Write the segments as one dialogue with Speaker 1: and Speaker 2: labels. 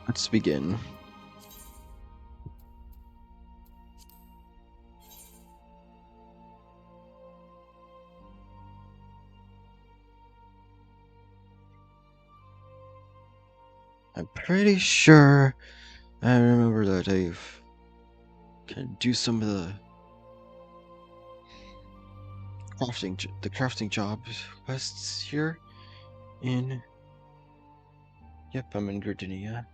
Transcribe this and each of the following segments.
Speaker 1: Let's begin. I'm pretty sure I remember that I've can do some of the crafting job quests here in. Yep, I'm in Virginia.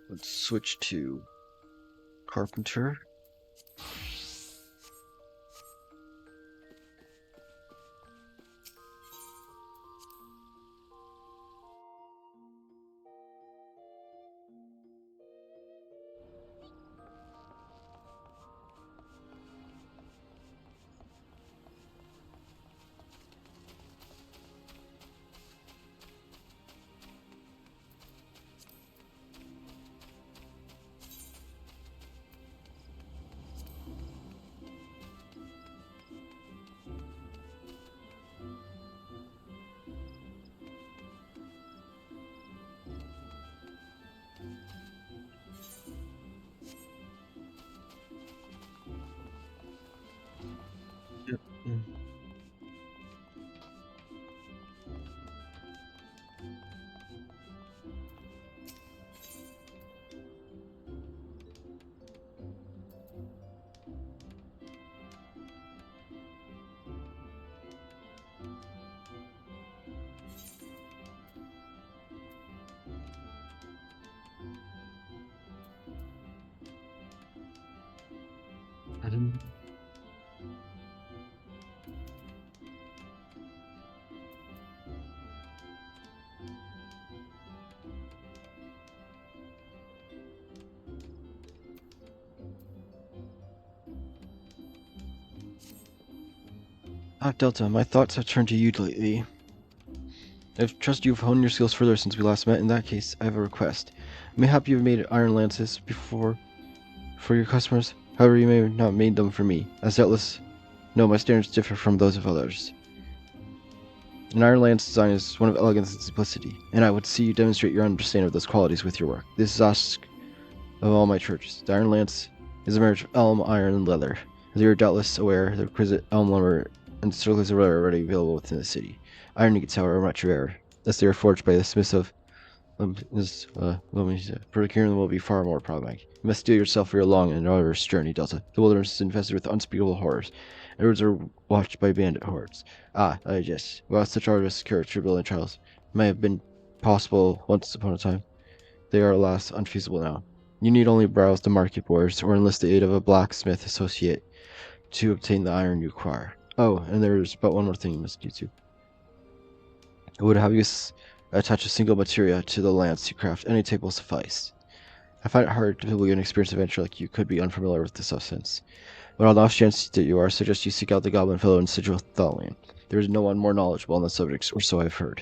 Speaker 1: Let's switch to Carpenter. Yep. Delta, my thoughts have turned to you lately. I've trusted you've honed your skills further since we last met. In that case, I have a request. Mayhap you've made iron lances before for your customers. However, you may have not made them for me, as doubtless no, my standards differ from those of others. An iron lance design is one of elegance and simplicity, and I would see you demonstrate your understanding of those qualities with your work. This is asked of all my churches. The iron lance is a marriage of elm, iron, and leather. As you are doubtless aware, the requisite elm lumber and circles of leather are already available within the city. Iron ingots, however, are much rarer, as they are forged by the smiths of procuring them will be far more problematic. You must steel yourself for your long and arduous journey, Delta. The wilderness is infested with unspeakable horrors, and roads are watched by bandit hordes. Yes. Without such arduous character building trials, it may have been possible once upon a time. They are, alas, unfeasible now. You need only browse the market boards or enlist the aid of a blacksmith associate to obtain the iron you require. Oh, and there's but one more thing you must do too. I would have you attach a single materia to the lance you craft. Any tape will suffice. I find it hard to believe an experienced adventurer like you could be unfamiliar with the substance. But on the off chance that you are, I suggest you seek out the goblin fellow in Sigil Thalion. There is no one more knowledgeable on the subject, or so I've heard.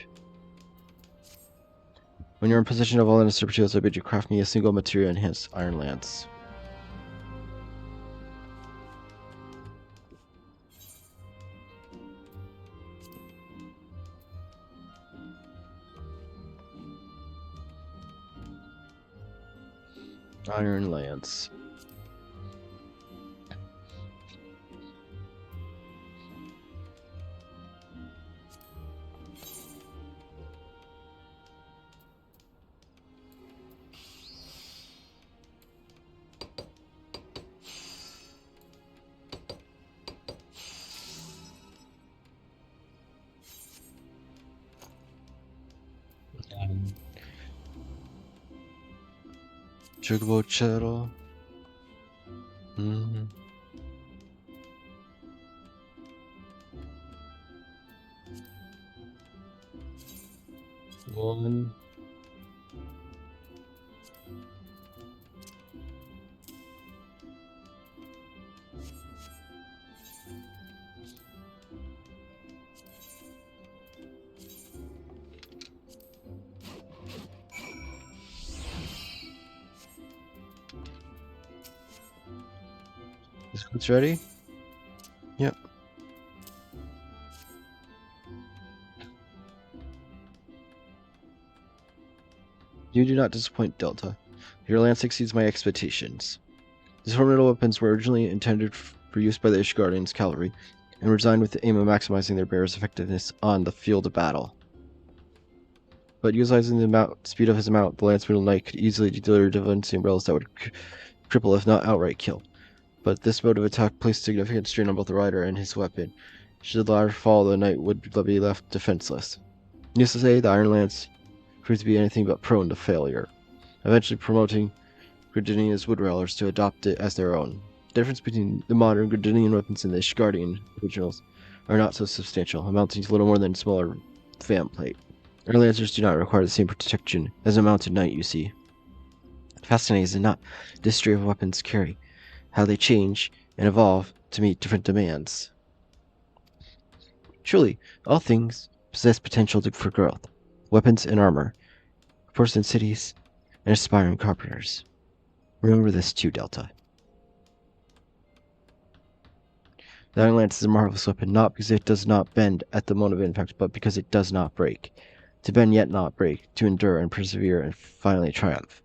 Speaker 1: When you're in possession of all the necessary materials, I bid you craft me a single materia enhanced iron lance. Iron lance. Chocobo Cheddar. One. Is Coach ready? Yep. You do not disappoint, Delta. Your lance exceeds my expectations. These formidable weapons were originally intended for use by the Ishgardian's cavalry, and were designed with the aim of maximizing their bearer's effectiveness on the field of battle. But utilizing the speed of his mount, the Lance Middle Knight could easily deliver defensive umbrellas that would cripple if not outright kill. But this mode of attack placed significant strain on both the rider and his weapon. Should the latter fall, the knight would be left defenseless. Needless to say, the Iron Lance proved to be anything but prone to failure, eventually promoting Gridinia's wood railers to adopt it as their own. The difference between the modern Gridinian weapons and the Ishgardian originals are not so substantial, amounting to little more than a smaller fan plate. Air Lancers do not require the same protection as a mounted knight, you see. Fascinating is not the history of weapons carry, how they change and evolve to meet different demands. Truly, all things possess potential for growth. Weapons and armor, forts and cities, and aspiring carpenters. Remember this too, Delta. The Iron Lance is a marvelous weapon, not because it does not bend at the moment of impact, but because it does not break. To bend yet not break, to endure and persevere and finally triumph.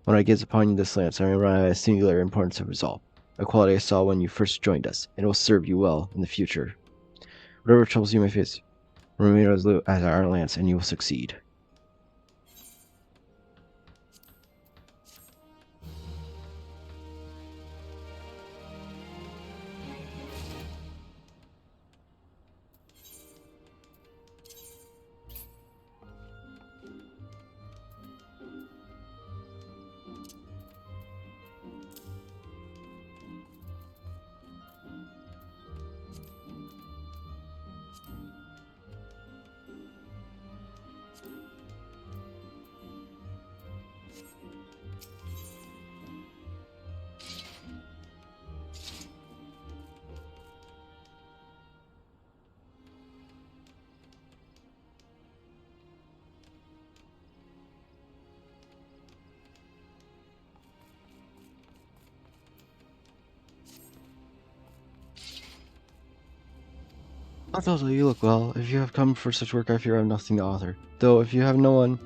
Speaker 1: When I gaze upon you this lance, I realize a singular importance of resolve, a quality I saw when you first joined us, and it will serve you well in the future. Whatever troubles you may face, remain resolute as our Iron Lance, and you will succeed. Although you look well, if you have come for such work, I fear I have nothing to offer. Though, if you have no one,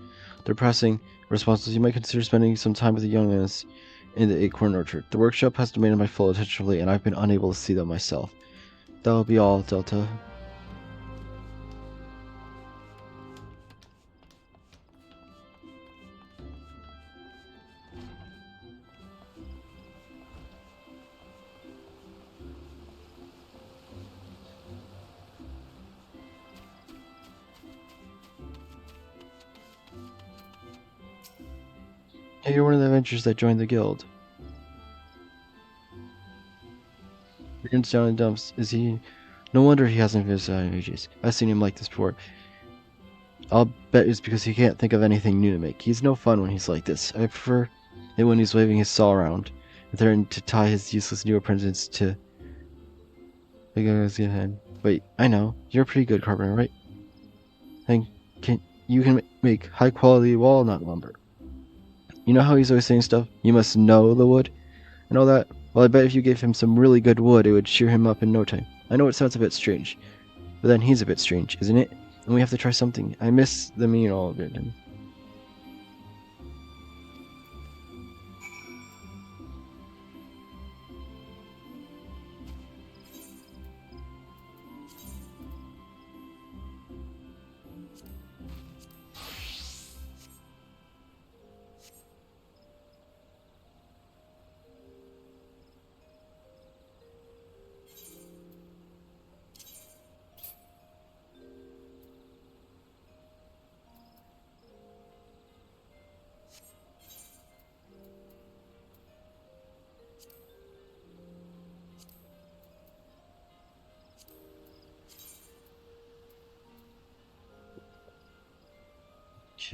Speaker 1: their pressing responsibilities, you might consider spending some time with the young ones in the Acorn Orchard. The workshop has demanded my full attention lately, and I've been unable to see them myself. That will be all, Delta. Hey, you're one of the adventurers that joined the guild. Regan's down in the dumps. Is he? No wonder he hasn't visited in ages. I've seen him like this before. I'll bet it's because he can't think of anything new to make. He's no fun when he's like this. I prefer it when he's waving his saw around, threatening to tie his useless new apprentice to... Wait, I know. You're a pretty good carpenter, right? And you can make high-quality walnut lumber. You know how he's always saying stuff? You must know the wood and all that? Well, I bet if you gave him some really good wood, it would cheer him up in no time. I know it sounds a bit strange, but then he's a bit strange, isn't it? And we have to try something. I miss the mean all of it.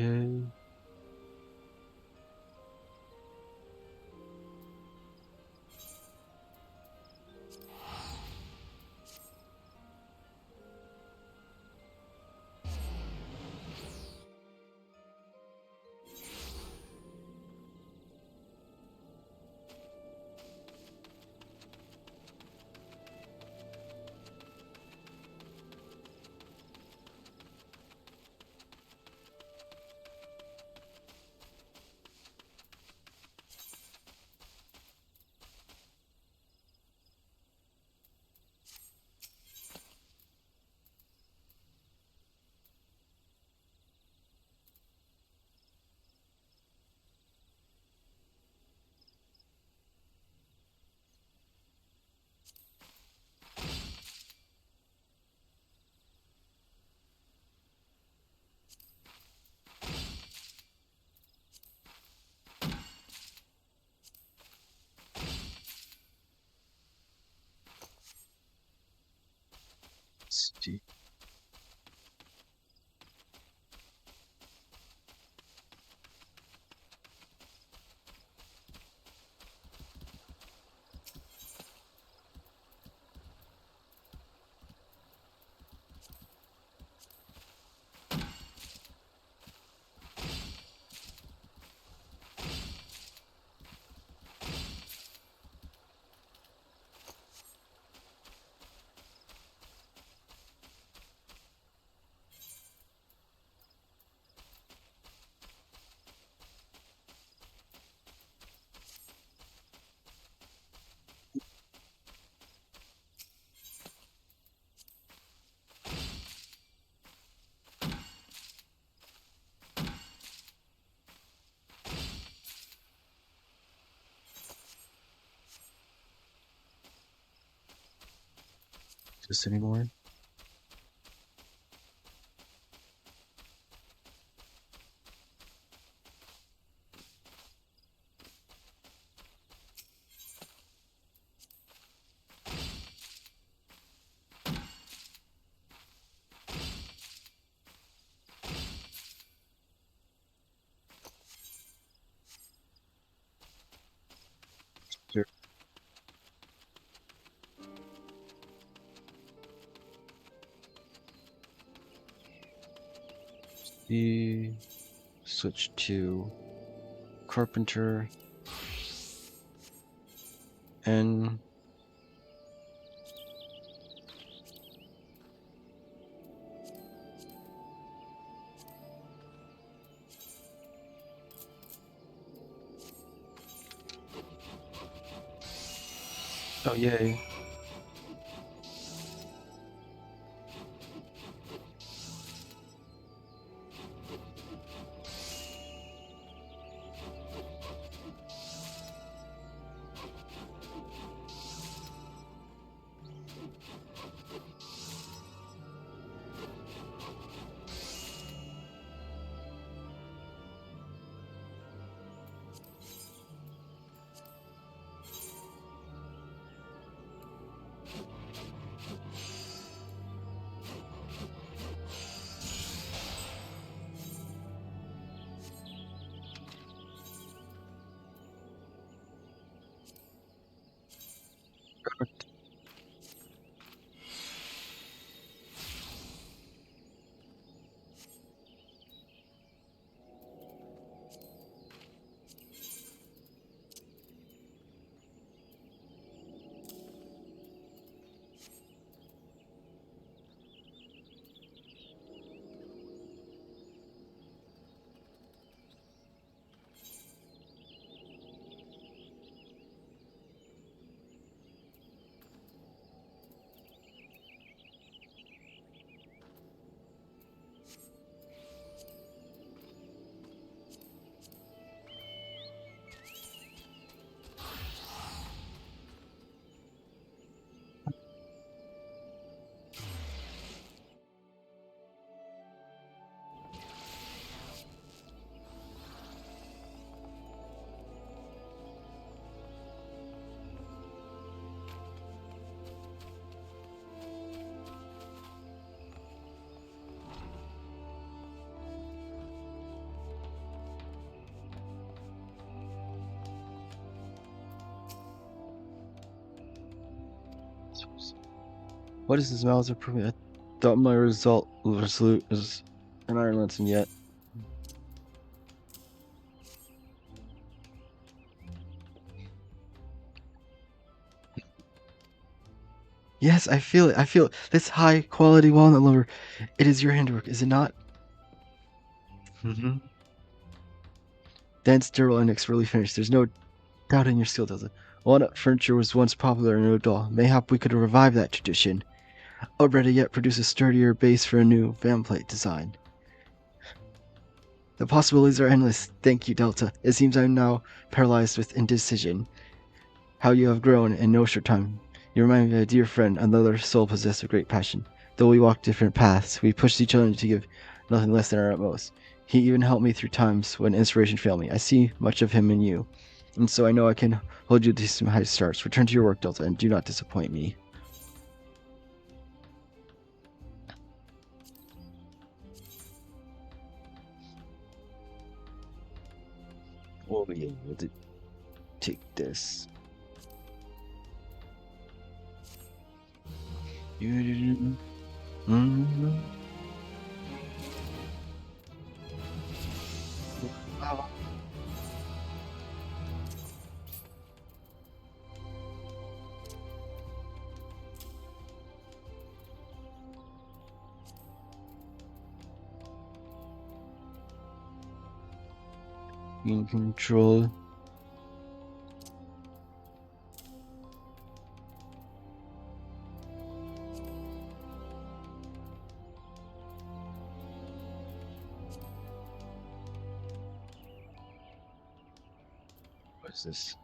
Speaker 1: Okay. see. This anymore? Sure. The switch to carpenter and oh yay. What is this mouse improving? I thought my result resolute is an Ireland and yet. Yes, I feel it. I feel it. This high quality walnut lover. It is your handiwork, is it not? Mm-hmm. Dense, durable, and expertly finished. There's no doubt in your skill, does it? Walnut furniture was once popular in Odal. Mayhap we could revive that tradition. Or better yet, produce a sturdier base for a new vanplate design. The possibilities are endless. Thank you, Delta. It seems I'm now paralyzed with indecision. How you have grown in no short time. You remind me of a dear friend, another soul possessed of great passion. Though we walk different paths, we pushed each other to give nothing less than our utmost. He even helped me through times when inspiration failed me. I see much of him in you, and so I know I can hold you to some high stars. Return to your work, Delta, and do not disappoint me. We'll take this. In control. What is this?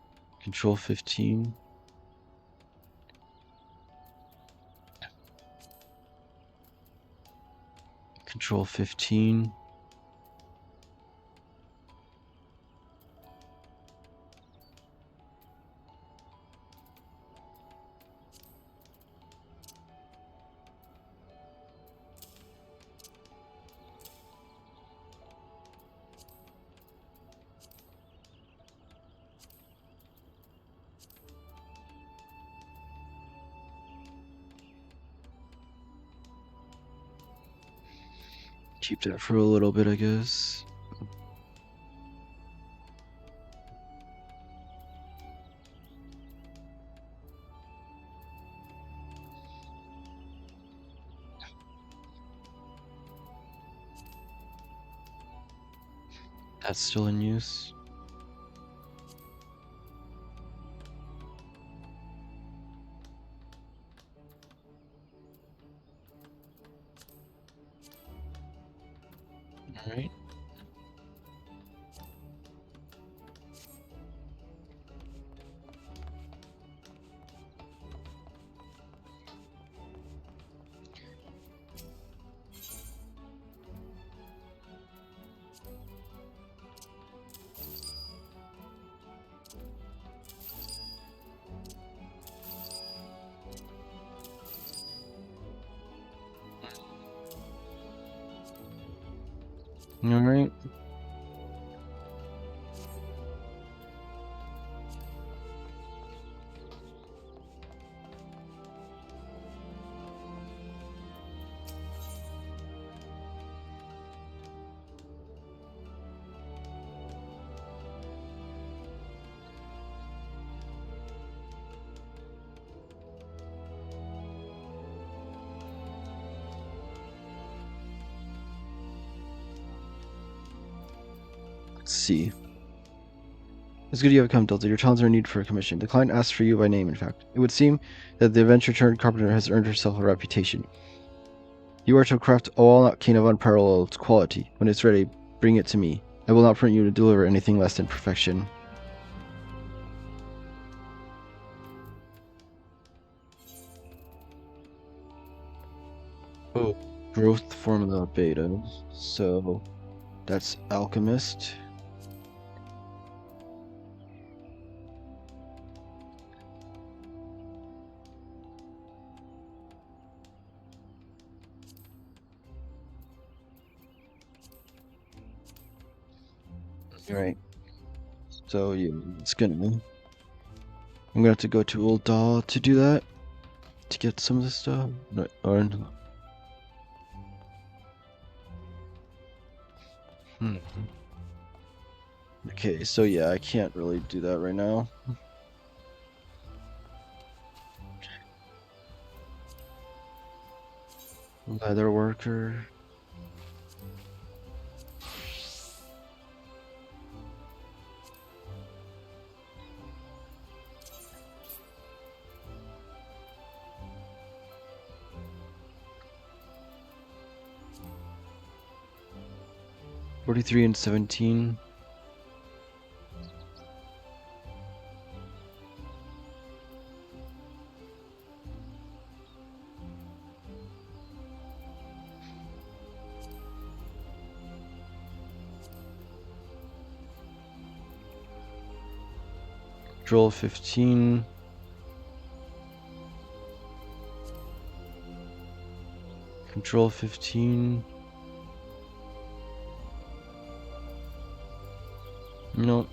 Speaker 1: Control 15. Control 15. Keep that for a little bit, I guess. That's still in use. All right. All right. Let's see. It's good you have come, Delta. Your talents are needed for a commission. The client asked for you by name, in fact. It would seem that the adventure-turned carpenter has earned herself a reputation. You are to craft a walnut cane of unparalleled quality. When it's ready, bring it to me. I will not permit you to deliver anything less than perfection. Oh, growth formula beta. So, that's alchemist. Right. So yeah, I'm gonna have to go to Old Doll to do that. To get some of this stuff. No, or Okay, so yeah, I can't really do that right now. Leather worker. $43 and $17. Control 15. Control 15. Nope.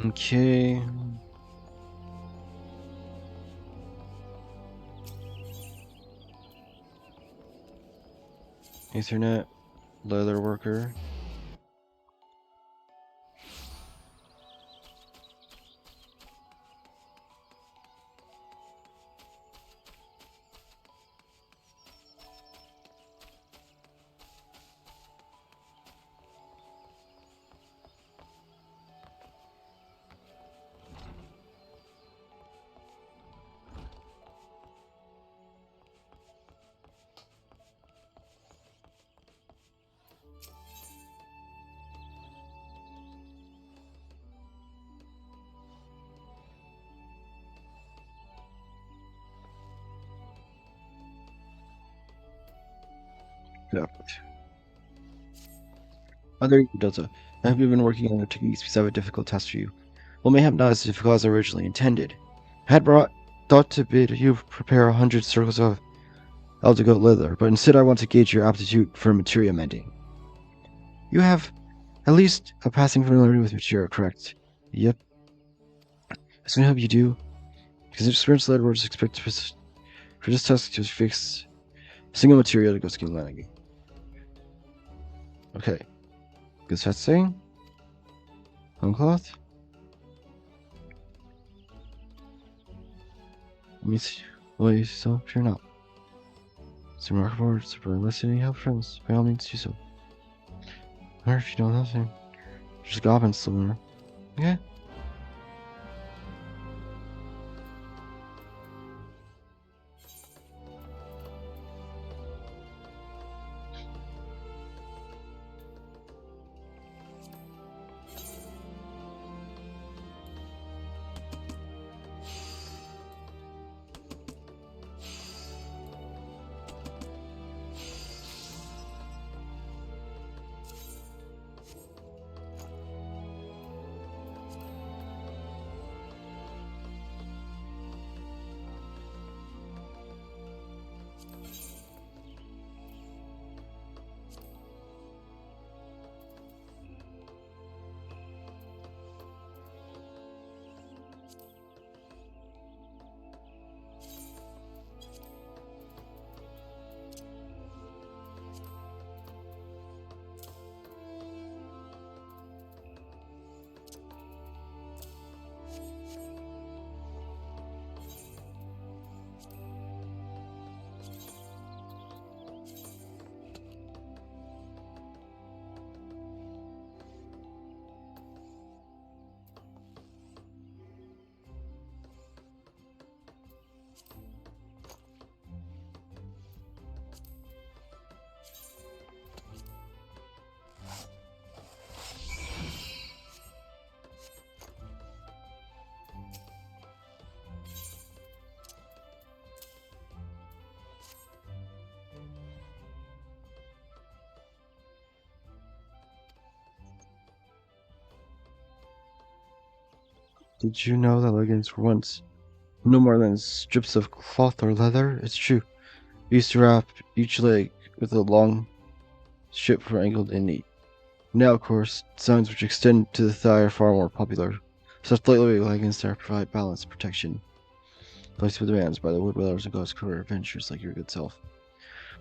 Speaker 1: Okay. Ethernet, leather worker. Yeah. Other Delta. I hope you've been working on the techniques because I have a difficult task for you. Well, mayhap not as difficult as I originally intended. I had thought to bid you prepare 100 circles of aldegoat leather, but instead I want to gauge your aptitude for materia mending. You have at least a passing familiarity with material, correct? Yep. I was going to help you do, because experienced leatherworkers expect for this task to fix a single material to go skin lining. Okay. Good that saying? Home cloth? Let me see. Well, you so sure not. It's remarkable words for listening help friends. By all means do so. Or if you know nothing. Just goblins somewhere. Okay. Did you know that leggings were once no more than strips of cloth or leather? It's true. We used to wrap each leg with a long strip for angled and neat. Now, of course, designs which extend to the thigh are far more popular. Such lightweight leggings that provide balance and protection. Placed with demands by the wood dwellers and ghost career adventures like your good self.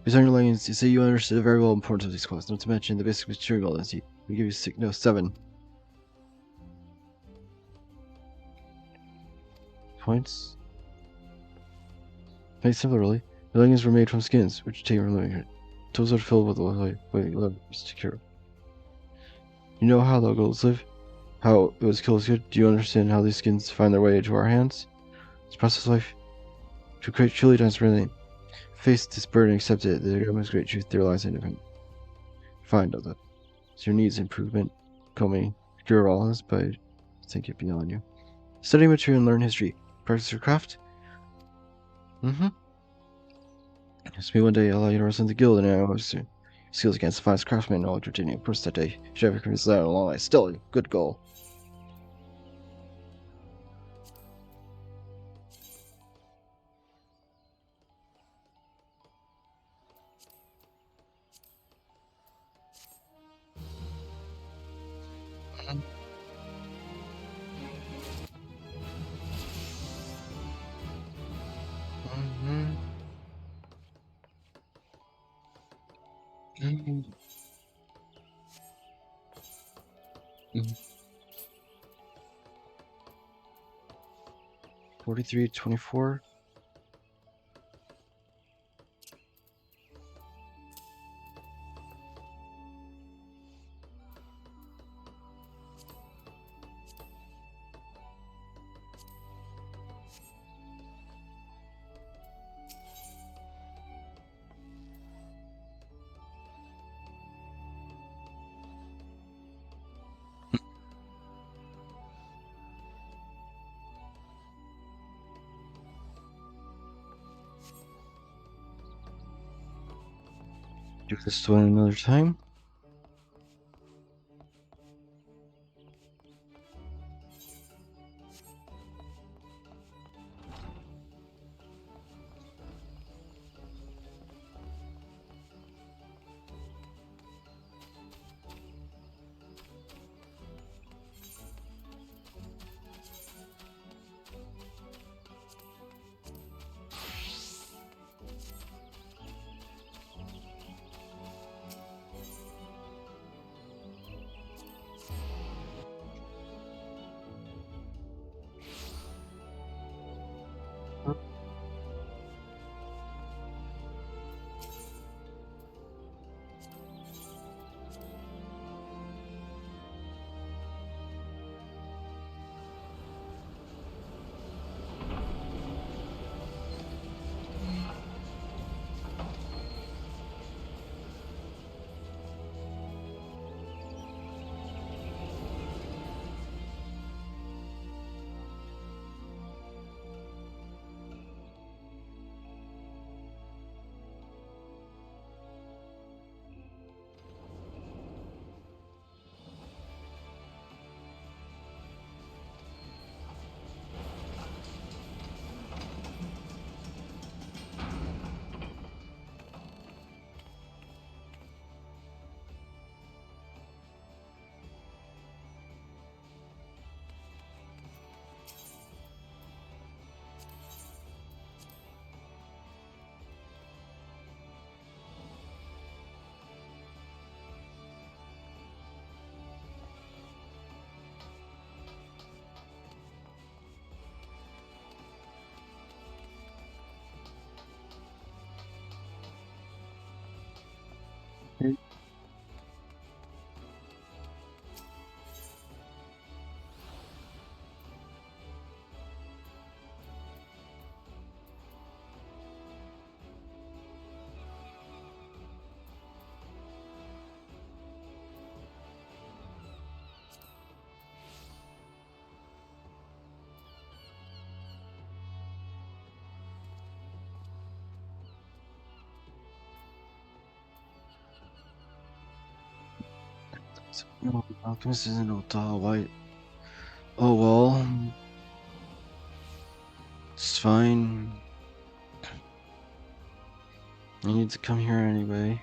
Speaker 1: Based on your leggings, you say you understood very well the importance of these cloths, not to mention the basic material density. We give you no 7 points. Made simpler, really. The leggings were made from skins, which take from living. Toes are filled with leather secure. You know how the goats live? How it was killed good? Do you understand how these skins find their way into our hands? This process of life. To create truly transparently. Face this burden and accept it. The most great truth there lies in it. Fine, Delta. So your needs improvement. Call me cure all this, but I think it beyond you. Study material and learn history. Practice your craft? Mm-hmm. It's me one day I'll allow you to represent the guild and I was skills against the finest craftsman in all of Virginia. Of course that day. Should ever convince that along I still a good goal. $43.24. Do this one another time. No, Alchemist isn't no doll. Why? Oh well. It's fine. I need to come here anyway.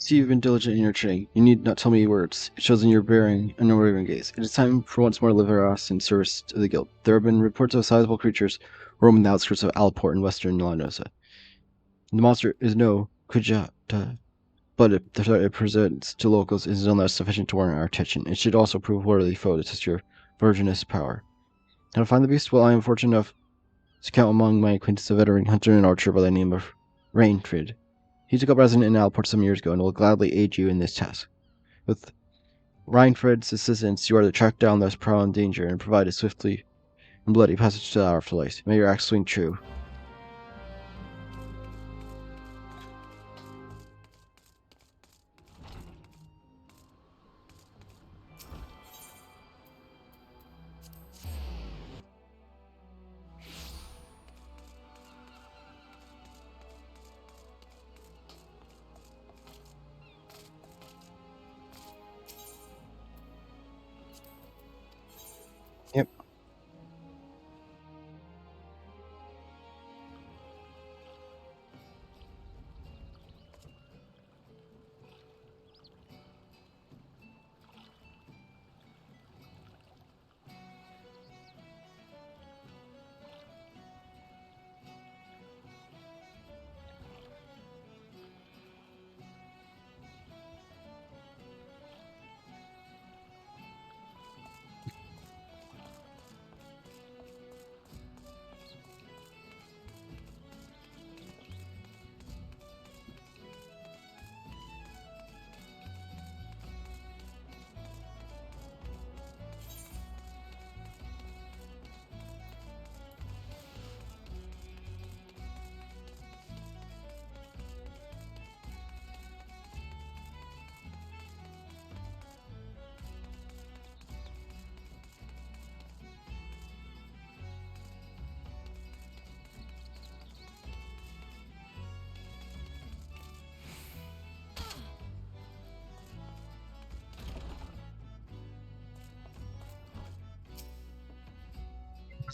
Speaker 1: See, you've been diligent in your training. You need not tell me words. It shows in your bearing and unwavering gaze. It is time for once more to live our us in service to the guild. There have been reports of sizable creatures roaming the outskirts of Alport in western Lanosa. The monster is no Kujata, but if the threat it presents to locals is nonetheless sufficient to warrant our attention. It should also prove a worthy foe to test your verginous power. How to find the beast? Well, I am fortunate enough to count among my acquaintances a veteran hunter and archer by the name of Rainfrid. He took up residence in Alport some years ago and will gladly aid you in this task. With Rainfrid's assistance, you are to track down those prone in danger and provide a swiftly and bloody passage to the afterlife. May your acts swing true.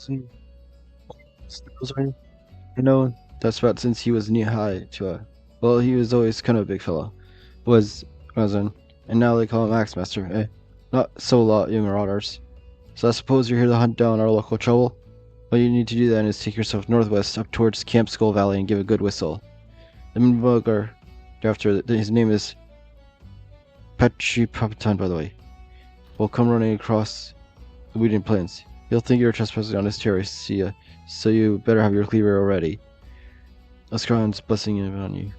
Speaker 1: Some skills, right? You know, that's about since he was knee high to well, he was always kind of a big fellow. Wasn't, and now they call him Axemaster. Not so lot, you marauders. So I suppose you're here to hunt down our local trouble? What you need to do then is take yourself northwest up towards Camp Skull Valley and give a good whistle. The Moonbugger, after his name is Petri Papitan, by the way, will come running across the Weeding Plains. He'll think you're trespassing on his territory, see ya, so you better have your cleaver ready. Ascron's blessing on you.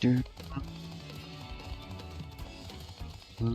Speaker 1: Dude. Dude.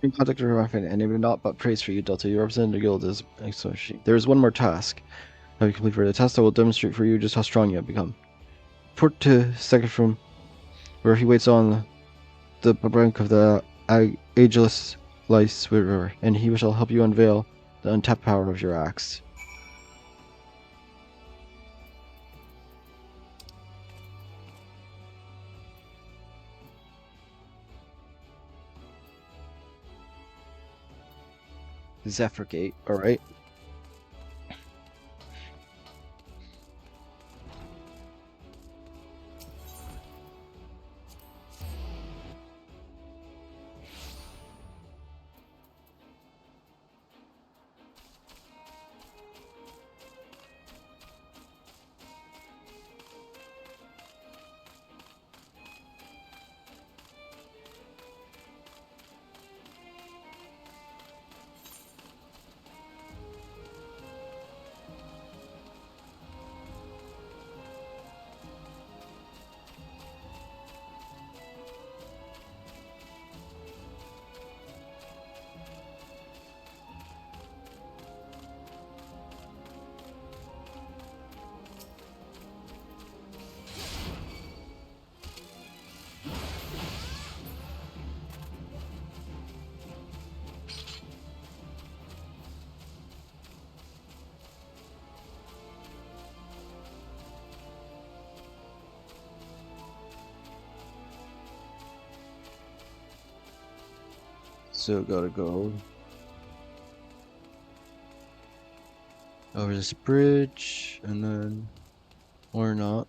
Speaker 1: In contact with my friend, and it would not but praise for you, Delta. You represent the guild as excellent. There is one more task. Have you complete for the test? I will demonstrate for you just how strong you have become. Port to second from where he waits on the brink of the ageless lice river, and he shall help you unveil the untapped power of your axe. Zephyrgate, alright. So gotta go over this bridge and then, or not.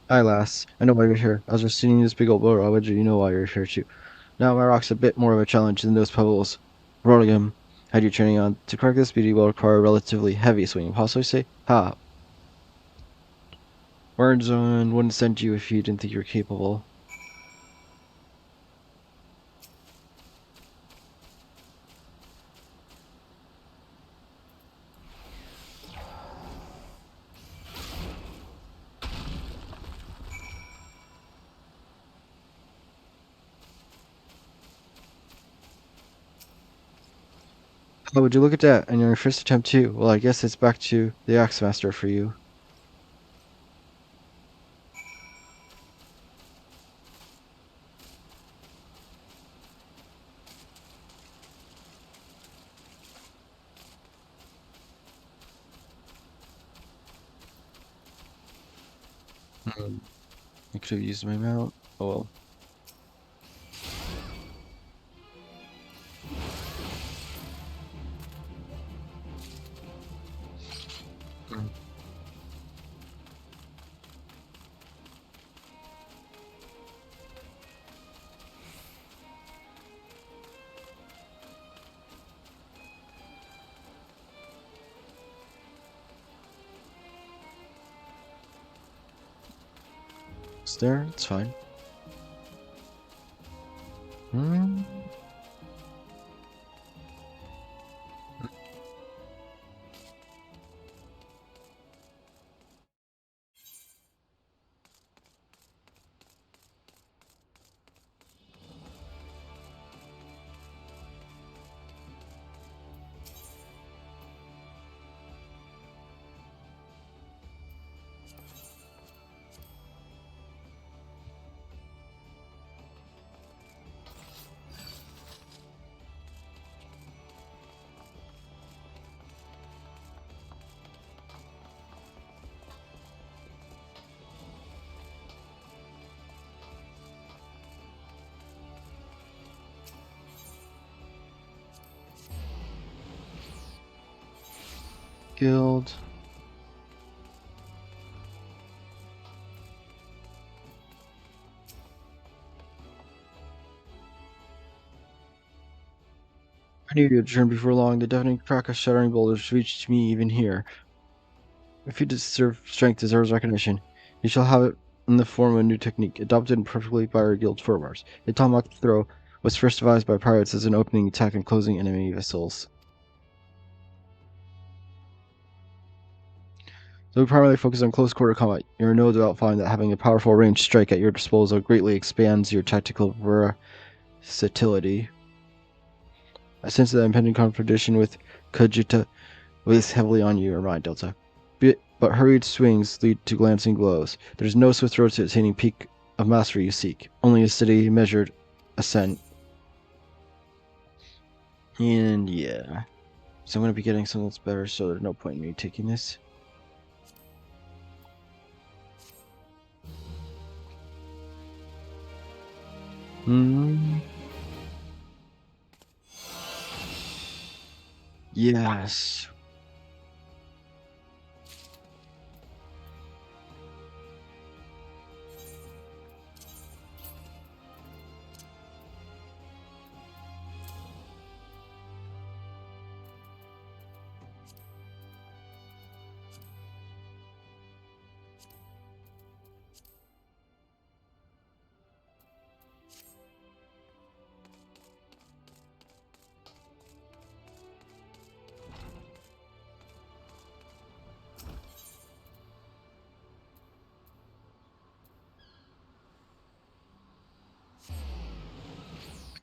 Speaker 1: Hi, lass. I know why you're here. I was just seeing this big old boat. How would you know why you're here too? Now, my rock's a bit more of a challenge than those pebbles. Rodium, had you training on. To correct this speed, will require a relatively heavy swing. Possibly say, ha. Wardzone wouldn't send you if you didn't think you were capable. Oh, would you look at that? And your first attempt too. Well, I guess it's back to the Axe Master for you. I could have used my mount. Oh well. Mm. It's there. It's fine. Hmm. Guild. I knew you'd return before long. The deafening crack of shattering boulders reached me even here. If you deserve strength deserves recognition, you shall have it in the form of a new technique, adopted perfectly by our guild forerunners. A tomahawk throw was first devised by pirates as an opening attack and closing enemy vessels. Though we primarily focus on close quarter combat, you're no doubt find that having a powerful ranged strike at your disposal greatly expands your tactical versatility. I sense that impending confrontation with Kajita weighs heavily on your mind, Delta. But hurried swings lead to glancing blows. There's no swift road to attaining peak of mastery you seek, only a steady, measured ascent. And yeah. So I'm going to be getting something that's better, so there's no point in me taking this. Yes.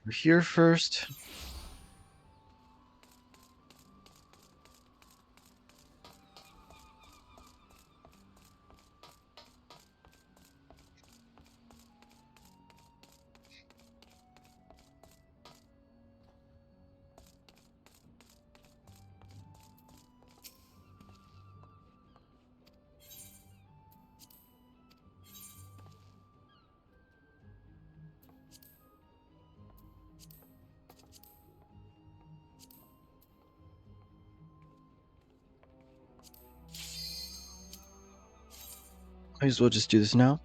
Speaker 1: We're here first. Might as well just do this now.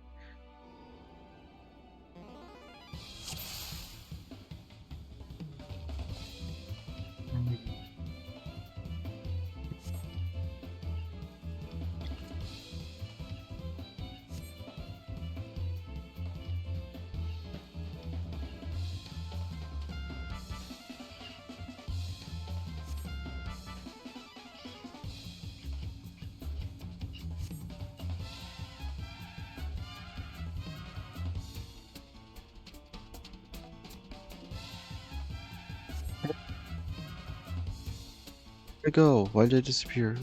Speaker 1: Where'd I go? Why did I disappear?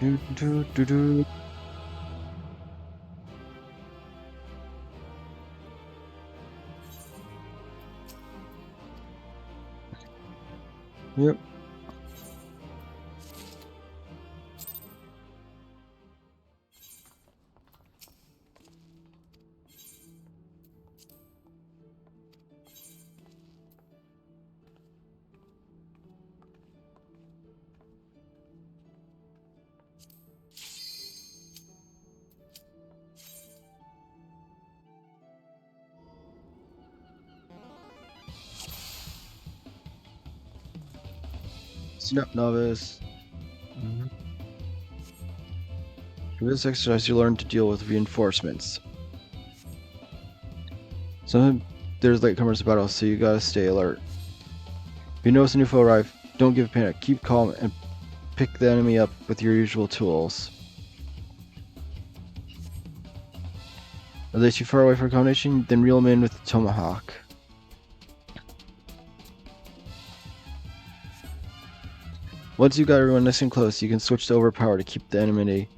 Speaker 1: Do, do, do, do. Yep. Snap novice. Through this exercise, you learn to deal with reinforcements. Sometimes there's latecomers about us, so you gotta stay alert. If you notice a new foe arrive, don't give a panic. Keep calm and pick the enemy up with your usual tools. Are they too far away for a combination? Then reel them in with the tomahawk. Once you've got everyone nice and close, you can switch to overpower to keep the enemy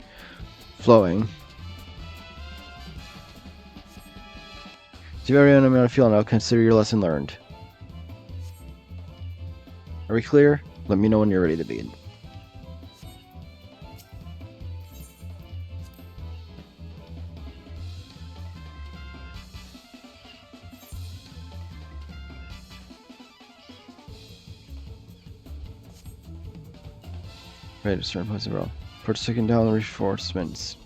Speaker 1: flowing. If you have every enemy on a field now, consider your lesson learned. Are we clear? Let me know when you're ready to begin. Ready to start posting roll. For taking down the reinforcements.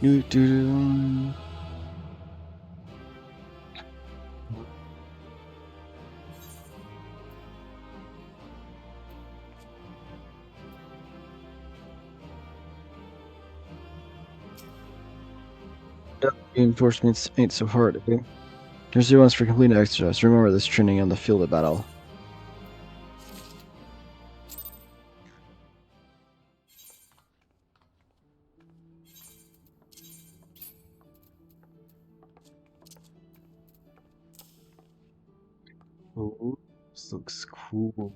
Speaker 1: Do do. Reinforcements ain't so hard, okay? Here's your ones for completing exercise. Remember this training on the field of battle. Oh, this looks cool.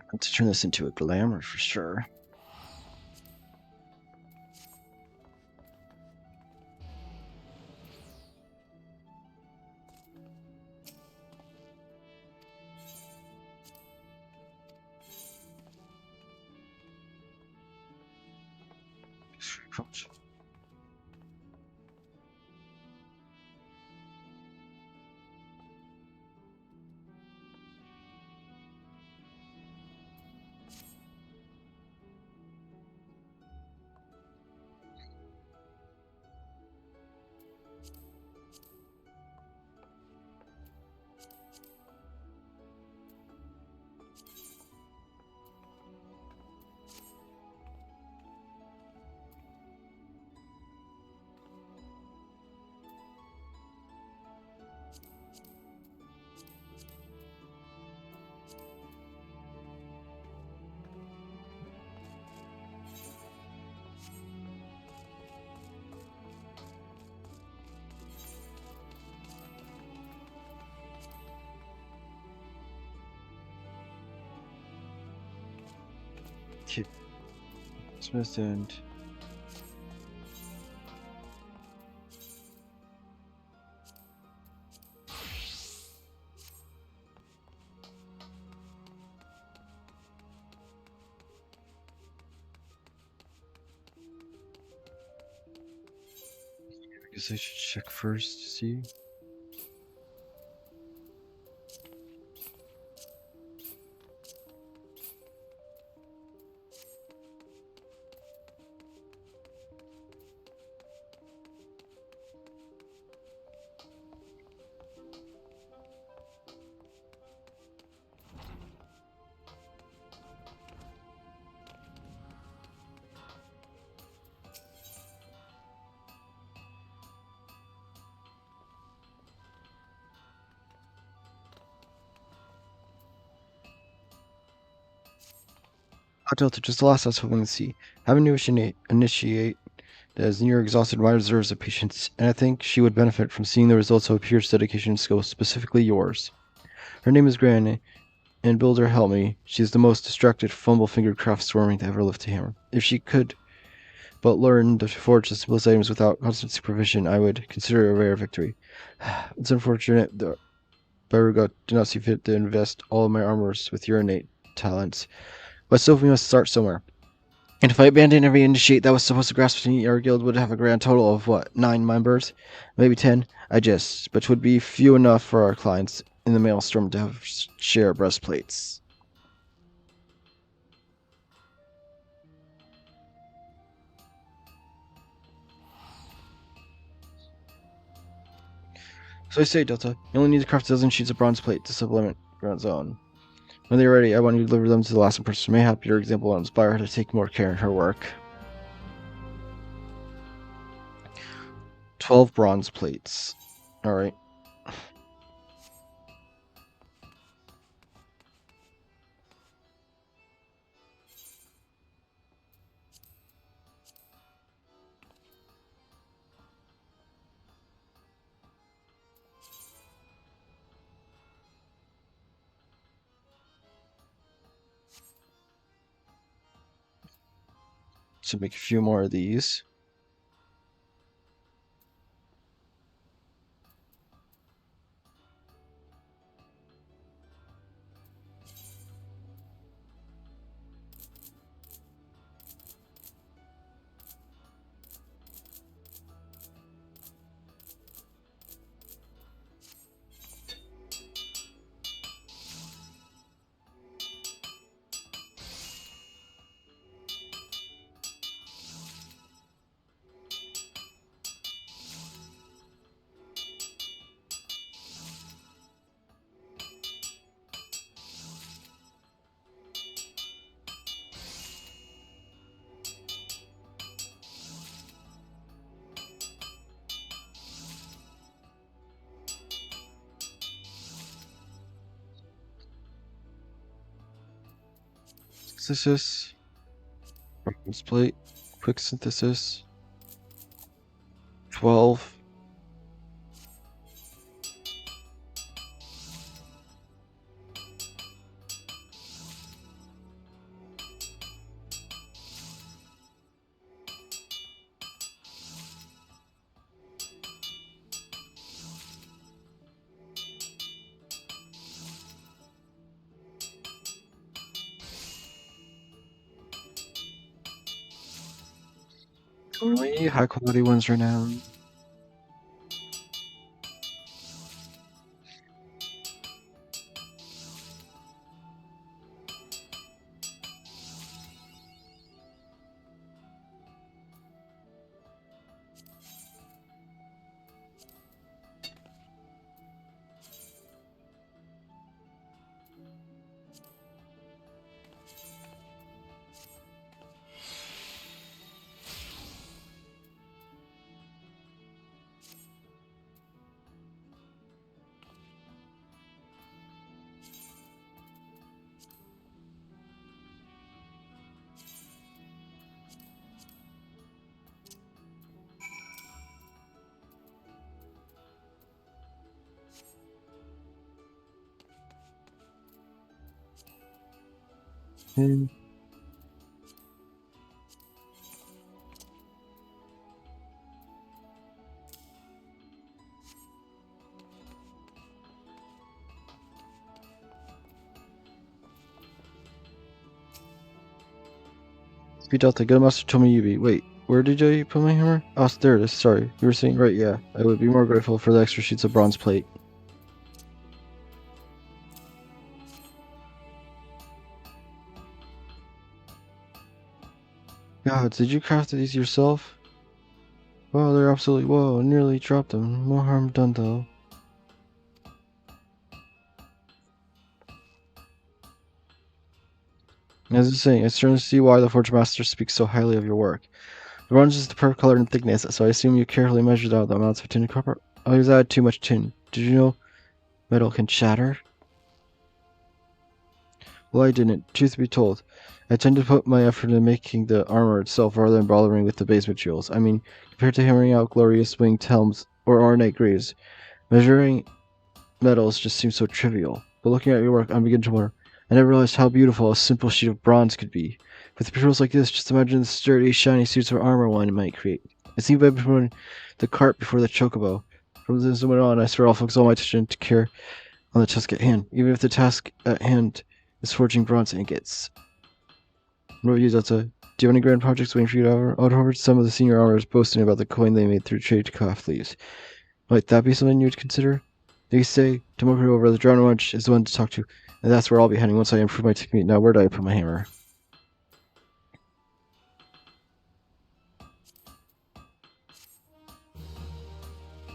Speaker 1: I have to turn this into a glamour for sure. Smith and I guess I should check first to see. Delta, just the last I was hoping to see. Having to initiate as near exhausted my reserves of patience, and I think she would benefit from seeing the results of a peer's dedication and skill, specifically yours. Her name is Granny, and Builder help me. She's the most distracted, fumble-fingered craft swarming to ever lift a hammer. If she could but learn to forge the simplest items without constant supervision, I would consider it a rare victory. It's unfortunate that Baruga did not see fit to invest all of my armors with your innate talents, but still we must start somewhere. And if I abandoned every initiate that was supposed to grasp me, our guild would have a grand total of, 9 members? Maybe 10? I jest, but would be few enough for our clients in the maelstrom to share breastplates. So I say, Delta, you only need to craft a dozen sheets of bronze plate to supplement Ground Zone. When they're ready, I want you to deliver them to the last person. Mayhap your example will inspire her to take more care in her work. 12 bronze plates. Alright. So make a few more of these. synthesis. Bronze plate. Quick synthesis. 12. Only high quality ones right now. Hmm. Speed Delta, Gun Master told me you be. Wait, where did you put my hammer? Oh, there it is. Sorry. You were saying, right, yeah. I would be more grateful for the extra sheets of bronze plate. God, did you craft these yourself? Wow, they're absolutely. Whoa, nearly dropped them. No harm done, though. As I was saying, I certainly see why the Forge Master speaks so highly of your work. The bronze is the perfect color and thickness, so I assume you carefully measured out the amounts of tin and copper. I always add too much tin. Did you know metal can shatter? Well, I didn't. Truth be told, I tend to put my effort into making the armor itself rather than bothering with the base materials. I mean, compared to hammering out glorious winged helms or ornate greaves, measuring metals just seems so trivial. But looking at your work, I'm beginning to wonder. I never realized how beautiful a simple sheet of bronze could be. With materials like this, just imagine the sturdy, shiny suits of armor one might create. It seemed by putting the cart before the chocobo. From this moment on, I swear I'll focus all my attention to care on the task at hand, even if the task at hand is forging bronze ingots. What about you, Delta? Do you have any grand projects waiting for you to over? I'd heard some of the senior armors boasting about the coin they made through trade craft leaves. Might that be something you'd consider? They say Tomoko over the Drowned Wench is the one to talk to, and that's where I'll be heading once I improve my technique. Now, where do I put my hammer?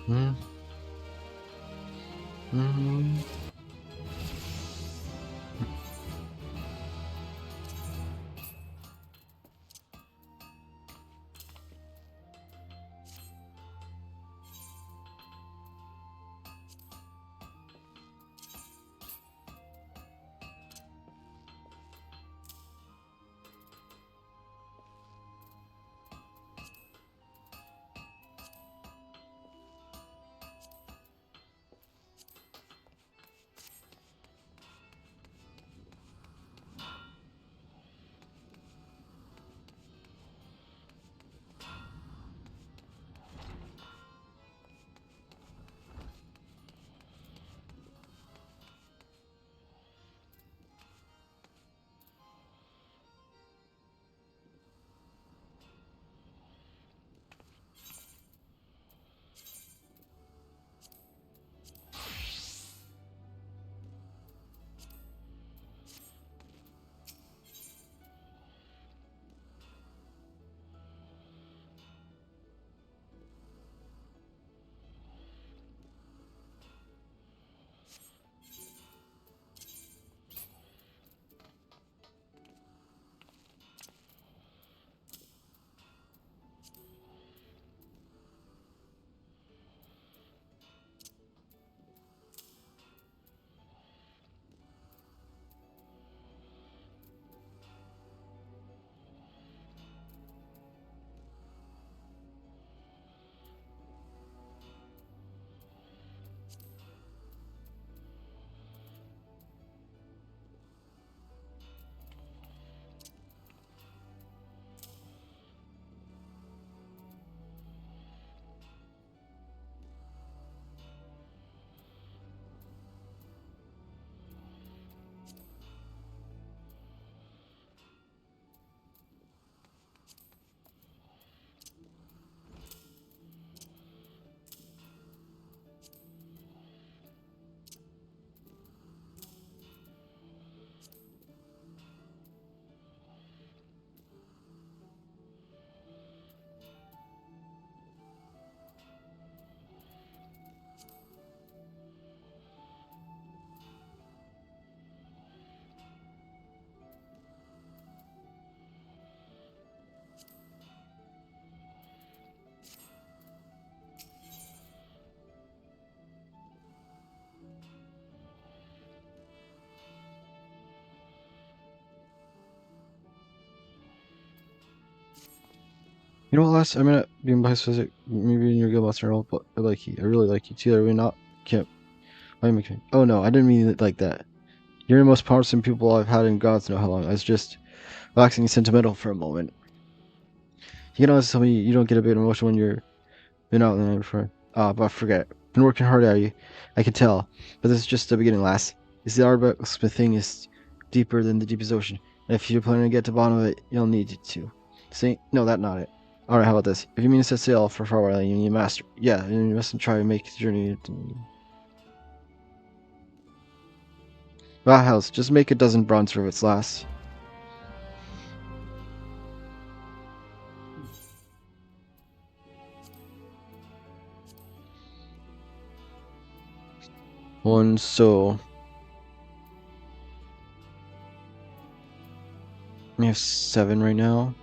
Speaker 1: Hmm? Hmm? You know what, Les? I'm gonna be in physics. Maybe in your guild master role, but I like you. I really like you. It's either we not can't. Why am I? Oh no, I didn't mean it like that. You're the most promising people I've had in gods know how long. I was just waxing sentimental for a moment. You can always tell me you don't get a bit emotional when you're been out the night before. But forget. Been working hard at you. I can tell. But this is just the beginning, lass. Is the art about smithing is deeper than the deepest ocean. And if you're planning to get to the bottom of it, you'll need it to. See? No, that's not it. Alright, how about this? If you mean to set sail for far away, you need a master. Yeah, and you mustn't try to make the journey. House, just make a dozen bronze rivets, lass. One, so. We have 7 right now.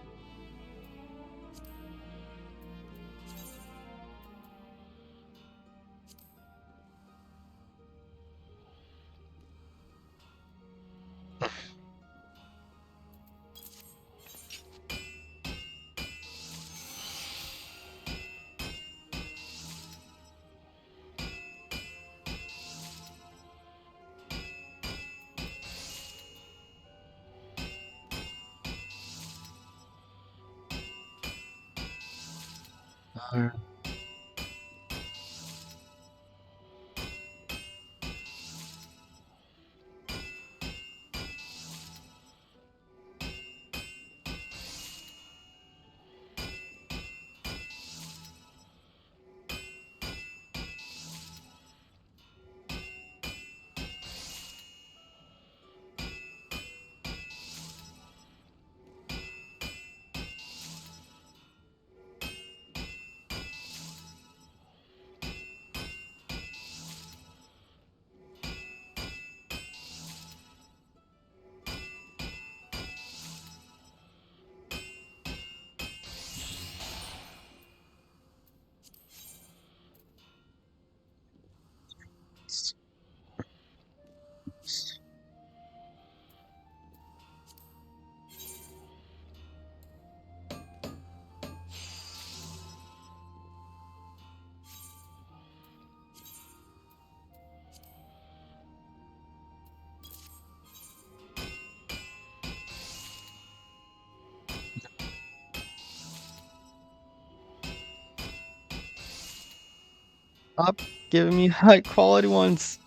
Speaker 1: Stop giving me high quality ones.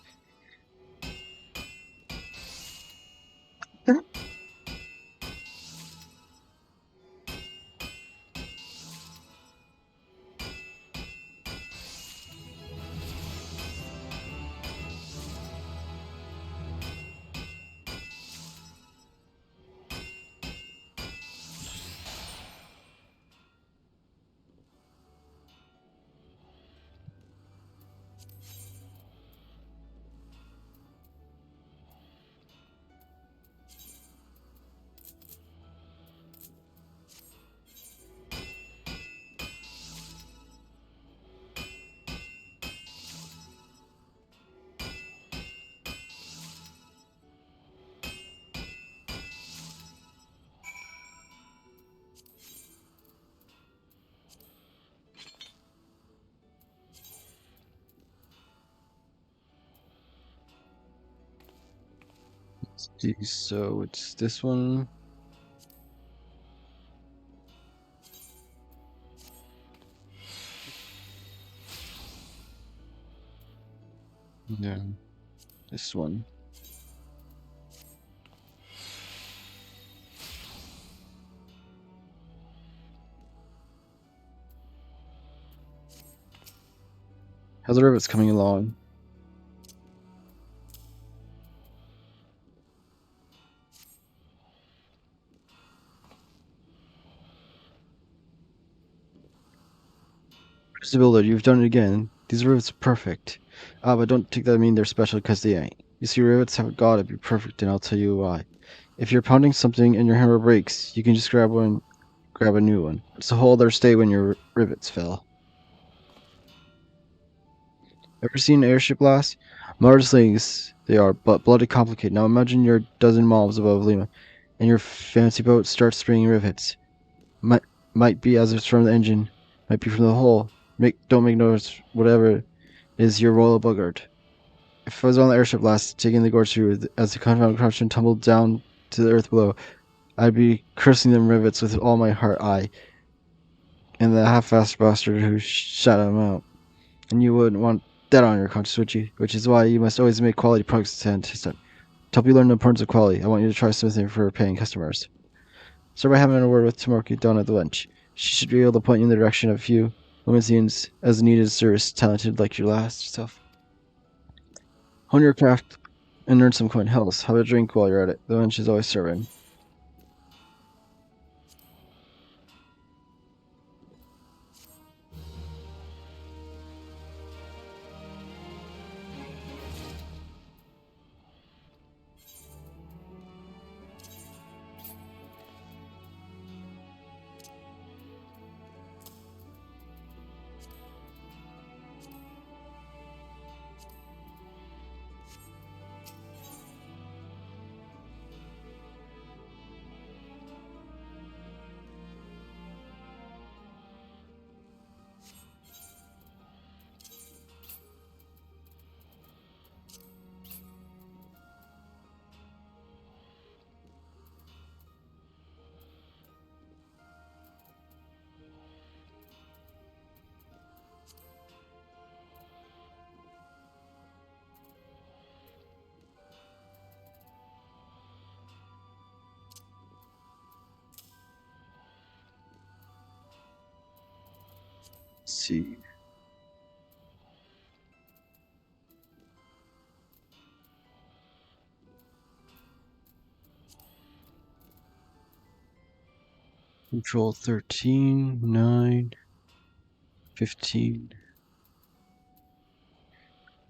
Speaker 1: So it's this one. Yeah, this one. How's the rivets coming along? Mr. Builder, you've done it again. These rivets are perfect. But don't take that to mean they're special because they ain't. You see, rivets have got to be perfect, and I'll tell you why. If you're pounding something and your hammer breaks, you can just grab a new one. It's a whole other stay when your rivets fail. Ever seen an airship blast? Mars things they are, but bloody complicated. Now imagine you're a dozen miles above Lima, and your fancy boat starts springing rivets. Might be as it's from the engine, might be from the hull. Don't make noise. Whatever is your royal boggart. If I was on the airship last, taking the gorge through, as the confounded contraption tumbled down to the earth below, I'd be cursing them rivets with all my heart. I and the half-assed bastard who shot him out. And you wouldn't want that on your conscience, would you? Which is why you must always make quality products to help you learn the importance of quality. I want you to try something for paying customers. Start by having a word with Tomoki down at the lunch. She should be able to point you in the direction of a few limousines as needed service talented like your last self. Hone your craft and earn some coin. Hells, have a drink while you're at it. The lunch is always serving. Let's see. Control 13, 9, 15.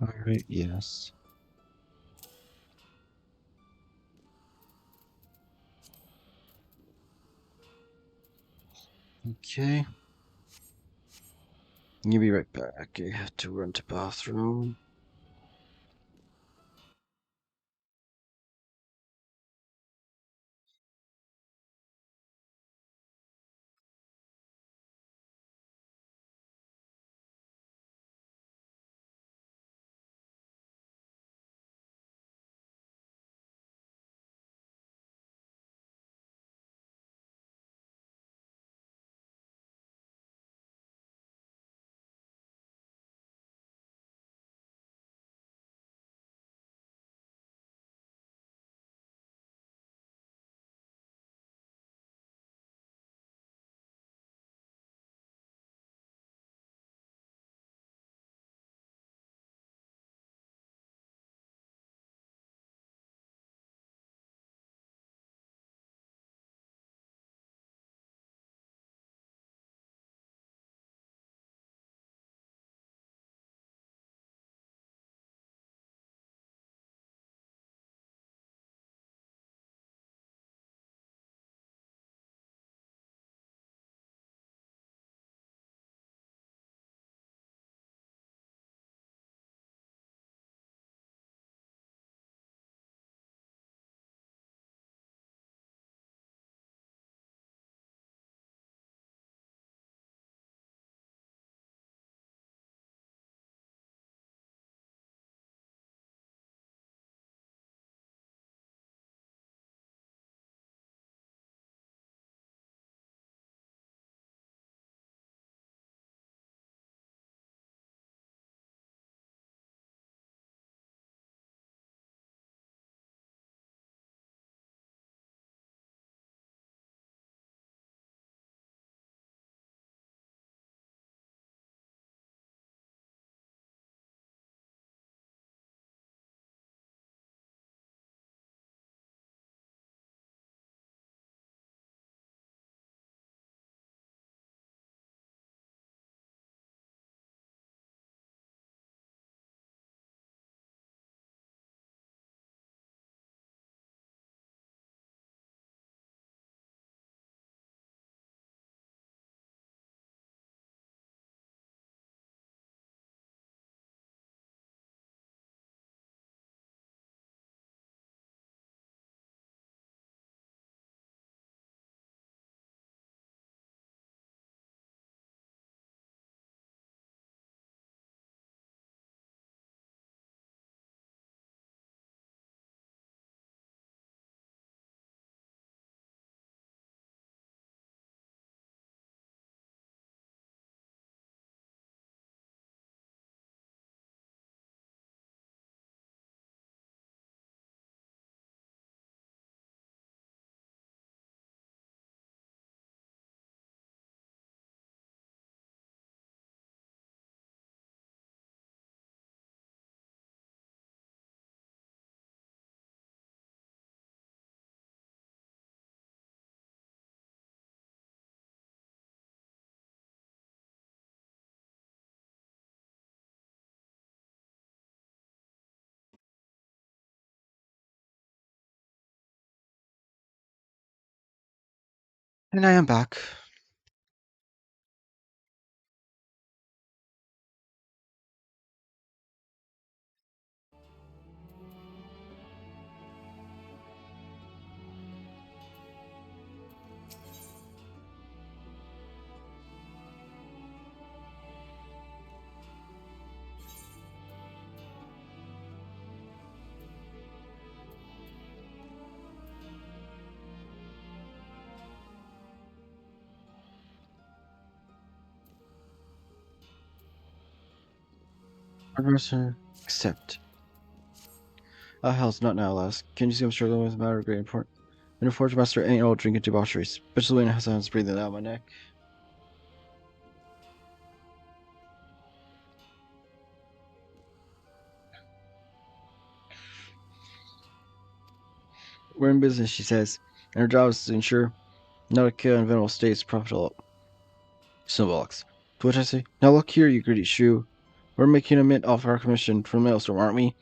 Speaker 1: Alright, yes. Okay. I'll be right back. I have to run to bathroom. And I am back. Professor, accept. Hell's not now, lass. Can't you see I'm struggling with a matter of great importance? And a forge master ain't all drinking debaucheries, especially when it has hands breathing out my neck. We're in business, she says, and her job is to ensure not a kill in venerable states profitable. Symbolics. To which I say, now look here, you greedy shrew. We're making a mint off our commission from Maelstrom, aren't we?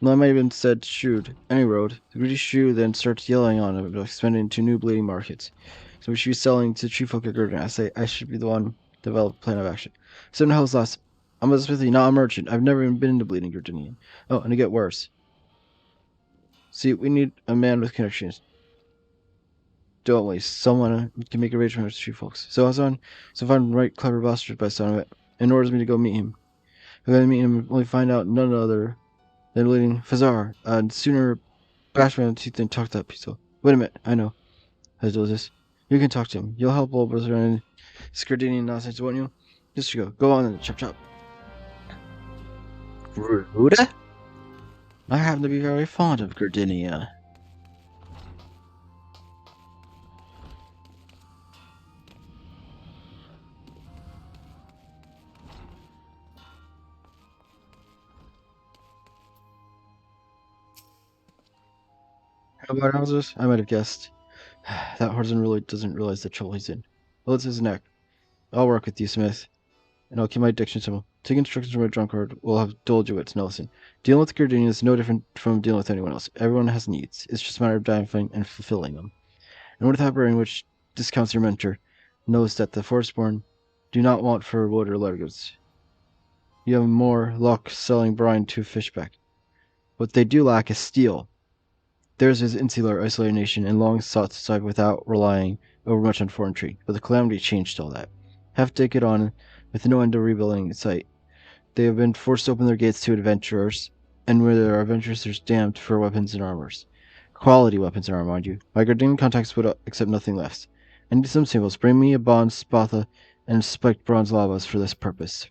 Speaker 1: No, I might have been said shrewd. Any road. The greedy shrew then starts yelling on it about expanding to new bleeding markets. So we should be selling to tree folk at Gurdon. I say I should be the one to develop a plan of action. So in the hell's last? I'm a smithy, not a merchant. I've never even been into bleeding Gurdonian. Oh, and to get worse. See, we need a man with connections. Don't we? Someone who can make arrangements with tree folks. So I was on some fine right clever bastard by the sound of it, and orders me to go meet him. I'm gonna meet him and only find out none other than bleeding Fazar. And sooner bash my teeth than talk to that piece. Wait a minute, I know how to do this. You can talk to him. You'll help old brother and Skardinian nonsense, won't you? Just go. Go on and chop chop. Rude? I happen to be very fond of Gardinia. How about houses? I might have guessed. That Horzan really doesn't realize the trouble he's in. Well, it's his neck. I'll work with you, Smith. And I'll keep my diction simple. Take instructions from a drunkard. We'll have told you it's Nelson. Dealing with Gardenia is no different from dealing with anyone else. Everyone has needs. It's just a matter of diving and fulfilling them. And without brain, which discounts your mentor, knows that the Forestborn do not want for wood or leather goods. You have more luck selling brine to Fishback. What they do lack is steel. Theirs is insular, isolated nation, and long sought to survive without relying overmuch on foreign trade. But the calamity changed all that. Have to get on with no end of rebuilding in sight. They have been forced to open their gates to adventurers, and where there are adventurers, there's damned for weapons and armors. Quality weapons and armor, mind you. My Gardenian contacts would accept nothing less. I need some symbols. Bring me a bond, spatha, and spiked bronze lavas for this purpose.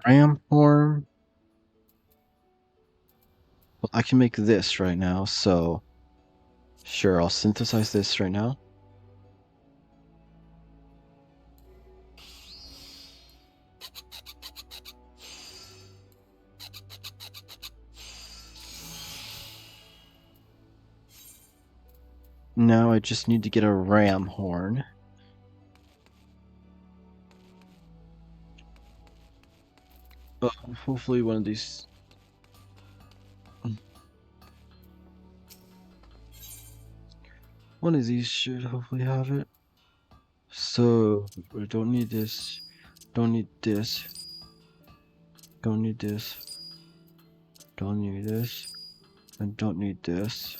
Speaker 1: Ram horn? Well, I can make this right now, so sure, I'll synthesize this right now. Now I just need to get a ram horn. Oh, hopefully one of these... One of these should hopefully have it. So, I don't need this. Don't need this. Don't need this. Don't need this. And don't need this.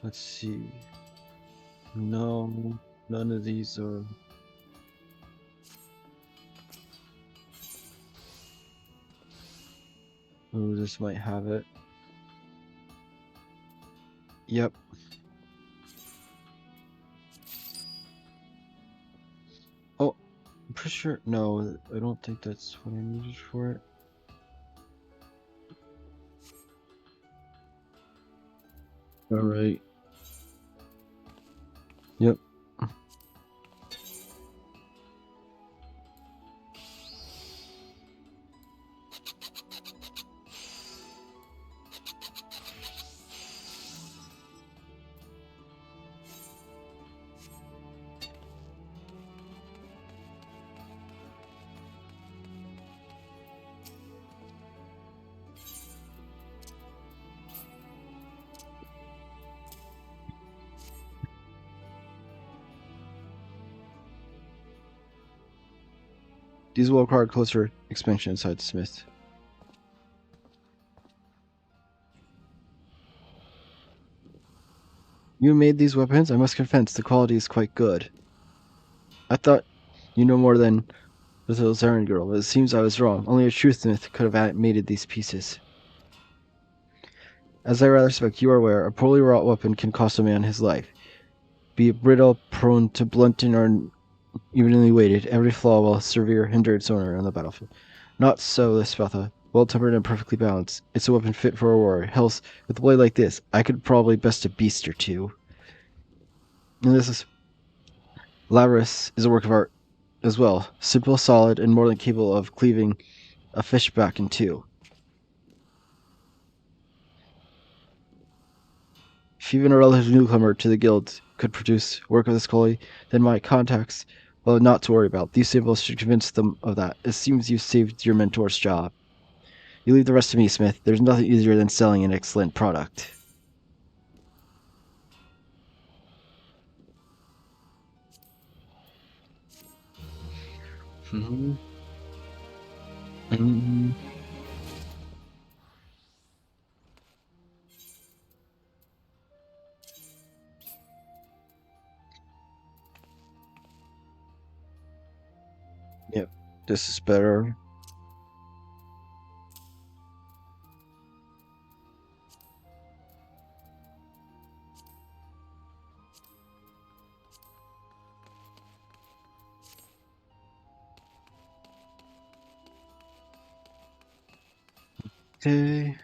Speaker 1: Let's see. No, none of these are... Oh, this might have it. Yep. Oh, I'm pretty sure... No, I don't think that's what I needed for it. Alright. Yep. These will require closer expansion inside Smith. You made these weapons? I must confess, the quality is quite good. I thought you know more than the little Zarin girl, but it seems I was wrong. Only a true smith could have animated these pieces. As I rather suspect you are aware, a poorly wrought weapon can cost a man his life. Be it brittle, prone to blunting, or evenly weighted, every flaw will severe hinder its owner on the battlefield. Not so this Spatha. Well-tempered and perfectly balanced. It's a weapon fit for a warrior. Hell's, with a blade like this, I could probably best a beast or two. And this is... Labrys is a work of art as well. Simple, solid, and more than capable of cleaving a fish back in two. If even a relative newcomer to the guild could produce work of this quality, then my contacts, well, not to worry about. These symbols should convince them of that. It seems you've saved your mentor's job. You leave the rest to me, Smith. There's nothing easier than selling an excellent product. Mm-hmm. Mm-hmm. Yep, this is better. Okay.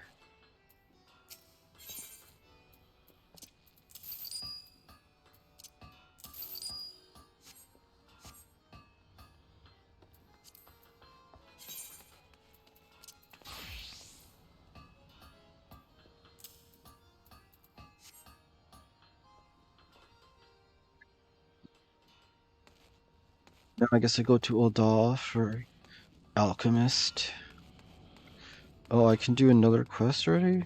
Speaker 1: Now I guess I go to Ul'dah for Alchemist. Oh, I can do another quest already?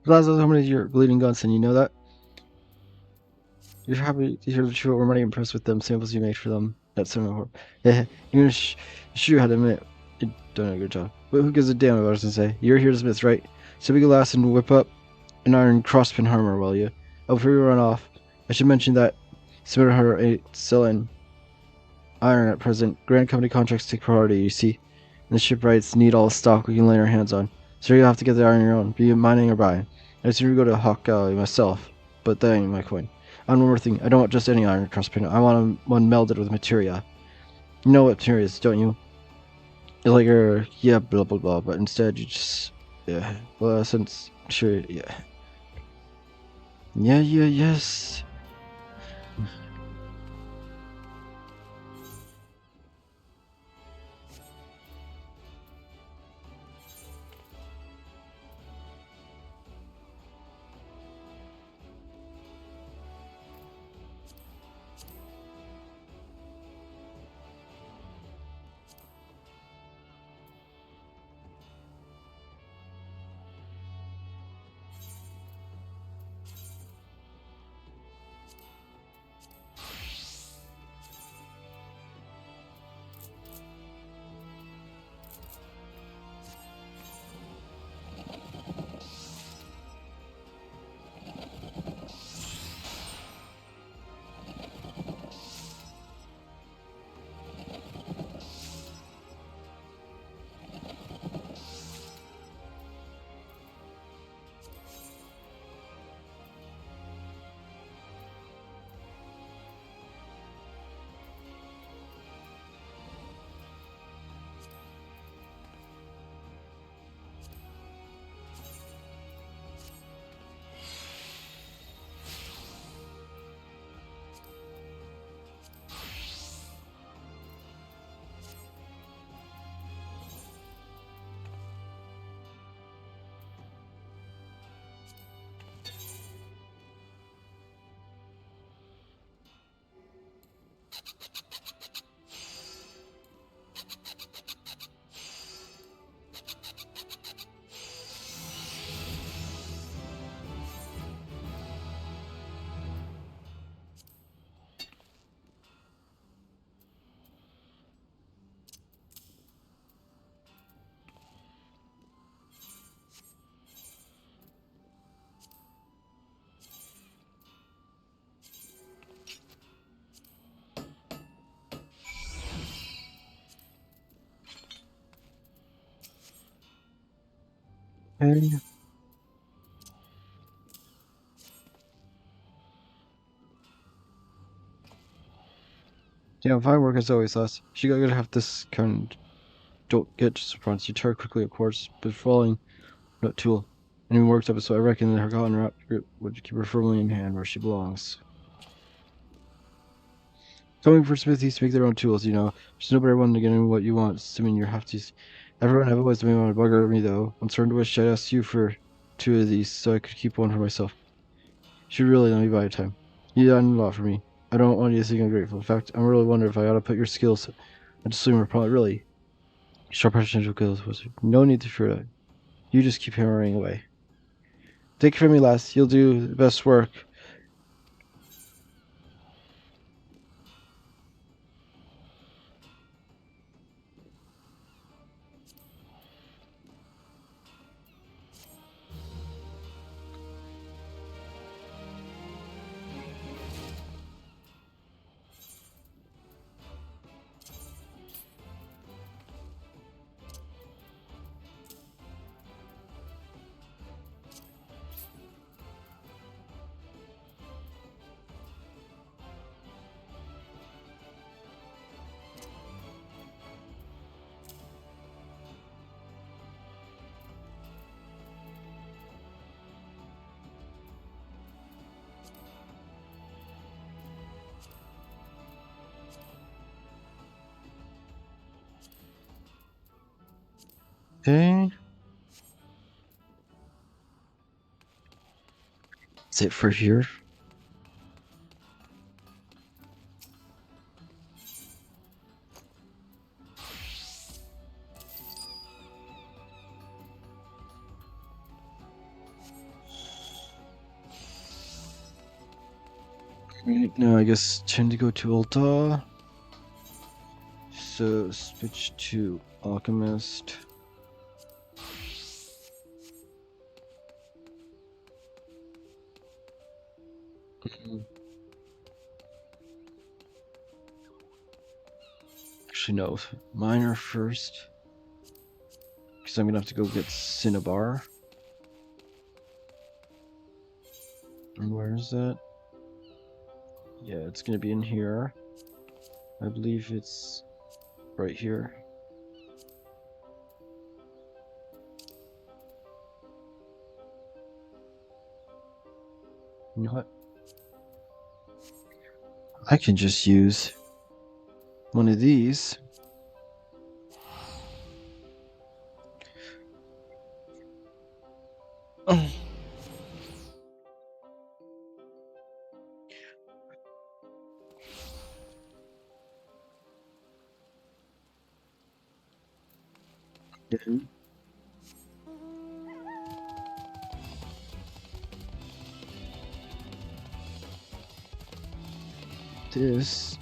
Speaker 1: Lazo, how many of your bleeding guns, and you know that? You're happy to hear the truth. We're mighty impressed with them samples you made for them. That's so yeah. Even sure had to admit, you done a good job. But who gives a damn about what I was gonna say? You're here to Smith, right? So we can last and whip up an iron crosspin hammer, will you? Oh, before we run off, I should mention that Smith her ain't selling iron at present. Grand Company contracts take priority, you see. And the shipwrights need all the stock we can lay our hands on. So you'll have to get the iron on your own, be it mining or buying. I'd sooner go to Hawk Galley myself, but that ain't my coin. And one more thing, I don't want just any iron crosspin. I want one melded with materia. You know what materia is, don't you? It's like yeah, blah blah blah, but instead you just, yeah. Well, since, sure, yeah. Yeah, yes. Okay. Yeah, firework is always less. She gotta have this kind. Don't get surprised. You tear quickly, of course, but falling, no tool. And even worked up, so I reckon that her cotton wrap grip would keep her firmly in hand where she belongs. Going for smithies to make their own tools, you know. There's nobody one to get in what you want, assuming you have to. Everyone have always been want to bugger me, though. I'm certain to wish I'd asked you for 2 of these so I could keep one for myself. Should really let me buy time. You done a lot for me. I don't want you to think I'm grateful. In fact, I'm really wondering if I ought to put your skills into swimmer. Probably really sharp potential skills. No need to fear that. You just keep hammering away. Take it from me, lass. You'll do the best work. Okay. That's it for here. Right now, I guess tend to go to Ulta. So switch to Alchemist. Actually, no. Miner first. Because I'm gonna have to go get Cinnabar. And where is that? Yeah, it's gonna be in here. I believe it's right here. You know what? I can just use one of these. Then this.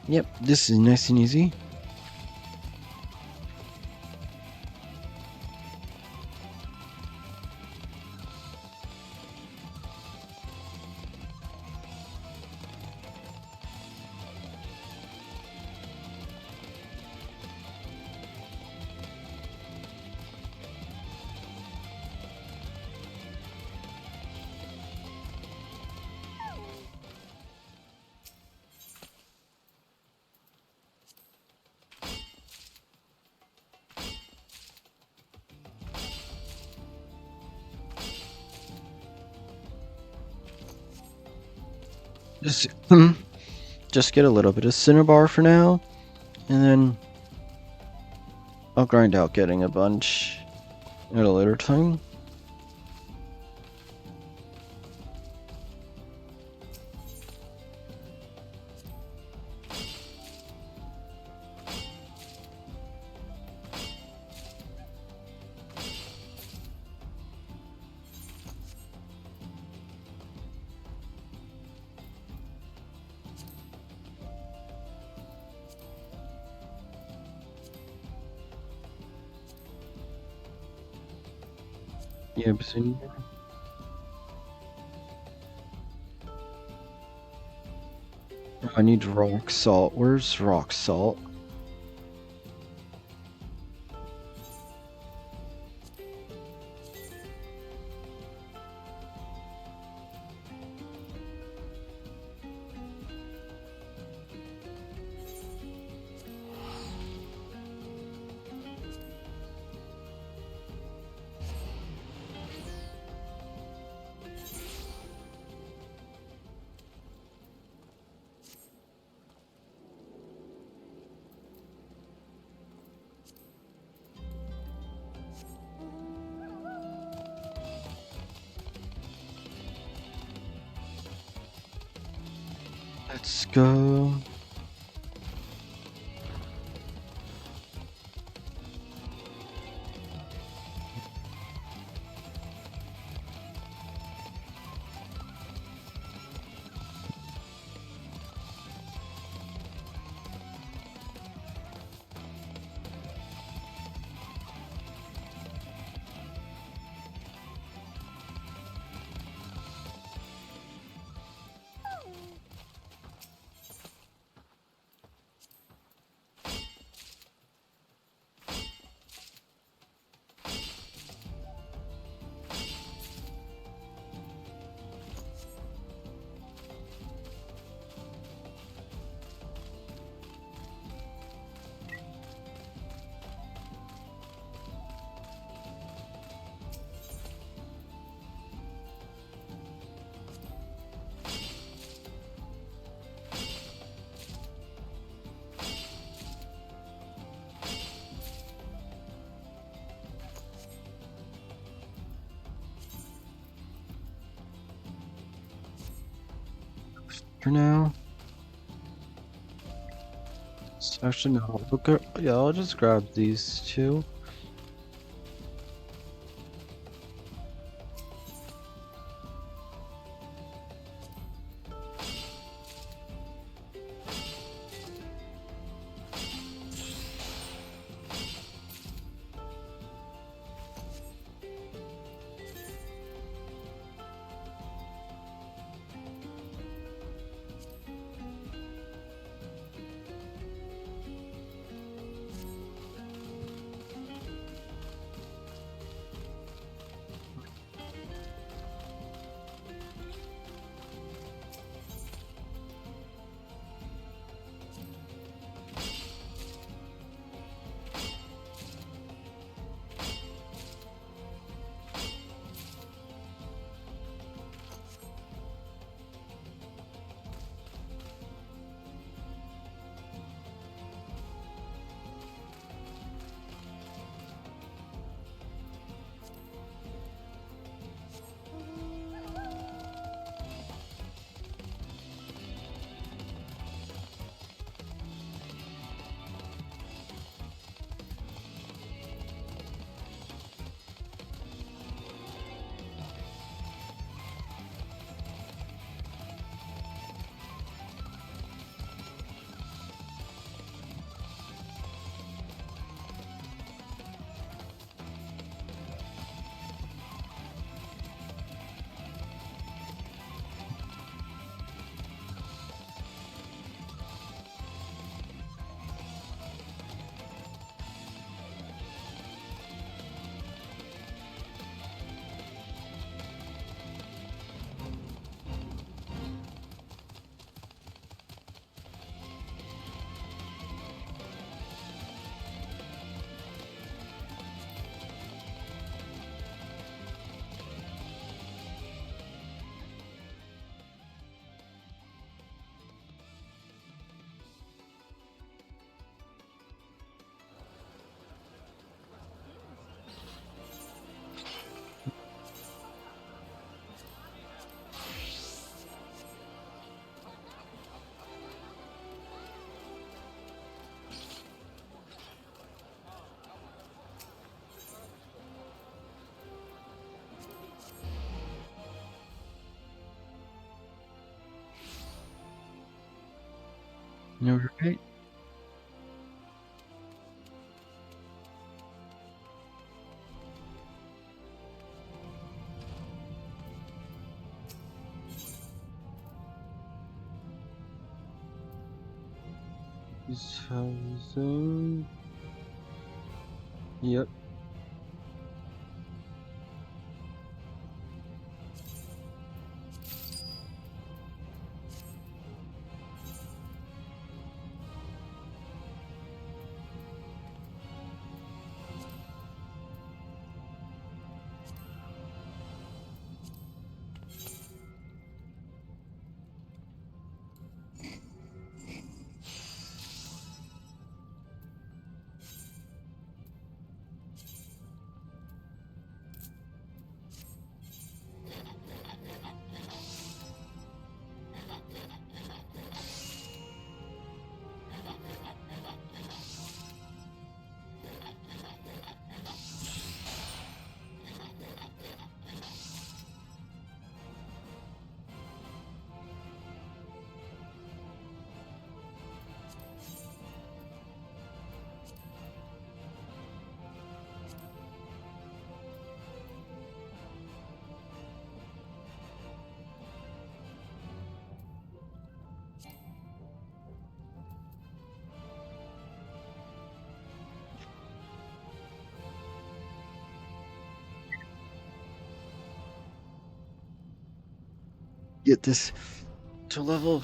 Speaker 1: Yep, this is nice and easy. Just, just get a little bit of cinnabar for now, and then I'll grind out getting a bunch at a later time. Yeah, I need rock salt. Where's rock salt? Let's go. For now. Actually, no. Yeah, I'll just grab these two. No, right? This house. Yep. Get this to level.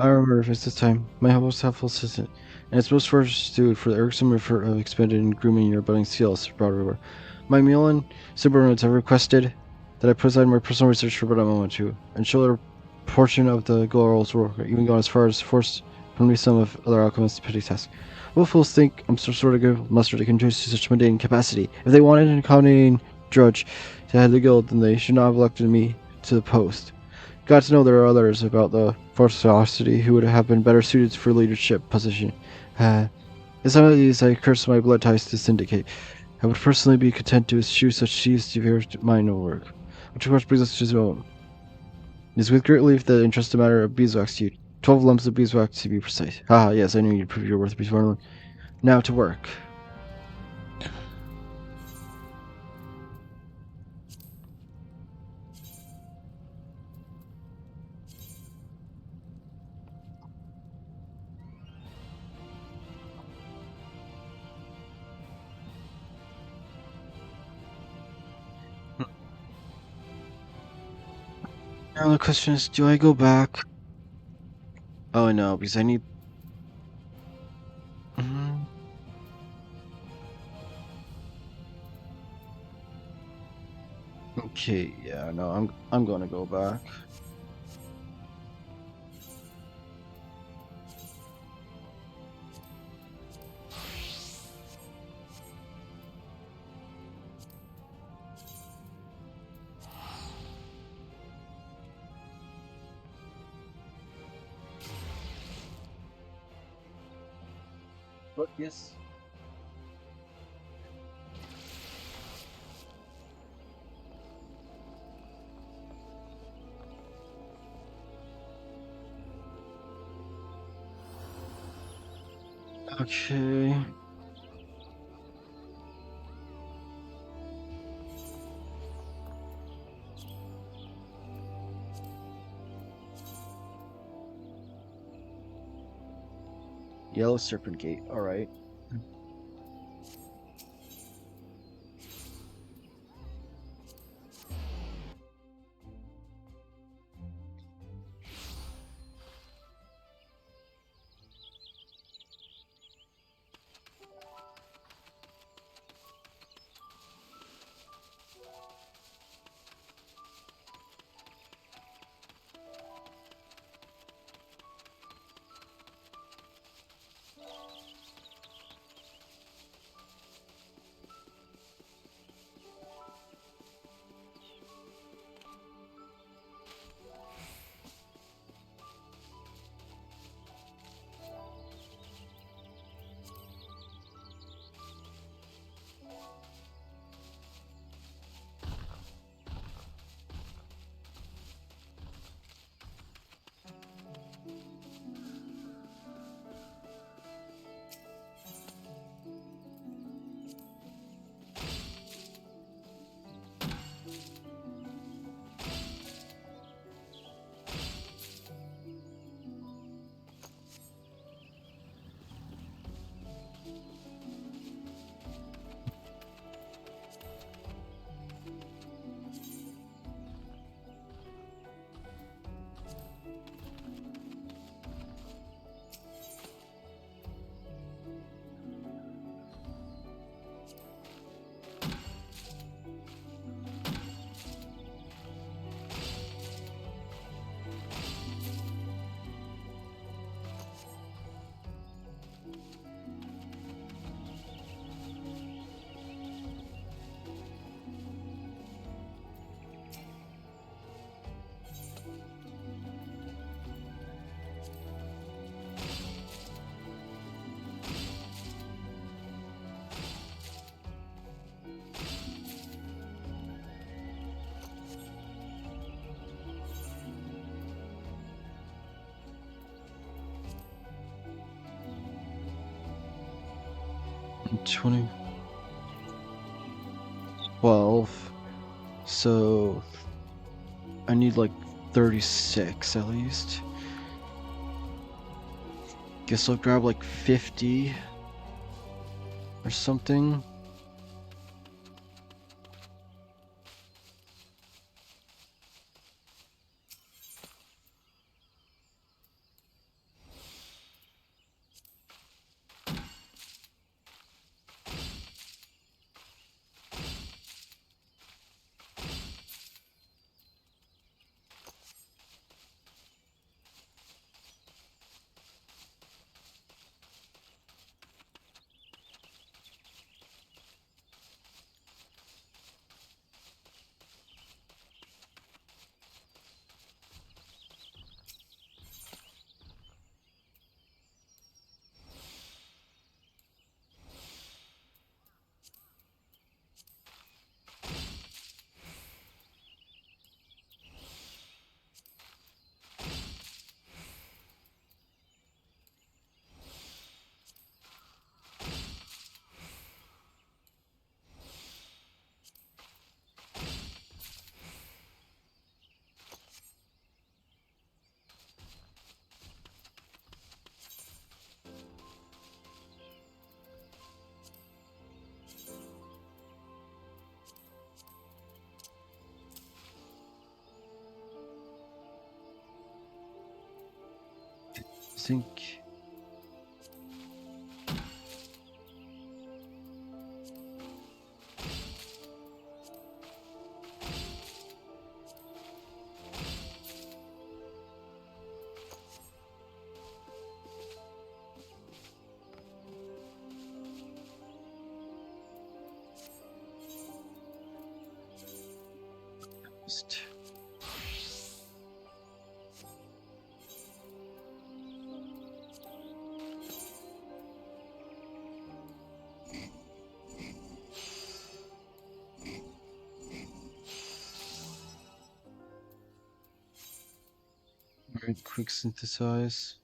Speaker 1: I remember if it's this time, my most helpful assistant, and it's most fortunate to for the irksome effort of expended in grooming your budding skills, brought over. My Mulan subordinates have requested that I put aside my personal research for but a moment to ensure a portion of the girl's work, even gone as far as forced from me some of other alchemists' petty tasks. What fools think I'm some sort of good mustard to continue to such mundane capacity? If they wanted an accommodating drudge to head the guild, then they should not have elected me to the post. Got to know there are others about the Forcosity who would have been better suited for leadership position. In some of these, I curse my blood ties to syndicate. I would personally be content to eschew such sheaves to your mine work. Which of course brings us to the moment. It is with great relief that I entrust the matter of beeswax to you. 12 lumps of beeswax to be precise. Ah, yes, I knew you'd prove your worth before. Now to work. Now the question is, do I go back? Oh no, because I need... Okay, yeah, no, I'm gonna go back. But yes. Okay. Yellow Serpent Gate. All right. And 20. 12. So I need like 36 at least. Guess I'll grab like 50 or something. I think. Just very quick synthesize.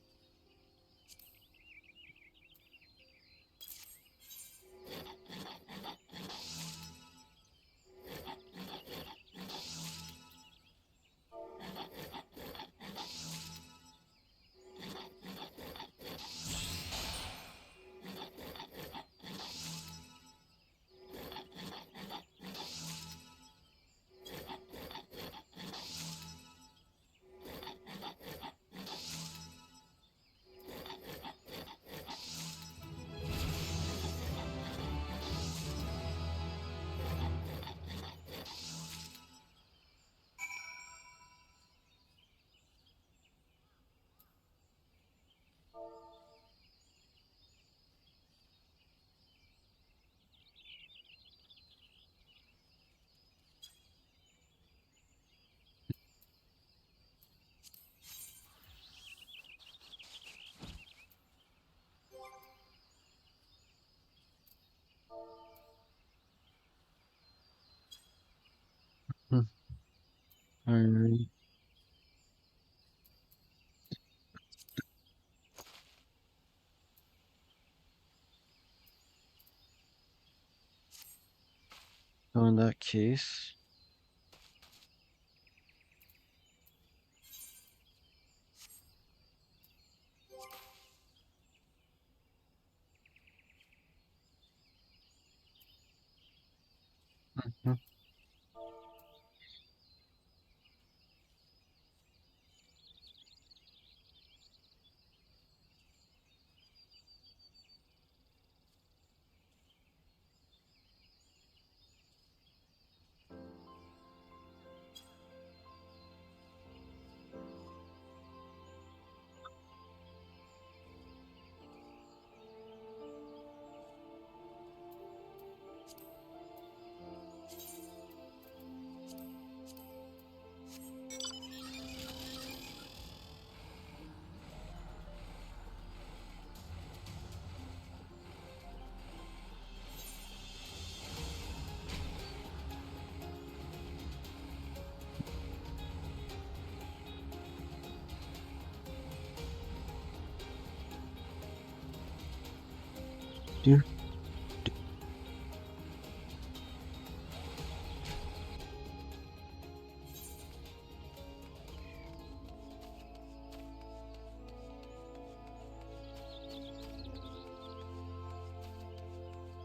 Speaker 1: Hmm. Alright. So in that case, mhm. Do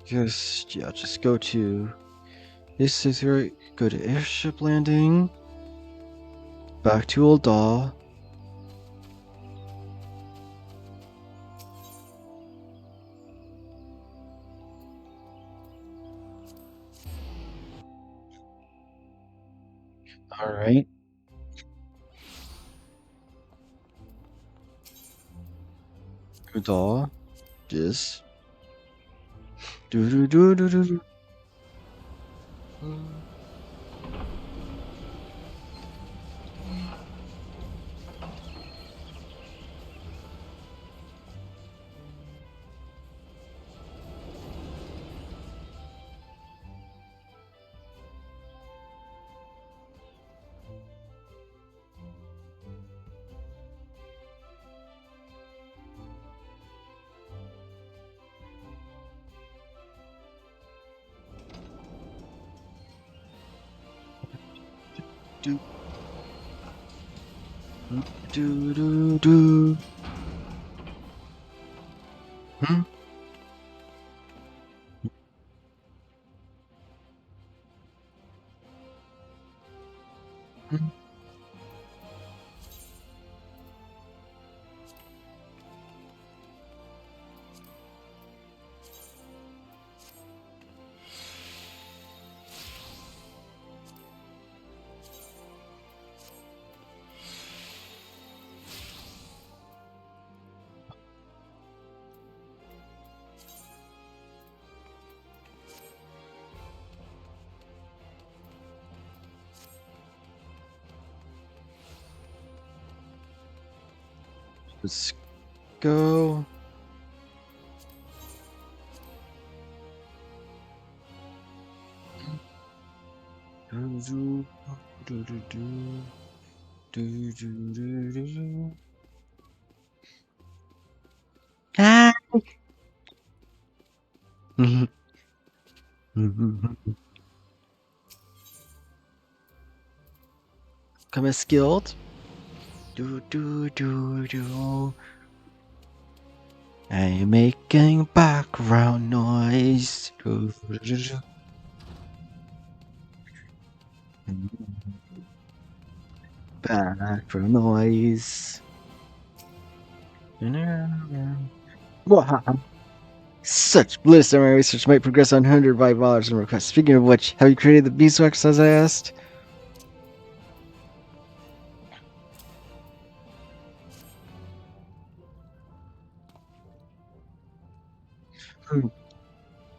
Speaker 1: just go to this is where go to airship landing, back to Old Daw. Alright. Old Daw. Just do. Do do. Hmm? Hmm? Let's go. Ah. Come as skilled. Do do do do. I'm making background noise. Do, do, do, do. Background noise. Such bliss that my research might progress unhindered by dollars and requests. Speaking of which, have you created the beeswax as I asked?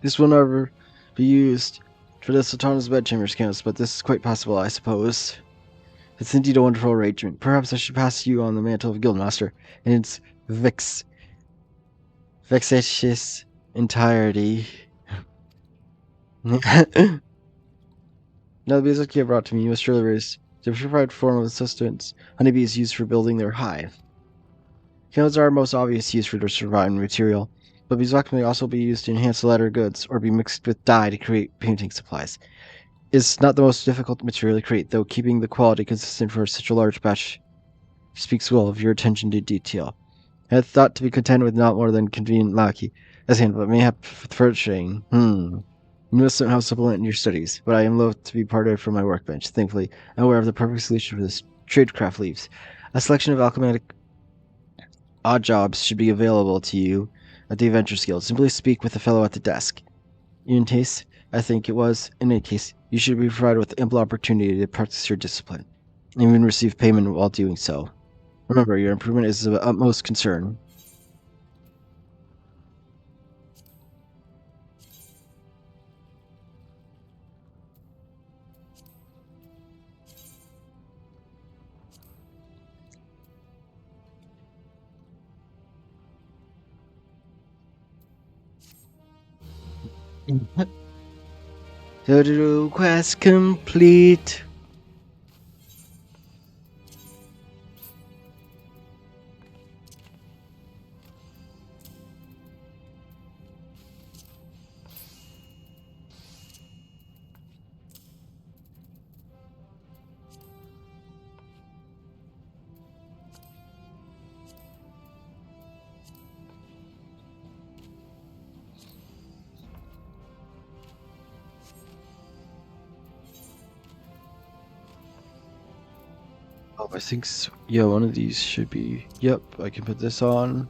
Speaker 1: This will never be used for the Sultana's bedchambers counts, but this is quite possible, I suppose. It's indeed a wonderful arrangement. Perhaps I should pass you on the mantle of Guildmaster in its vexatious entirety. Now the bees that you have brought to me, you must surely raise the purified form of sustenance honeybees use for building their hive. Candles are our most obvious use for their surviving material, but beeswax may also be used to enhance leather goods or be mixed with dye to create painting supplies. It's not the most difficult material to create, though keeping the quality consistent for such a large batch speaks well of your attention to detail. I had thought to be content with not more than convenient lackey as hand, but mayhap with furnishing. You must somehow supplement your studies, but I am loath to be parted from my workbench. Thankfully, I'm aware of the perfect solution for this tradecraft leaves. A selection of alchemic odd jobs should be available to you at the Adventure Guild. Simply speak with the fellow at the desk. In case, I think it was, in any case, you should be provided with ample opportunity to practice your discipline, and even receive payment while doing so. Remember, your improvement is of utmost concern. Total quest complete. Oh, I think so. Yeah, one of these should be. Yep, I can put this on.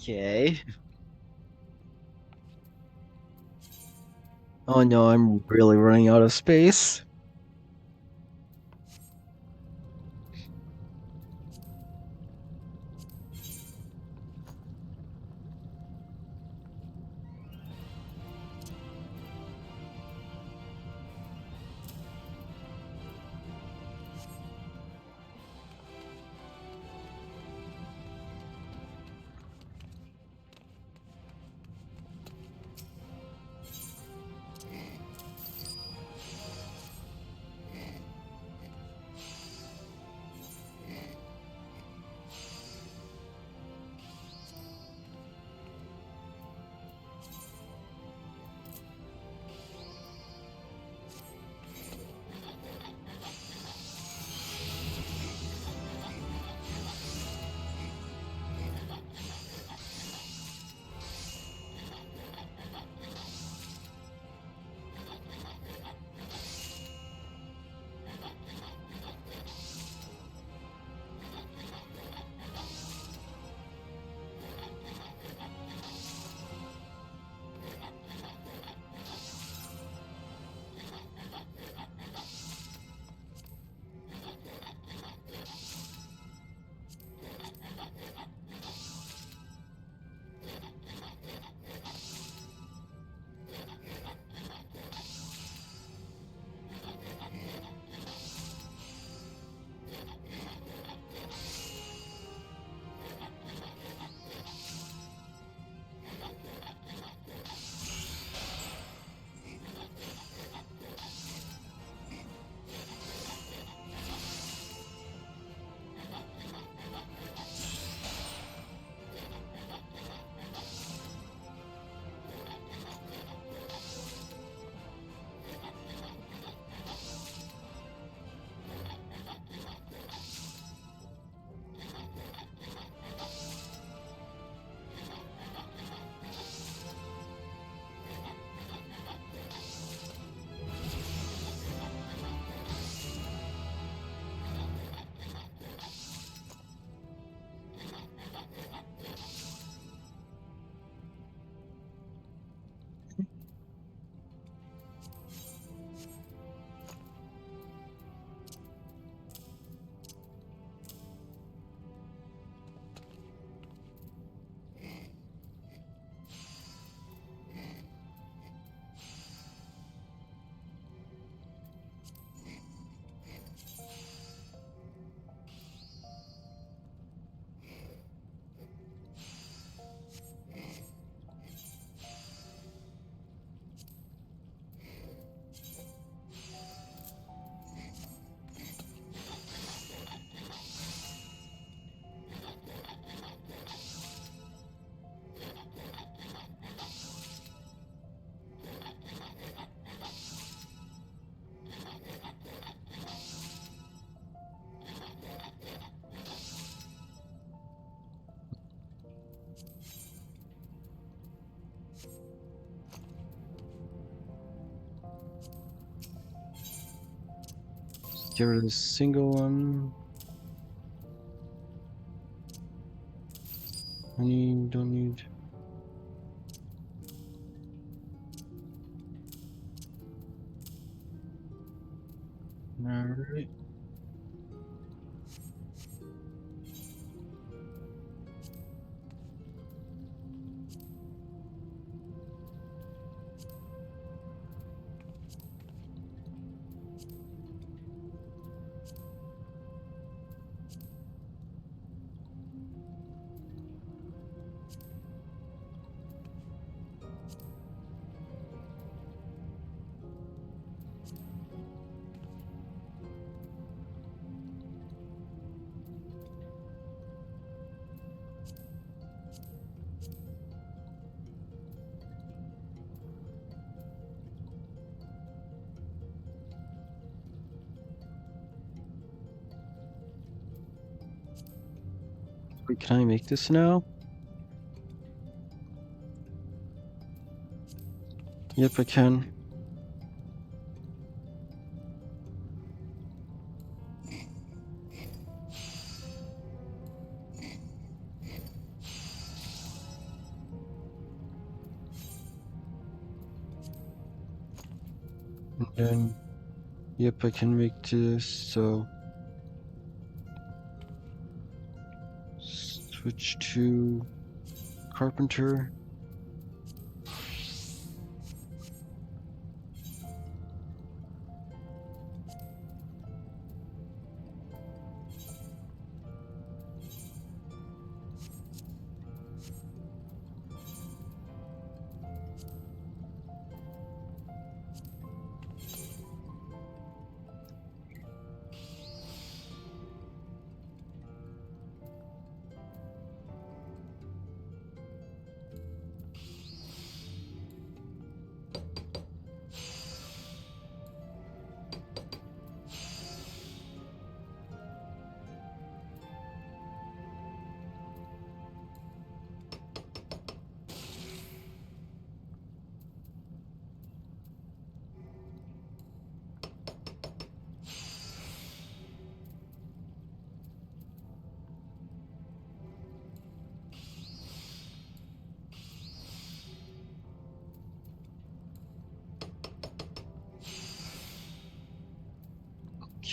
Speaker 1: Okay. Oh no, I'm really running out of space. Get rid of this single one. Don't need. Alright. Wait, can I make this now? Yep, I can. And then, yep, I can make this, so switch to carpenter.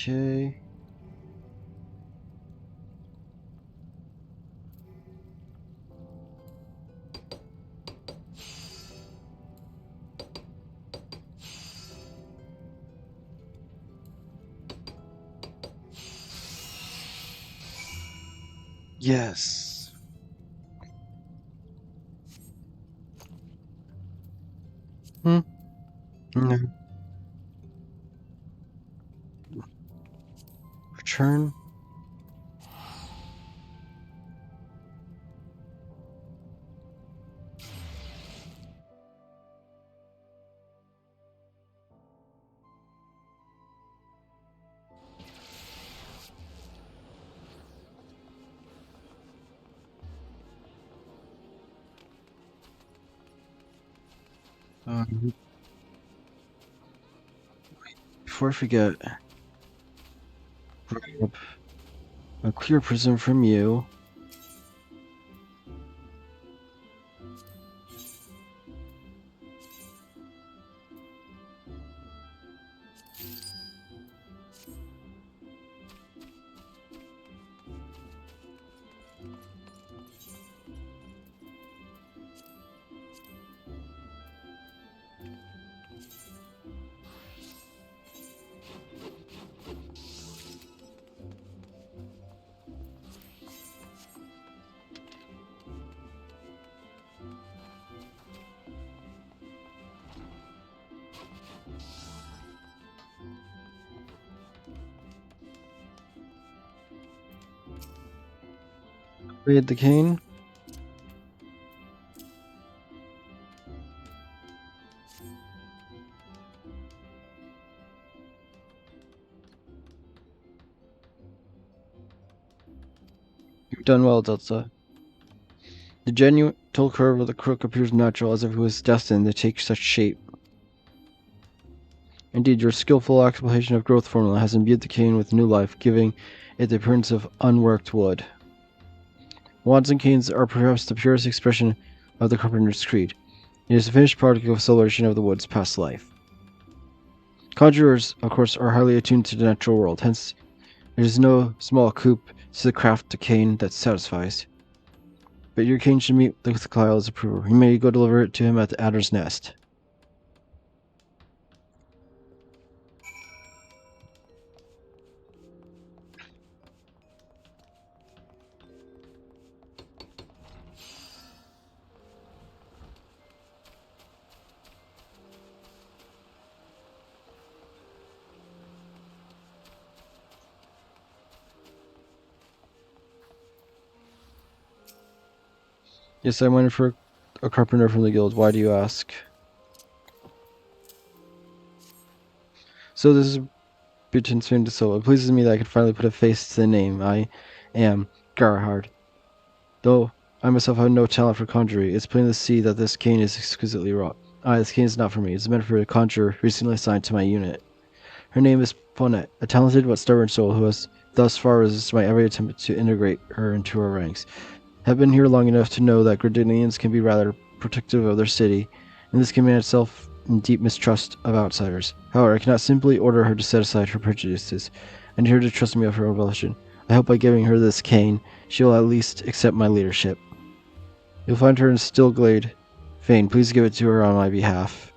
Speaker 1: Okay. Yes. No. Return. Before I forget, grab a clear prism from you. Raid the cane. You've done well, Delta. The gentle curve of the crook appears natural, as if it was destined to take such shape. Indeed, your skillful application of growth formula has imbued the cane with new life, giving it the appearance of unworked wood. Wands and canes are perhaps the purest expression of the carpenter's creed. It is a finished product of celebration of the wood's past life. Conjurers, of course, are highly attuned to the natural world, hence it is no small coup to the craft the cane that satisfies. But your cane should meet with Kyle's approval. You may go deliver it to him at the Adder's Nest. Yes, I'm waiting for a carpenter from the guild. Why do you ask? So this is Button Spoon to Soul. It pleases me that I can finally put a face to the name. I am Gerhard. Though I myself have no talent for conjuring, it's plain to see that this cane is exquisitely wrought. This cane is not for me. It's meant for a conjurer recently assigned to my unit. Her name is Ponette, a talented but stubborn soul who has thus far resisted my every attempt to integrate her into our ranks. I have been here long enough to know that Gradinians can be rather protective of their city, and this can manifest itself in deep mistrust of outsiders. However, I cannot simply order her to set aside her prejudices, and her to trust me of her own volition. I hope by giving her this cane, she will at least accept my leadership. You'll find her in Stillglade. Fane, please give it to her on my behalf.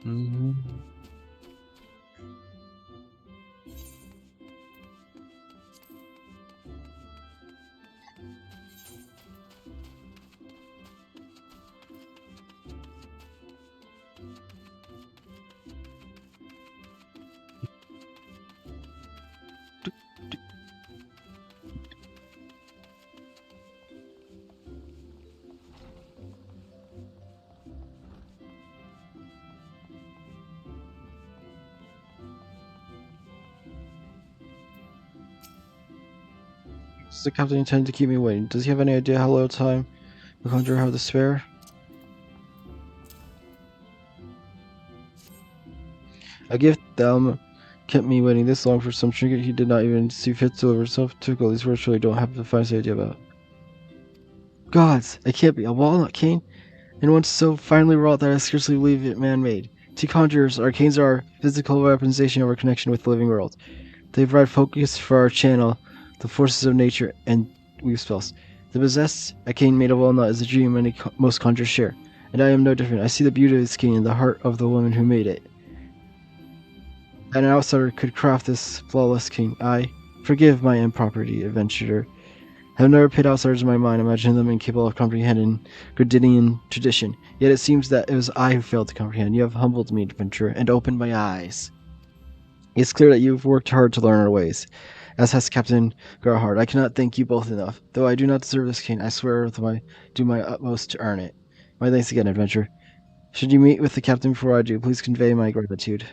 Speaker 1: Mm-hmm. Does the captain intend to keep me waiting? Does he have any idea how little time the conjurer have to spare? A gift Thelma kept me waiting this long for some trinket he did not even see fit to deliver himself. Typical, these words really don't have the finest idea about. Gods, it can't be a walnut cane, and one so finely wrought that I scarcely believe it man-made. To conjurers, our canes are physical representation of our connection with the living world. They provide focus for our channel, the forces of nature, and weave spells. To possess a cane made of walnut is a dream most conjurers share, and I am no different. I see the beauty of this cane in the heart of the woman who made it. An outsider could craft this flawless cane. I forgive my impropriety, adventurer. I have never put outsiders in my mind, imagining them incapable of comprehending Gradinian tradition. Yet it seems that it was I who failed to comprehend. You have humbled me, adventurer, and opened my eyes. It's clear that you've worked hard to learn our ways, as has Captain Gerhard. I cannot thank you both enough. Though I do not deserve this cane, I swear to do my utmost to earn it. My thanks again, adventurer. Should you meet with the captain before I do, please convey my gratitude.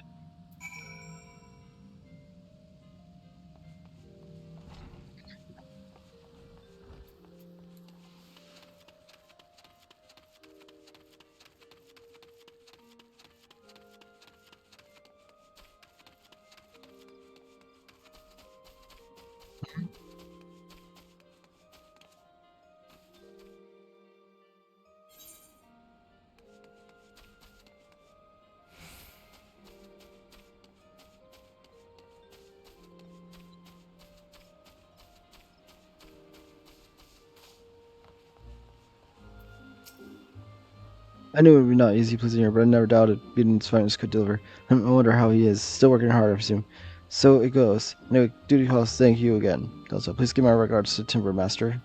Speaker 1: I knew it would be not easy pleasing her, but I never doubted Beaton's finest could deliver. I wonder how he is. Still working hard, I presume. So it goes. Anyway, duty calls. Thank you again. Also, please give my regards to Timber Master.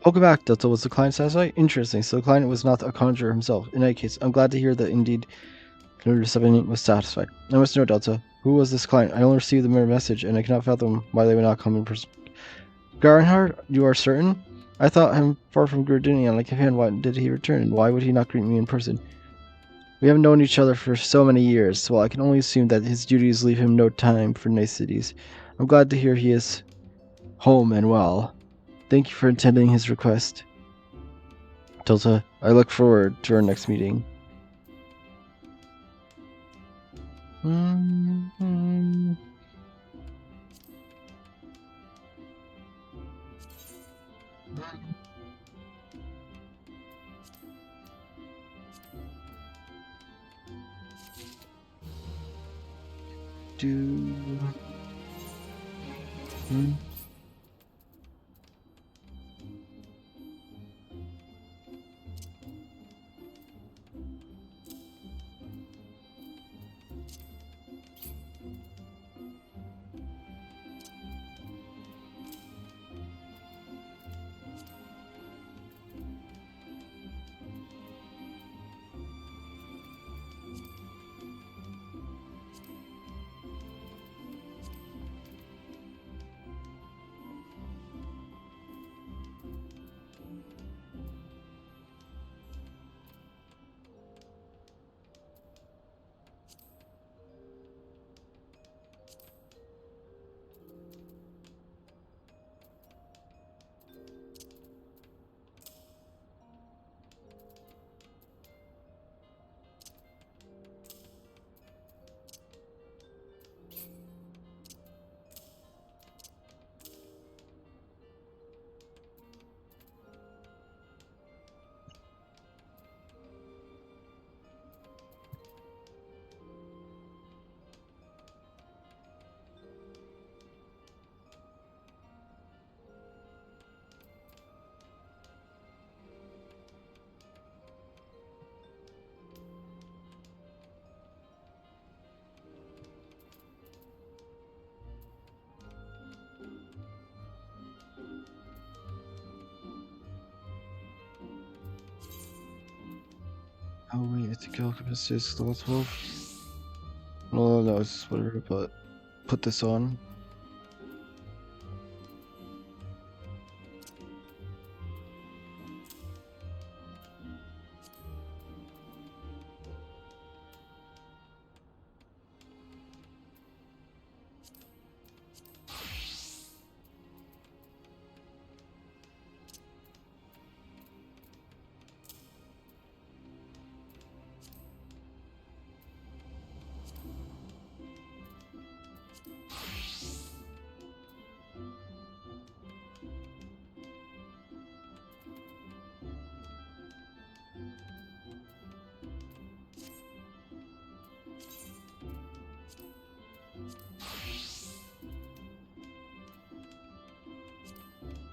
Speaker 1: Welcome back, Delta. Was the client satisfied? Interesting. So the client was not a conjurer himself. In any case, I'm glad to hear that indeed Commander 7 was satisfied. I must know, Delta. Who was this client? I only received the mere message, and I cannot fathom why they would not come in person. Garenhard, you are certain? I thought him far from Gardinian like a fan. Why did he return? And why would he not greet me in person? We have known each other for so many years, so I can only assume that his duties leave him no time for niceties. I'm glad to hear he is home and well. Thank you for attending his request. Delta, I look forward to our next meeting. Oh wait, I think Alchemist is level 12. No, it's whatever, but put this on.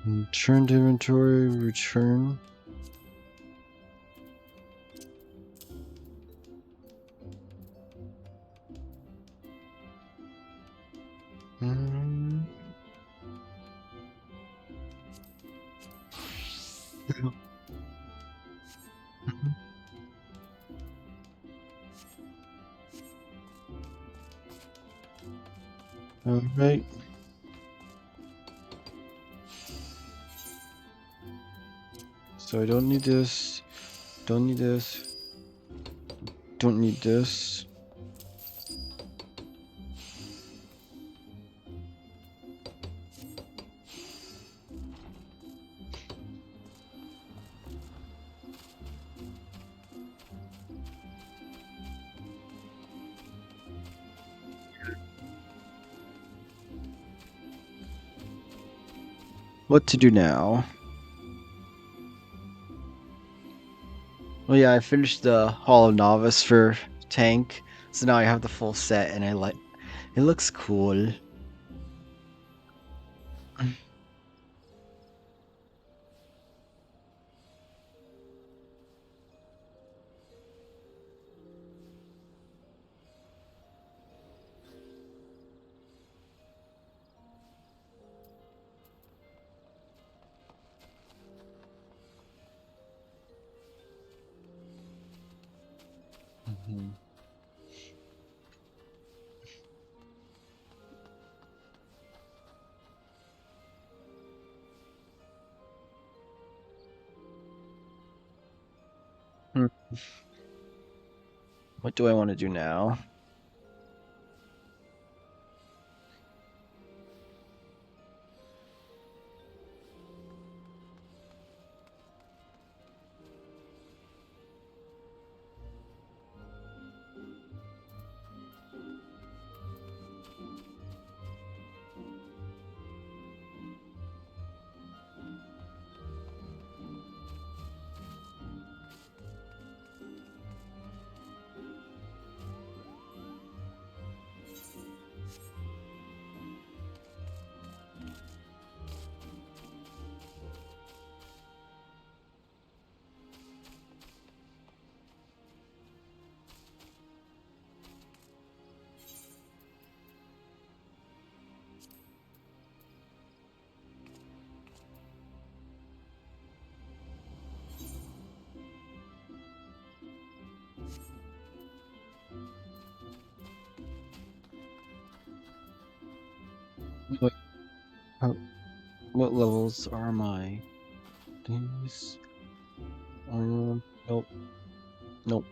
Speaker 1: Return to inventory, return. Alright. So I don't need this. Don't need this. Don't need this. What to do now? Well, yeah, I finished the Hollow Novice for Tank, so now I have the full set, and I like. It looks cool. Hmm. Hmm. What do I want to do now? Wait, how, what levels are my things? Nope, nope.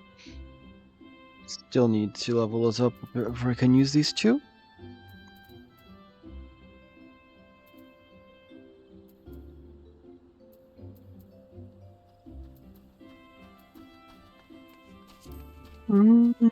Speaker 1: Still need to level those up before I can use these two. Mm.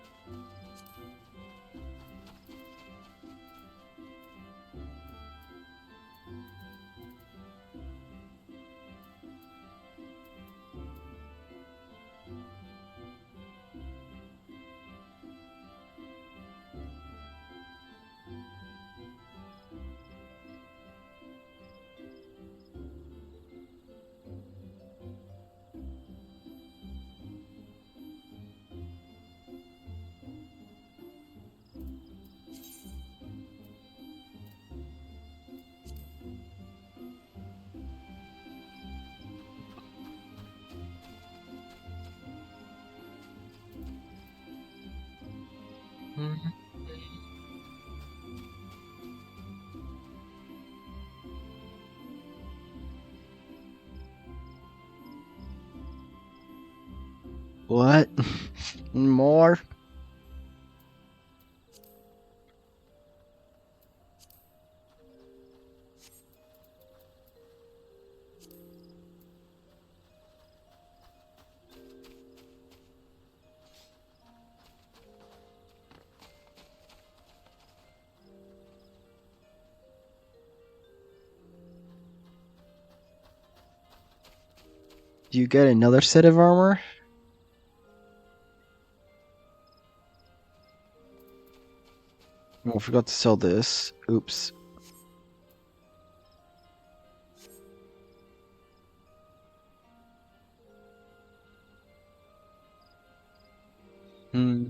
Speaker 1: What? More? Do you get another set of armor? Oh, I forgot to sell this. Oops. Hmm.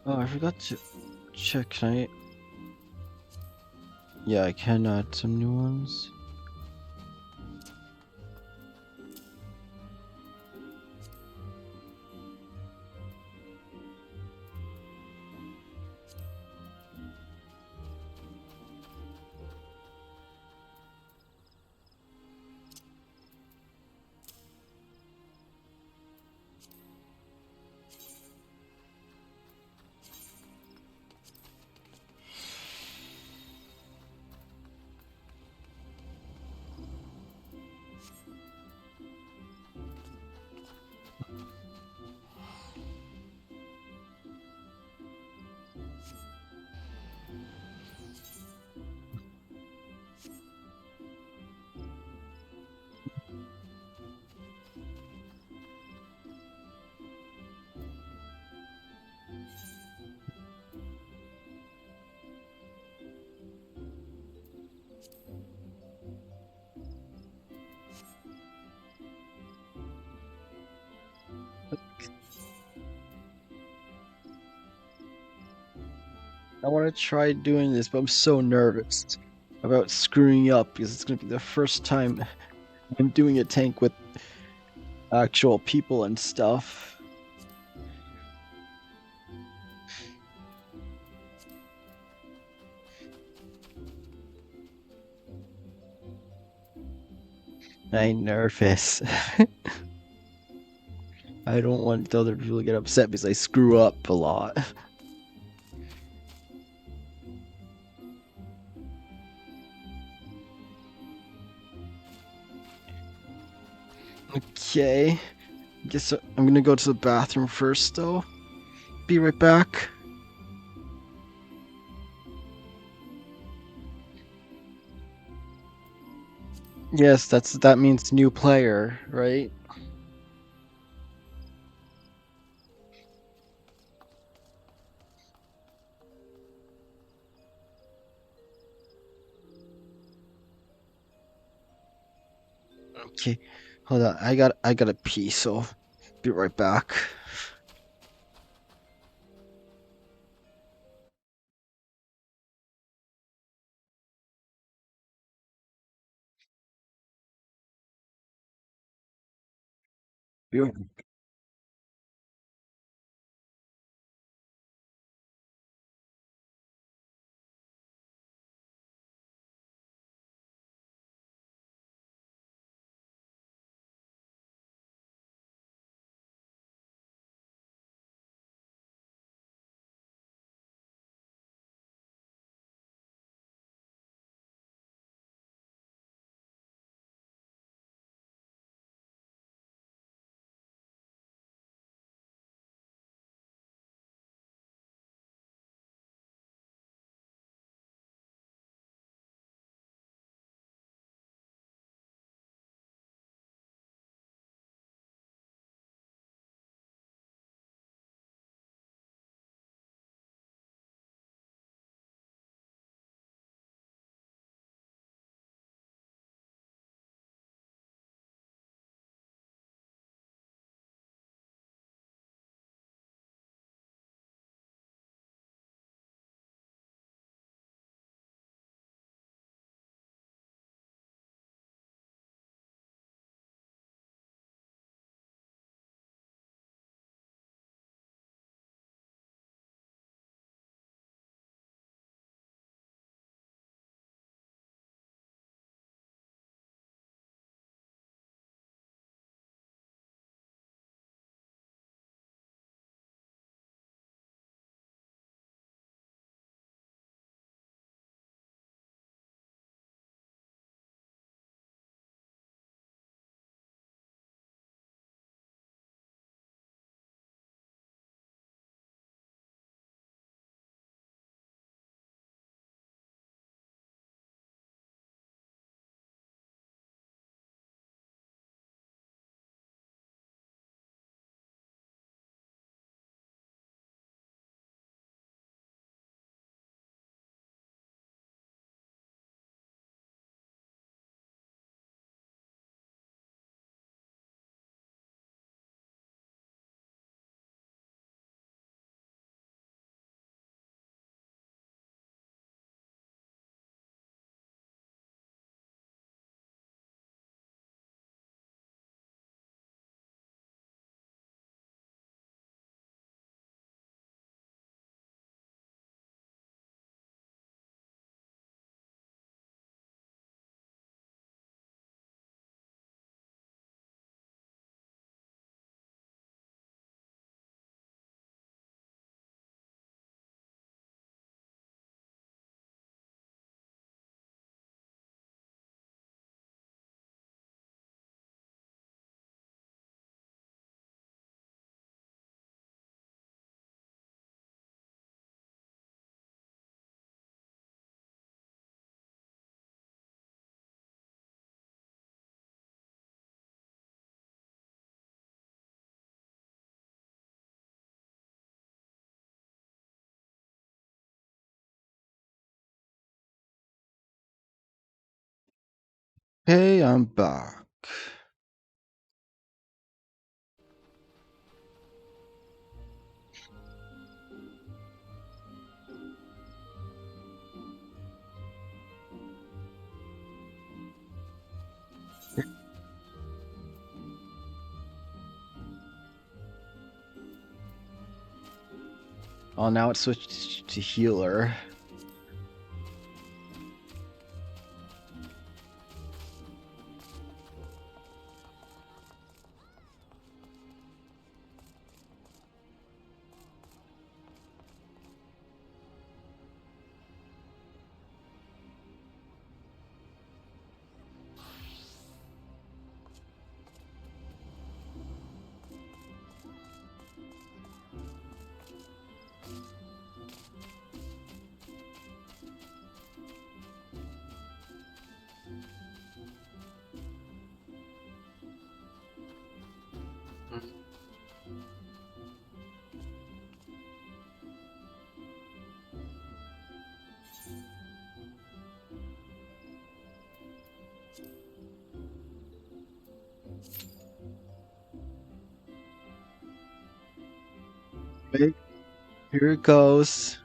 Speaker 1: Oh, I forgot to check. Can I? Yeah, I can add some new ones. I want to try doing this, but I'm so nervous about screwing up because it's going to be the first time I'm doing a tank with actual people and stuff. I'm nervous. I don't want the other people to get upset because I screw up a lot. Okay. Guess I'm gonna go to the bathroom first, though. Be right back. Yes, that means new player, right? Okay. Hold on. I gotta pee, so be right back. Be right Hey, I'm back. Oh, now it's switched to healer. Wait, here it goes.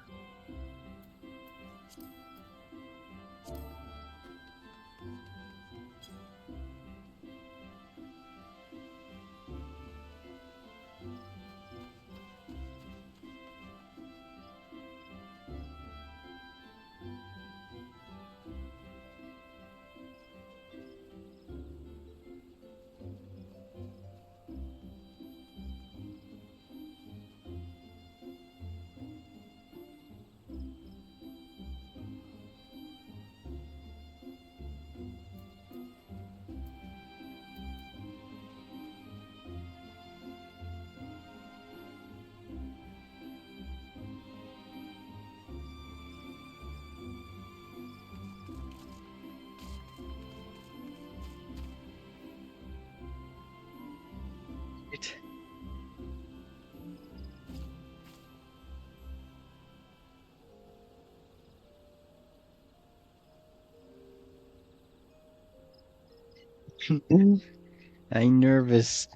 Speaker 1: I'm nervous.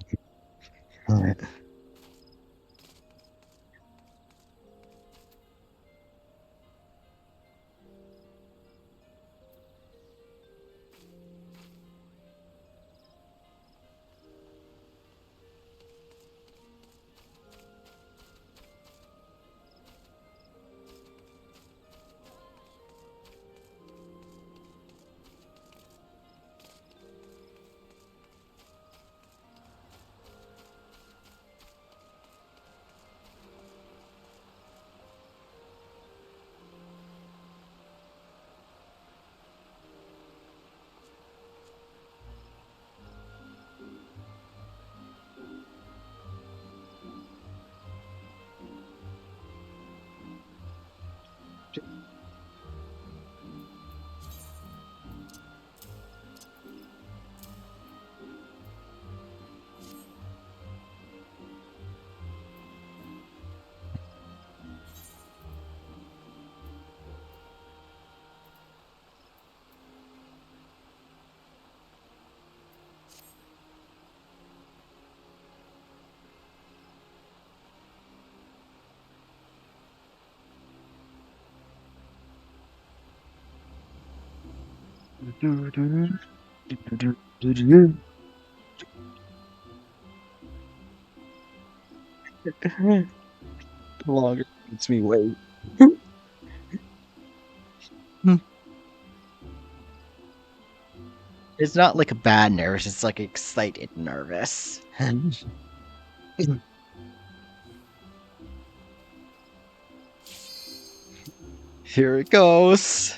Speaker 1: The longer it makes me wait. It's not like a bad nervous, it's like excited nervous. Here it goes.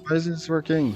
Speaker 1: Why isn't this working?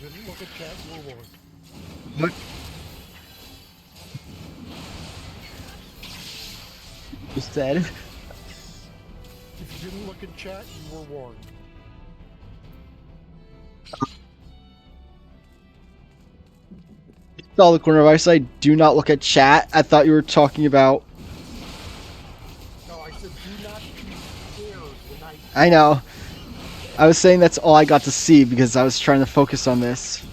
Speaker 2: Didn't look at chat, you were warned.
Speaker 1: What? You said?
Speaker 2: If you didn't look at chat, you were warned.
Speaker 1: Saw the corner of my eyesight. Do not look at chat. I thought you were talking about.
Speaker 2: No, I said do not be scared when
Speaker 1: I know. I was saying that's all I got to see because I was trying to focus on this.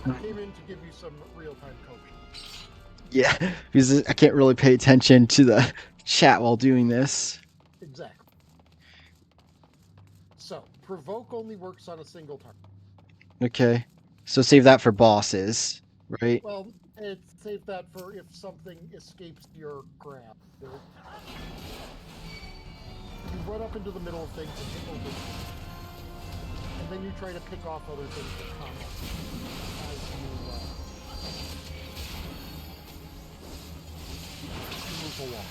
Speaker 2: I came in to give you some real-time coaching.
Speaker 1: Yeah, because I can't really pay attention to the chat while doing this.
Speaker 2: Exactly. So, provoke only works on a single target.
Speaker 1: Okay. So save that for bosses, right?
Speaker 2: Well, save that for if something escapes your grab. You run up into the middle of things and hit over, and then you try to pick off other things that come up as you move along.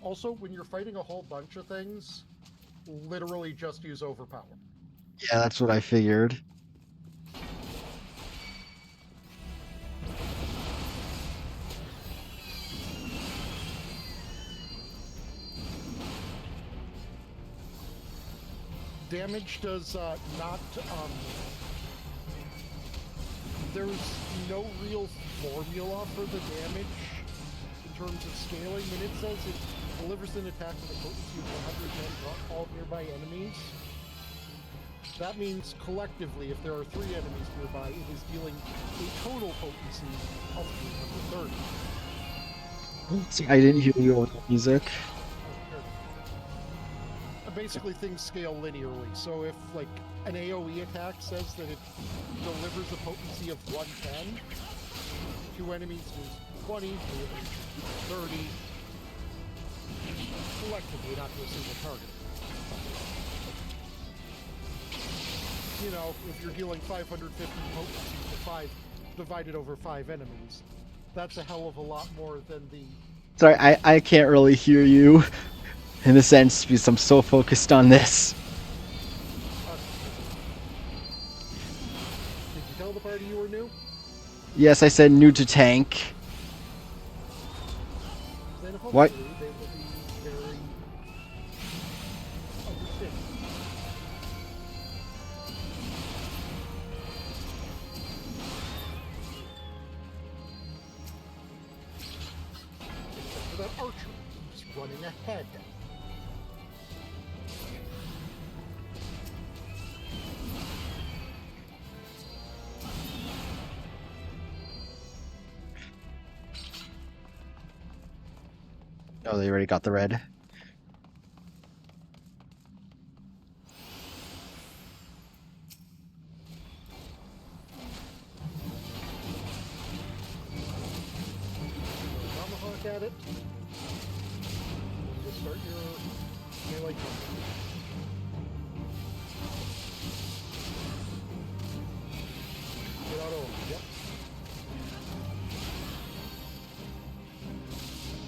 Speaker 2: Also, when you're fighting a whole bunch of things, literally just use overpower.
Speaker 1: Yeah, that's what I figured.
Speaker 2: Damage does not, there's no real formula for the damage in terms of scaling. When it says it delivers an attack with a potency of 110 all nearby enemies, that means collectively, if there are 3 enemies nearby, it is dealing a total potency of 330.
Speaker 1: See, I didn't hear you with the music.
Speaker 2: Basically, things scale linearly. So if, like, an AoE attack says that it delivers a potency of 110, 2 enemies is 20, 3 enemies is 30, collectively, not to a single target. You know, if you're dealing 550 potency to 5 divided over 5 enemies, that's a hell of a lot more than the...
Speaker 1: Sorry, I can't really hear you in a sense because I'm so focused on this.
Speaker 2: Did you tell the party you were new?
Speaker 1: Yes, I said new to tank.
Speaker 2: Then hopefully
Speaker 1: What?
Speaker 2: they will be very understanding. Except for that archer who's running ahead.
Speaker 1: Oh, they already got the red.
Speaker 2: Tomahawk at it. And just start your melee combo. Get out of yep.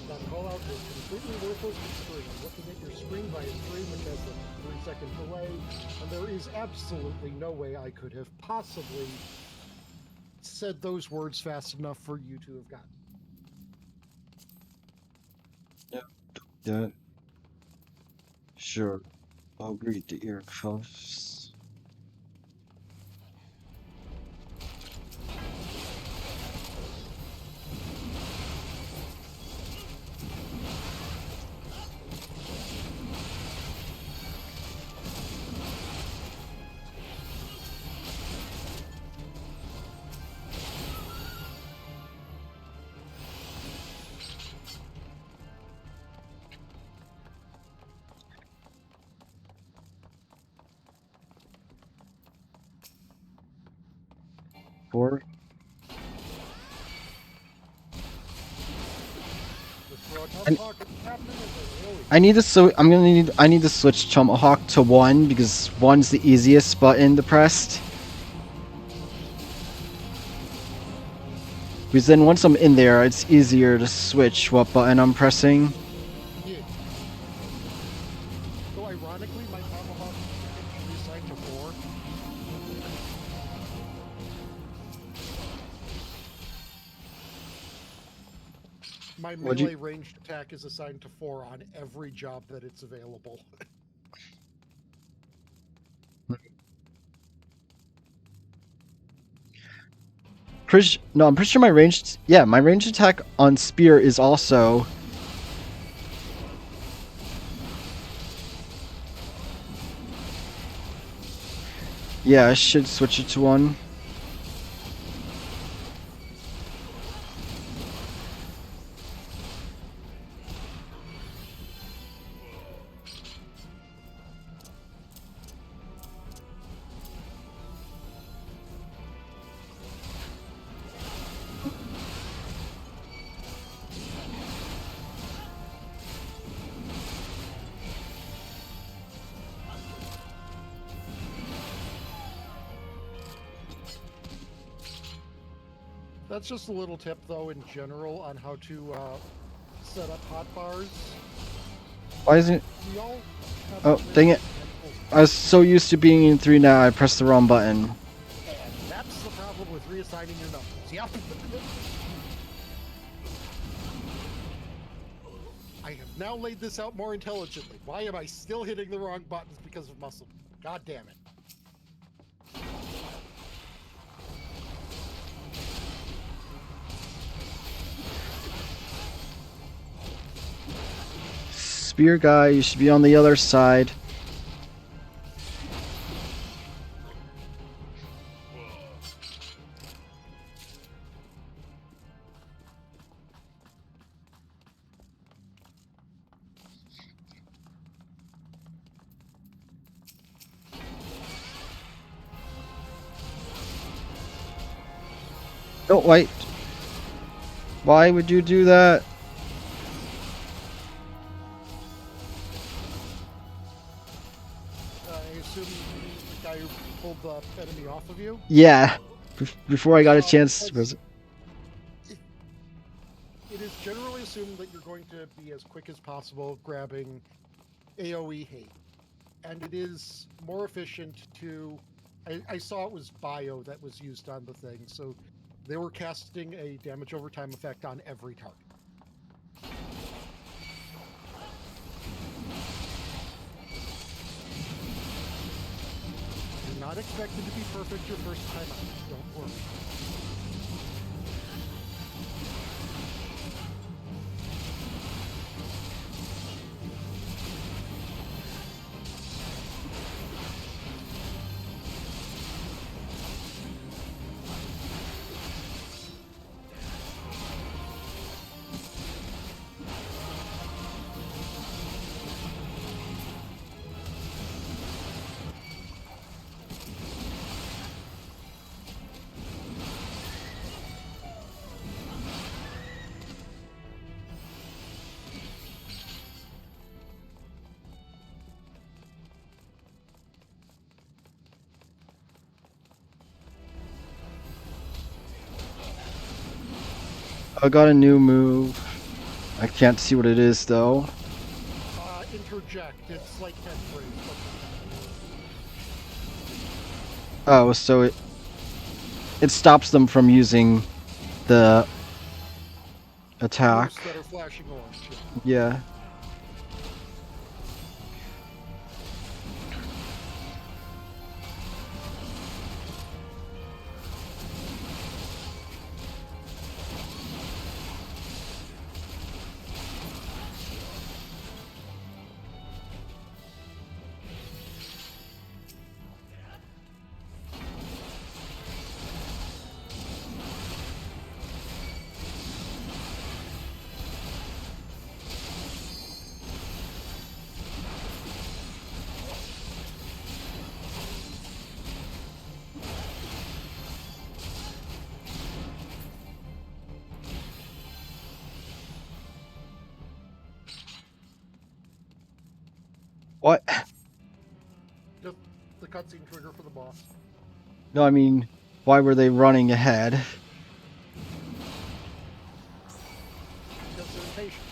Speaker 2: That call out was completely worthless to screen. I'm looking at your screen by a stream which has a 3-second delay, and there is absolutely no way I could have possibly said those words fast enough for you to have gotten.
Speaker 1: Yeah. Sure. I'll greet the earcuffs. Four. And I need to I need to switch Tomahawk to 1 because 1's the easiest button to press. Because then once I'm in there, it's easier to switch what button I'm pressing.
Speaker 2: Yeah. So ironically, my Tomahawk is reassigned to 4. My melee ranged attack is assigned to 4 on every job that it's available.
Speaker 1: No, I'm pretty sure my ranged attack on spear is also. Yeah, I should switch it to 1.
Speaker 2: That's just a little tip, though, in general on how to set up hotbars.
Speaker 1: Why isn't it? Oh, dang it. I was so used to being in 3 now, I pressed the wrong button.
Speaker 2: And that's the problem with reassigning your numbers. Yep. I have now laid this out more intelligently. Why am I still hitting the wrong buttons because of muscle? God damn it.
Speaker 1: Spear guy, you should be on the other side. Oh, wait. Why would you do that?
Speaker 2: I assume the guy who pulled the enemy off of you?
Speaker 1: Yeah. Before I got a chance.
Speaker 2: It is generally assumed that you're going to be as quick as possible grabbing AoE hate. And it is more efficient to... I saw it was bio that was used on the thing, so they were casting a damage over time effect on every target. You're not expected to be perfect your first time out, don't worry.
Speaker 1: I got a new move. I can't see what it is though.
Speaker 2: Interject. It's like catchphrase.
Speaker 1: Oh, so it. it stops them from using the attack.
Speaker 2: Moves that are flashing orange.
Speaker 1: Yeah. What?
Speaker 2: Just the cutscene trigger for the boss.
Speaker 1: No, I mean, why were they running ahead?
Speaker 2: Because they're impatient.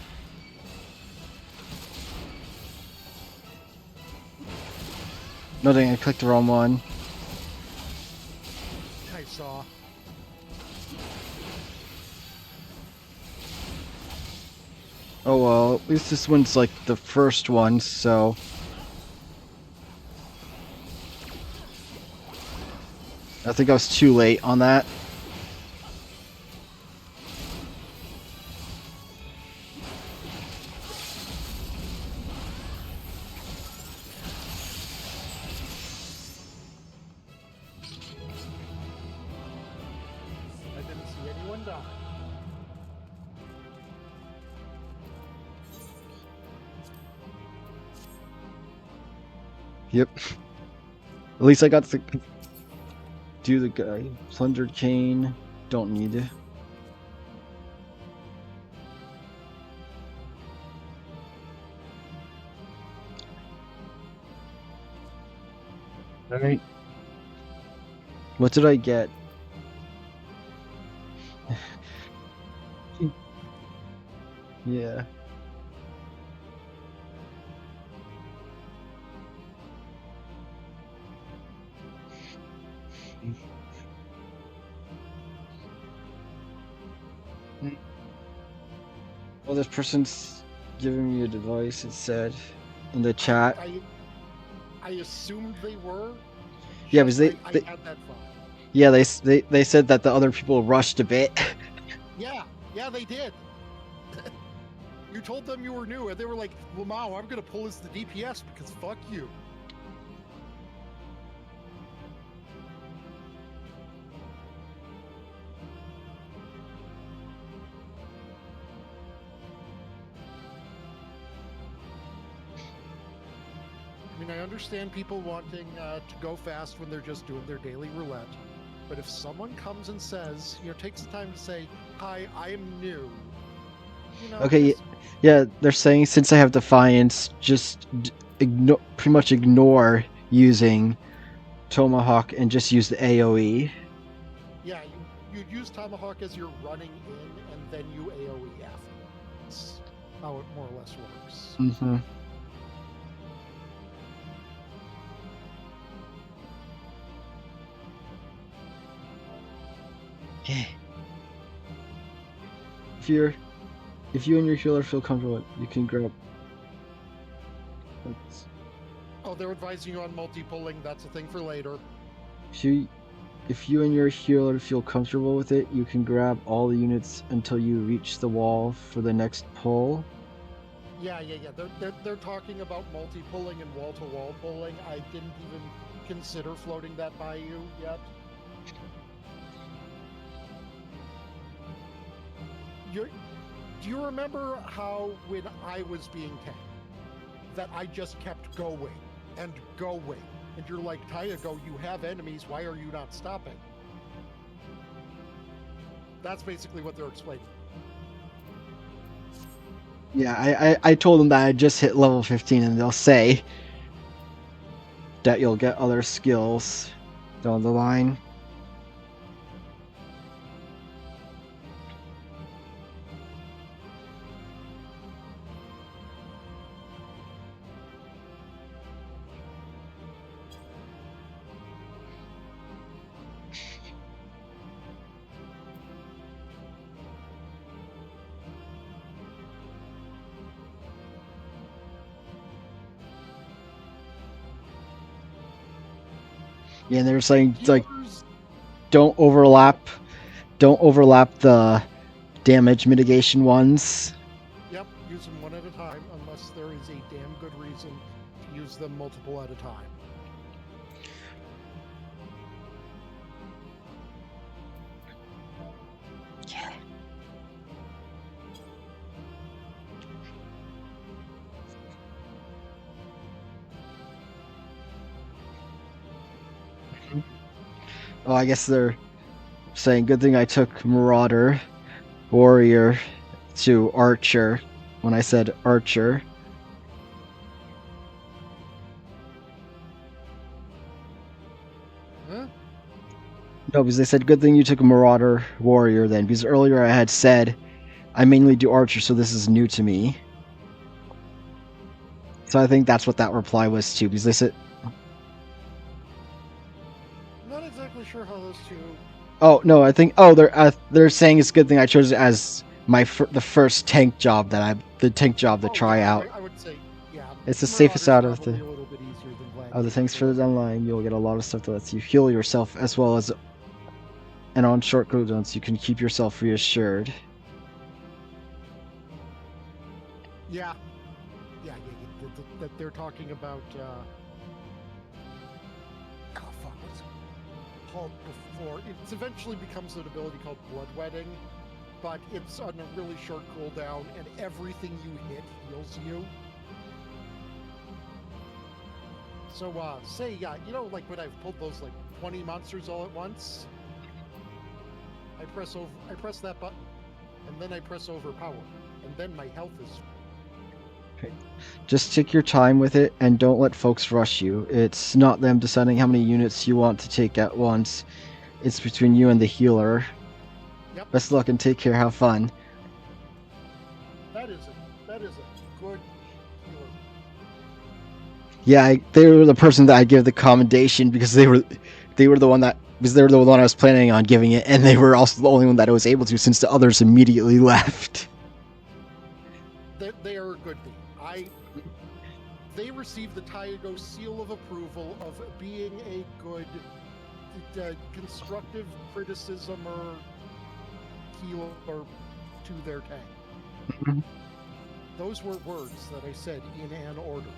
Speaker 1: No, dang, I clicked the wrong one.
Speaker 2: I saw.
Speaker 1: Oh well, at least this one's like the first one, so. I think I was too late on that.
Speaker 2: I didn't see anyone die.
Speaker 1: Yep. At least I got to do the guy. Plunger chain. Don't need it. Alright. What did I get? Yeah. Well, this person's giving me a device, it said in the chat.
Speaker 2: I assumed they were.
Speaker 1: Yeah, because
Speaker 2: I
Speaker 1: they
Speaker 2: had that thought.
Speaker 1: yeah, they said that the other people rushed a bit.
Speaker 2: Yeah, they did. You told them you were new, and they were like, Lamau, I'm gonna pull as the DPS because fuck you. I mean, I understand people wanting to go fast when they're just doing their daily roulette, but if someone comes and says, takes the time to say, hi, I am new,
Speaker 1: Okay,
Speaker 2: just,
Speaker 1: yeah, they're saying since I have Defiance, just pretty much ignore using Tomahawk and just use the AoE.
Speaker 2: yeah, you'd use Tomahawk as you're running in, and then you AoE after. That's how it more or less works.
Speaker 1: Mm-hmm. Yeah. If you and your healer feel comfortable, you can grab.
Speaker 2: Oh, they're advising you on multi-pulling. That's a thing for later.
Speaker 1: If you and your healer feel comfortable with it, you can grab all the units until you reach the wall for the next pull.
Speaker 2: Yeah. They're talking about multi-pulling and wall-to-wall pulling. I didn't even consider floating that by you yet. Do you remember how when I was being tanked, that I just kept going and going? And you're like, Tyago, you have enemies, why are you not stopping? That's basically what they're explaining.
Speaker 1: Yeah, I told them that I just hit level 15 and they'll say that you'll get other skills down the line. Yeah, and they were saying like
Speaker 2: Healers,
Speaker 1: don't overlap the damage mitigation ones.
Speaker 2: yep, use them one at a time unless there is a damn good reason to use them multiple at a time.
Speaker 1: Oh, I guess they're saying good thing I took Marauder, Warrior to Archer when I said Archer.
Speaker 2: Huh?
Speaker 1: No, because they said good thing you took a Marauder Warrior then, because earlier I had said I mainly do Archer, so this is new to me. So I think that's what that reply was too, because they said,
Speaker 2: Not exactly sure how those two.
Speaker 1: "Oh no, I think they're saying it's a good thing I chose it as the first tank job the tank job to
Speaker 2: Oh,
Speaker 1: try
Speaker 2: yeah,
Speaker 1: out.
Speaker 2: I would say, yeah.
Speaker 1: It's the safest out of
Speaker 2: Probably
Speaker 1: the
Speaker 2: a little bit easier than
Speaker 1: of the tanks for
Speaker 2: Gladiator.
Speaker 1: the online. You'll get a lot of stuff that lets you heal yourself as well as, and on short cooldowns you can keep yourself reassured."
Speaker 2: Yeah, yeah. That they're talking about. Oh fuck, what's it called before? It's eventually becomes an ability called Bloodwetting, but it's on a really short cooldown, and everything you hit heals you. So, say, like when I've pulled those like 20 monsters all at once, I press that button, and then I press overpower, and then my health is.
Speaker 1: Just take your time with it and don't let folks rush you. It's not them deciding how many units you want to take at once. It's between you and the healer.
Speaker 2: Yep.
Speaker 1: Best of luck and take care. Have fun.
Speaker 2: That is a good healer.
Speaker 1: Yeah, they were the person that I give the commendation because they were the one that because they were the one I was planning on giving it, and they were also the only one that I was able to since the others immediately left.
Speaker 2: They are a good thing. They received the Taigo seal of approval of being a good constructive criticism or healer to their tank. Those were words that I said in an order.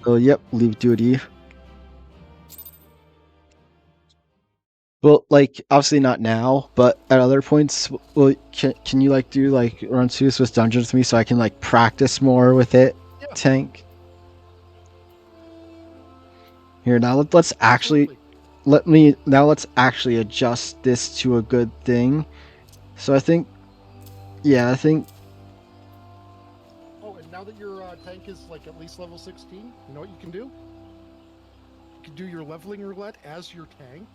Speaker 1: So yep, leave duty. Well, like obviously not now, but at other points, well, can you like do like run through Swiss dungeons with me so I can like practice more with it,
Speaker 2: Yeah.
Speaker 1: tank? Here now, let's actually let's actually adjust this to a good thing. So I think, yeah, I think.
Speaker 2: Oh, and now that your tank is like at least level 16, you know what you can do? You can do your leveling roulette as your tank,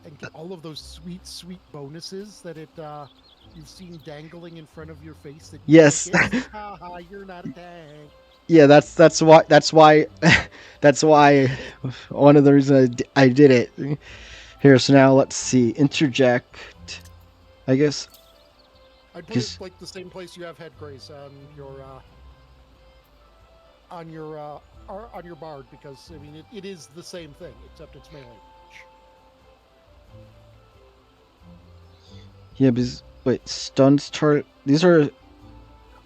Speaker 2: and get all of those sweet bonuses that you've seen dangling in front of your face. That
Speaker 1: Yes.
Speaker 2: Haha, you're not a tank.
Speaker 1: Yeah, that's why that's why one of the reasons I did it. Here, so now let's see. Interject, I guess.
Speaker 2: I'd put it like the same place you have head grace on your bard, because I mean it is the same thing except it's melee.
Speaker 1: Yeah, because wait, stuns chart. These are.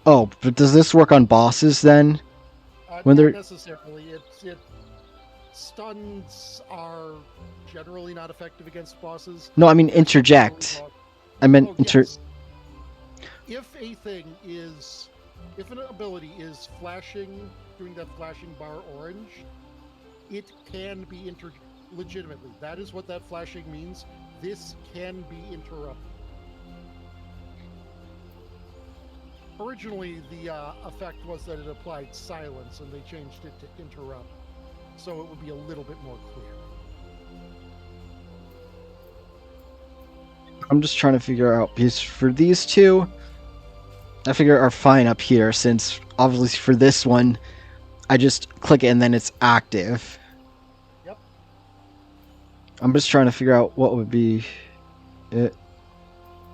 Speaker 1: Oh, but does this work on bosses then? When
Speaker 2: Not
Speaker 1: they're
Speaker 2: necessarily. Stuns are generally not effective against bosses.
Speaker 1: no, I mean interject. I meant
Speaker 2: Yes. If an ability is flashing, doing that flashing bar orange, it can be legitimately. That is what that flashing means. This can be interrupted. Originally, the effect was that it applied silence, and they changed it to interrupt, so it would be a little bit more clear.
Speaker 1: I'm just trying to figure out because for these two, I figure are fine up here since obviously for this one, I just click it and then it's active.
Speaker 2: Yep.
Speaker 1: I'm just trying to figure out what would be it.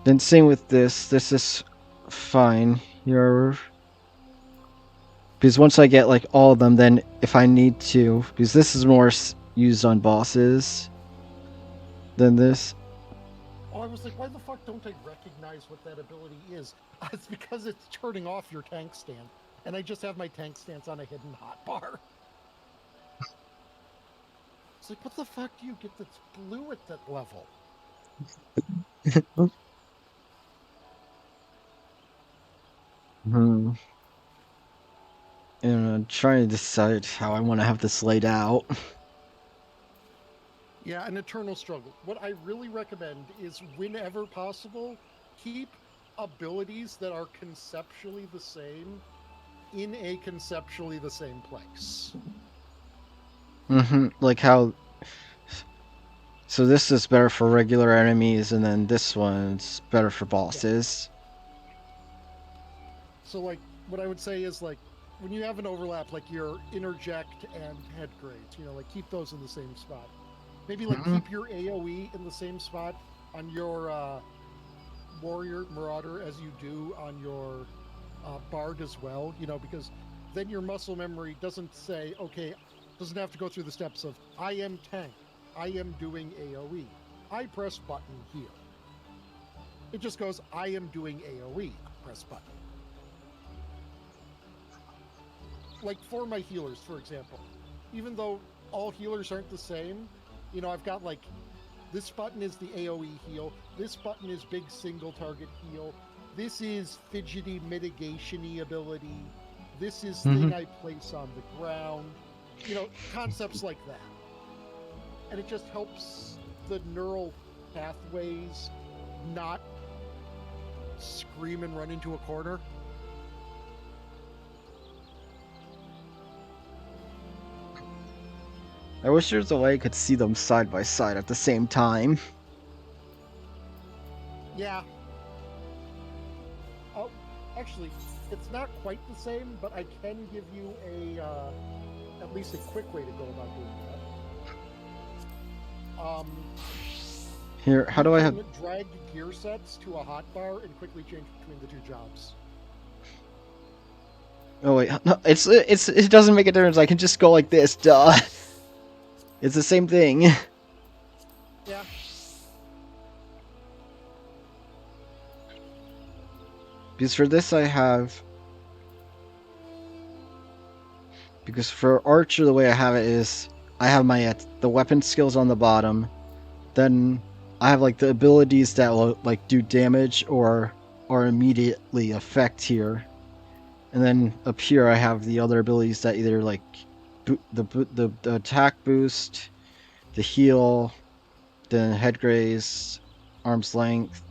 Speaker 1: Then same with this. This is fine. You're Because once I get like all of them, then if I need to, because this is more used on bosses than this.
Speaker 2: Oh, I was like, why the fuck don't I recognize what that ability is? It's because it's turning off your tank stand, and I just have my tank stance on a hidden hotbar. It's like, what the fuck do you get that's blue at that level?
Speaker 1: Hmm. And I'm trying to decide how I want to have this laid out.
Speaker 2: Yeah, an eternal struggle. What I really recommend is, whenever possible, keep abilities that are conceptually the same in a conceptually the same place.
Speaker 1: Like how. So this is better for regular enemies, and then this one's better for
Speaker 2: Yeah.
Speaker 1: bosses.
Speaker 2: So, like, what I would say is, like, when you have an overlap, like your interject and head grades, like, keep those in the same spot. Maybe, like,
Speaker 1: Mhm.
Speaker 2: keep your AoE in the same spot on your warrior marauder as you do on your bard as well, because then your muscle memory doesn't say, okay, doesn't have to go through the steps of, I am tank, I am doing AoE, I press button here. It just goes, I am doing AoE, press button. Like for my healers, for example, even though all healers aren't the same, I've got like, this button is the AoE heal, this button is big single target heal, this is fidgety mitigation-y ability, this is
Speaker 1: Mhm.
Speaker 2: thing I place on the ground, concepts like that. And it just helps the neural pathways not scream and run into a corner.
Speaker 1: I wish there was a way I could see them side by side at the same time.
Speaker 2: Yeah. Oh, actually, it's not quite the same, but I can give you at least a quick way to go about doing that.
Speaker 1: Here, how
Speaker 2: You
Speaker 1: do I have?
Speaker 2: can drag gear sets to a hotbar and quickly change between the two jobs.
Speaker 1: Oh wait, no, it doesn't make a difference. I can just go like this. Duh. It's the same thing.
Speaker 2: Yeah.
Speaker 1: Because for this I have. Because for Archer, the way I have it is I have my the weapon skills on the bottom. Then I have like the abilities that will like do damage or immediately affect here. And then up here I have the other abilities that either like the attack boost, the heal, the head graze, arm's length.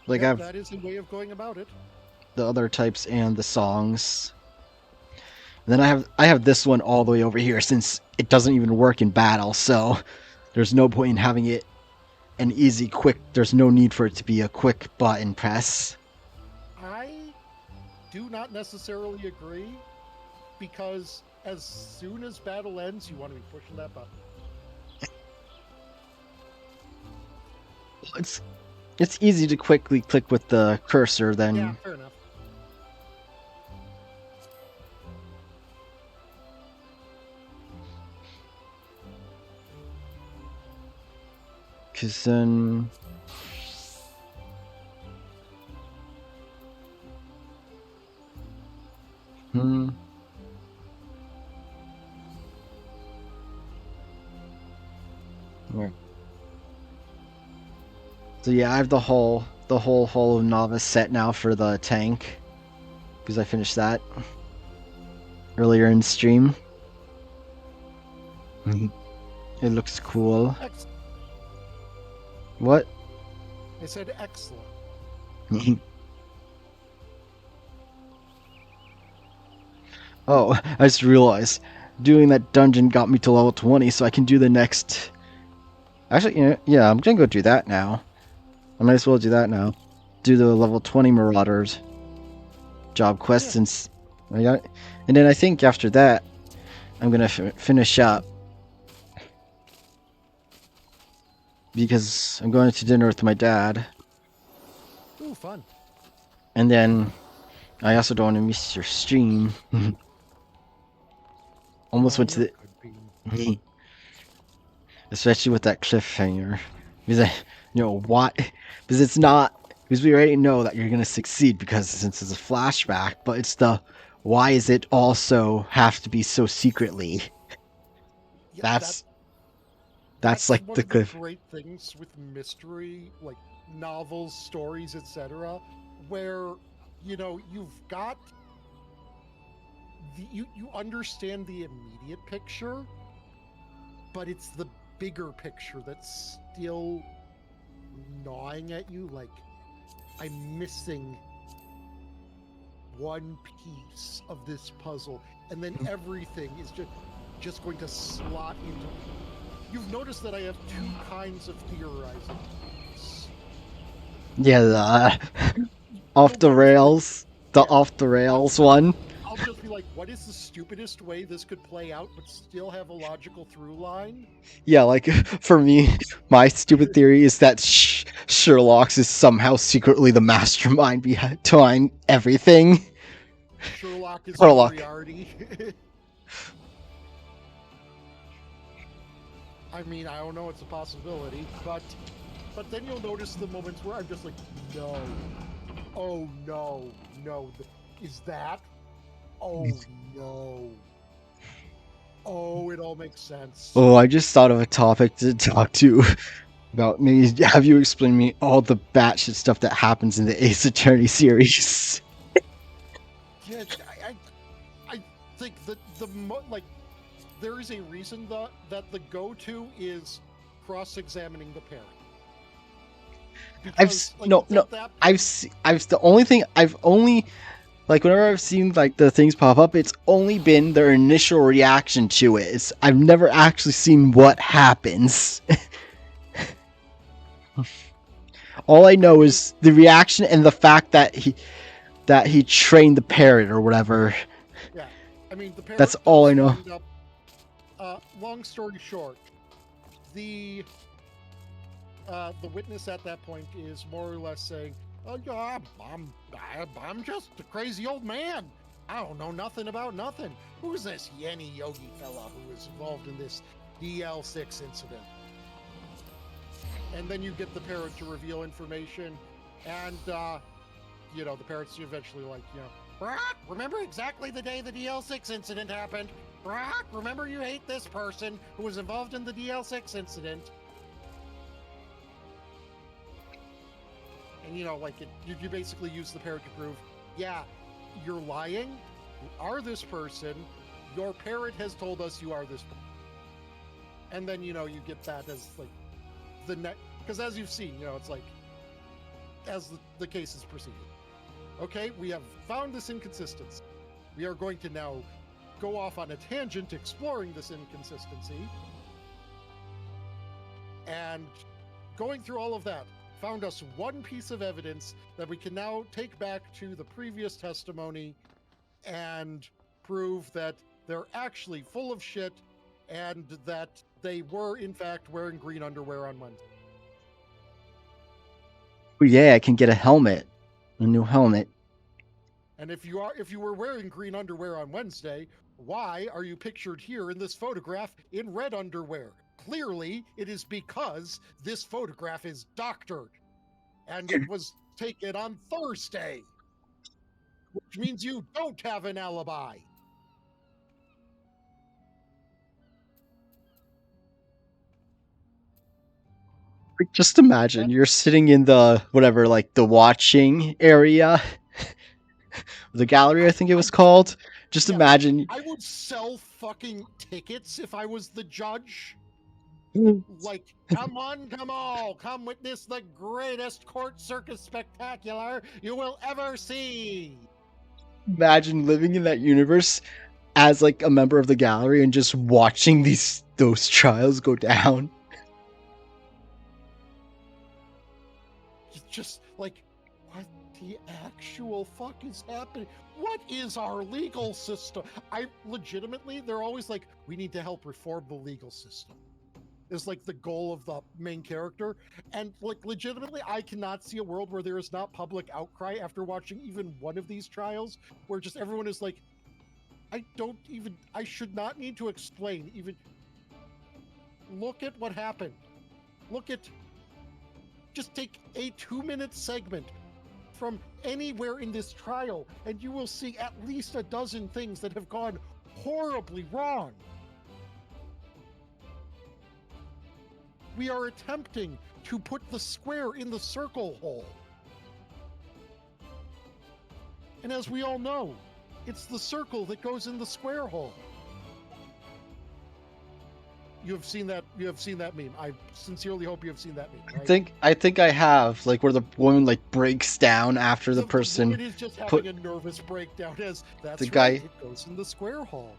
Speaker 1: Like I
Speaker 2: Yep,
Speaker 1: have
Speaker 2: that is a way of going about it.
Speaker 1: the other types and the songs. And then I have this one all the way over here since it doesn't even work in battle, so there's no point in having it an easy quick. There's no need for it to be a quick button press.
Speaker 2: I do not necessarily agree, because as soon as battle ends, you want to be pushing that button.
Speaker 1: It's it's easy to quickly click with the cursor
Speaker 2: Yeah,
Speaker 1: then
Speaker 2: fair enough.
Speaker 1: because then hmm. Where? So yeah, I have the whole novice set now for the tank because I finished that earlier in stream. It looks cool. What?
Speaker 2: I said excellent.
Speaker 1: Oh, I just realized doing that dungeon got me to level 20, so I can do the next. Actually, yeah, I'm gonna go do that now. I might as well do that now. Do the level 20 Marauders job quest
Speaker 2: Yeah.
Speaker 1: since I got. And then I think after that, I'm gonna finish up because I'm going to dinner with my dad,
Speaker 2: Ooh, fun.
Speaker 1: and then I also don't want to miss your stream. Almost
Speaker 2: Oh,
Speaker 1: went to
Speaker 2: there
Speaker 1: the.
Speaker 2: could be.
Speaker 1: Especially with that cliffhanger. Because why? Because it's not. Because we already know that you're gonna succeed because since it's a flashback, but it's the why is it also have to be so secretly?
Speaker 2: Yeah,
Speaker 1: That's that's
Speaker 2: that's
Speaker 1: like
Speaker 2: one
Speaker 1: the
Speaker 2: of the
Speaker 1: cliff.
Speaker 2: great things with mystery, like novels, stories, etc., where you've got you understand the immediate picture, but it's the bigger picture that's still gnawing at you. Like, I'm missing one piece of this puzzle, and then everything is just going to slot into. You've noticed that I have two kinds of theorizing.
Speaker 1: Yeah, off
Speaker 2: You'll
Speaker 1: the
Speaker 2: notice, like,
Speaker 1: rails. The
Speaker 2: yeah,
Speaker 1: off the
Speaker 2: I'll,
Speaker 1: rails one.
Speaker 2: I'll just be like, what is the stupidest way this could play out, but still have a logical through line?
Speaker 1: Yeah, like for me, my stupid theory is that Sherlock's is somehow secretly the mastermind behind everything.
Speaker 2: Sherlock is
Speaker 1: Sherlock.
Speaker 2: Moriarty. I mean, I don't know, it's a possibility, but then you'll notice the moments where I'm just like, no, oh no, no, is that? Oh no. Oh, it all makes sense.
Speaker 1: Oh, I just thought of a topic to talk to about. Maybe have you explain me all the batshit stuff that happens in the Ace Attorney series.
Speaker 2: Yeah, I think that like there is a reason that the go-to is cross-examining the parent. Because like
Speaker 1: No,
Speaker 2: it's
Speaker 1: no.
Speaker 2: at that point,
Speaker 1: I've the only thing I've only like whenever I've seen like the things pop up, it's only been their initial reaction to it. I've never actually seen what happens. All I
Speaker 2: I
Speaker 1: know
Speaker 2: mean,
Speaker 1: is the reaction and the fact that he trained the parrot or whatever.
Speaker 2: yeah. I mean, the
Speaker 1: That's
Speaker 2: parrot
Speaker 1: all I
Speaker 2: does
Speaker 1: know.
Speaker 2: wind up. Long story short, the the witness at that point is more or less saying, "Oh yeah, I'm just a crazy old man. I don't know nothing about nothing. Who's this Yenny Yogi fella who is involved in this DL6 incident?" And then you get the parrot to reveal information, and the parrot's eventually like, Brock, remember exactly the day the DL6 incident happened? Brock, remember you hate this person who was involved in the DL6 incident? And you basically use the parrot to prove, yeah, you're lying. You are this person. Your parrot has told us you are this person. And then you get that as like the net, because as you've seen, it's like as the case is proceeding. Okay, we have found this inconsistency. We are going to now go off on a tangent exploring this inconsistency. And going through all of that, found us one piece of evidence that we can now take back to the previous testimony and prove that they're actually full of shit and that they were in fact wearing green underwear on Wednesday.
Speaker 1: Oh, yeah, I can get a new helmet.
Speaker 2: And if you were wearing green underwear on Wednesday, why are you pictured here in this photograph in red underwear? Clearly, it is because this photograph is doctored and it was taken on Thursday, which means you don't have an alibi.
Speaker 1: Like, just imagine you're sitting in the whatever, like the watching area, the gallery, I think it
Speaker 2: I
Speaker 1: was called. Just
Speaker 2: yeah,
Speaker 1: imagine.
Speaker 2: I would sell fucking tickets if I was the judge. Like, come on, come all, come witness the greatest court circus spectacular you will ever see.
Speaker 1: Imagine living in that universe as like a member of the gallery and just watching those trials go down.
Speaker 2: Just like, what the actual fuck is happening? What is our legal system? I legitimately, they're always like, we need to help reform the legal system. is like the goal of the main character. And like legitimately, I cannot see a world where there is not public outcry after watching even one of these trials, where just everyone is like, I should not need to explain even. Look at what happened. Just take a 2-minute segment from anywhere in this trial, and you will see at least a dozen things that have gone horribly wrong. We are attempting to put the square in the circle hole. And as we all know, it's the circle that goes in the square hole. You have seen that meme. I sincerely hope you have seen that meme, right?
Speaker 1: I think I have, like, where the woman like breaks down after the
Speaker 2: The
Speaker 1: person
Speaker 2: woman is just
Speaker 1: put
Speaker 2: having a nervous breakdown as that's
Speaker 1: the
Speaker 2: right,
Speaker 1: guy,
Speaker 2: it goes in the square hole.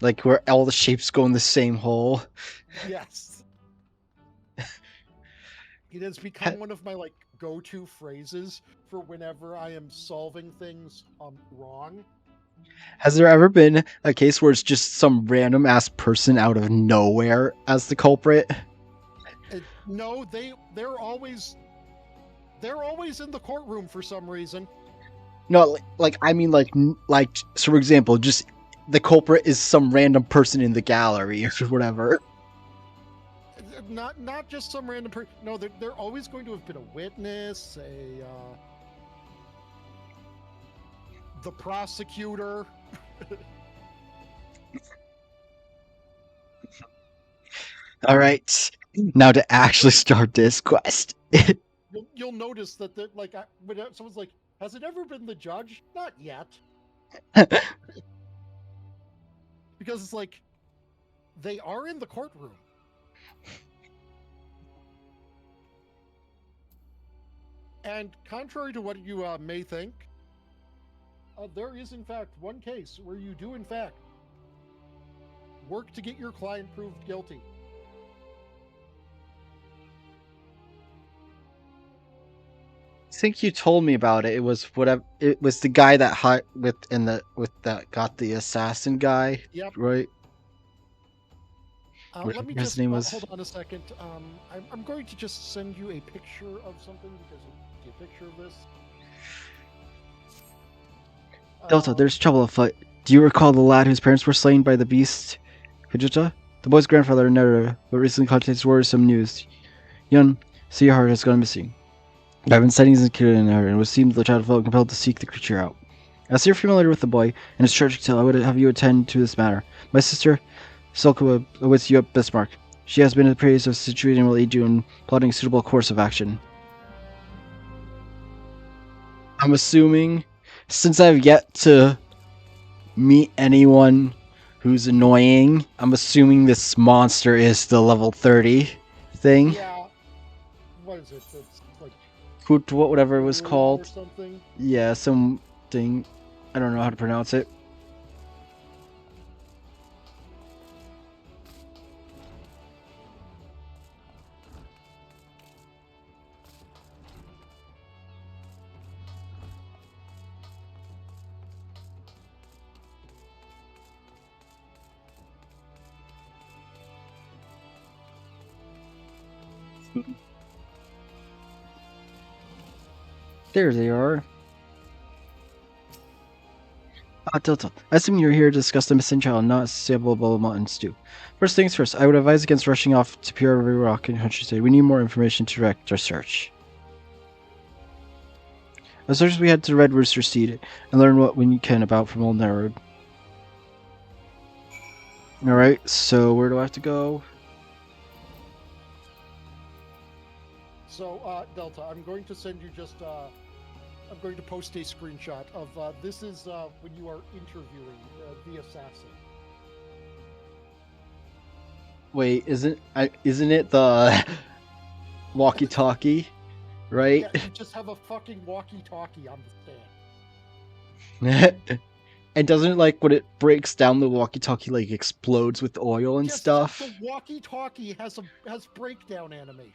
Speaker 1: like where all the shapes go in the same hole.
Speaker 2: Yes. It has become one of my like go-to phrases for whenever I am solving things wrong.
Speaker 1: Has there ever been a case where it's just some random ass person out of nowhere as the culprit?
Speaker 2: No, they're always in the courtroom for some reason.
Speaker 1: No, like I mean, like so for example, just the culprit is some random person in the gallery or whatever.
Speaker 2: Not just some random person. No, they're always going to have been a witness, the prosecutor.
Speaker 1: All right, now to actually start this quest.
Speaker 2: You'll notice that like when someone's like, "Has it ever been the judge?" Not yet, because it's like they are in the courtroom. And contrary to what you may think, there is in fact one case where you do in fact work to get your client proved guilty.
Speaker 1: I think you told me about it. It was whatever. It was the guy that that got the assassin guy.
Speaker 2: Yep.
Speaker 1: Right.
Speaker 2: Let me
Speaker 1: His
Speaker 2: just
Speaker 1: name was.
Speaker 2: hold on a second. I'm going to just send you a picture of something because a picture of this.
Speaker 1: Delta, there's trouble afoot. Do you recall the lad whose parents were slain by the beast, Vegeta? The boy's grandfather, Naruto, but recently contacted worrisome news. Yun, Seahart has gone missing. I've been sightings in Kira and it would seem the child felt compelled to seek the creature out. As you're familiar with the boy and his tragic tale, I would have you attend to this matter. My sister, Sulka, awaits you at Bismarck. She has been appraised of the situation and will aid you in plotting a suitable course of action. I'm assuming, since I've yet to meet anyone who's annoying, I'm assuming this monster is the level 30 thing.
Speaker 2: Yeah. What is it? It's like
Speaker 1: whatever it was called.
Speaker 2: Or something.
Speaker 1: Yeah, something. I don't know how to pronounce it. There they are. Delta. I assume you're here to discuss the missing child, not Sabble Mountain Stew. First things first, I would advise against rushing off to Pure Rock and Countryside. We need more information to direct our search. As soon as we head to Red Rooster Seed and learn what we can about from Old Narrow. Alright, so where do I have to go?
Speaker 2: So, Delta, I'm going to send you just, I'm going to post a screenshot of, this is when you are interviewing the assassin.
Speaker 1: Wait, isn't it the walkie-talkie, right?
Speaker 2: Yeah, you just have a fucking walkie-talkie on the stand.
Speaker 1: And doesn't it, like, when it breaks down, the walkie-talkie like explodes with oil and stuff?
Speaker 2: The walkie-talkie has breakdown animation.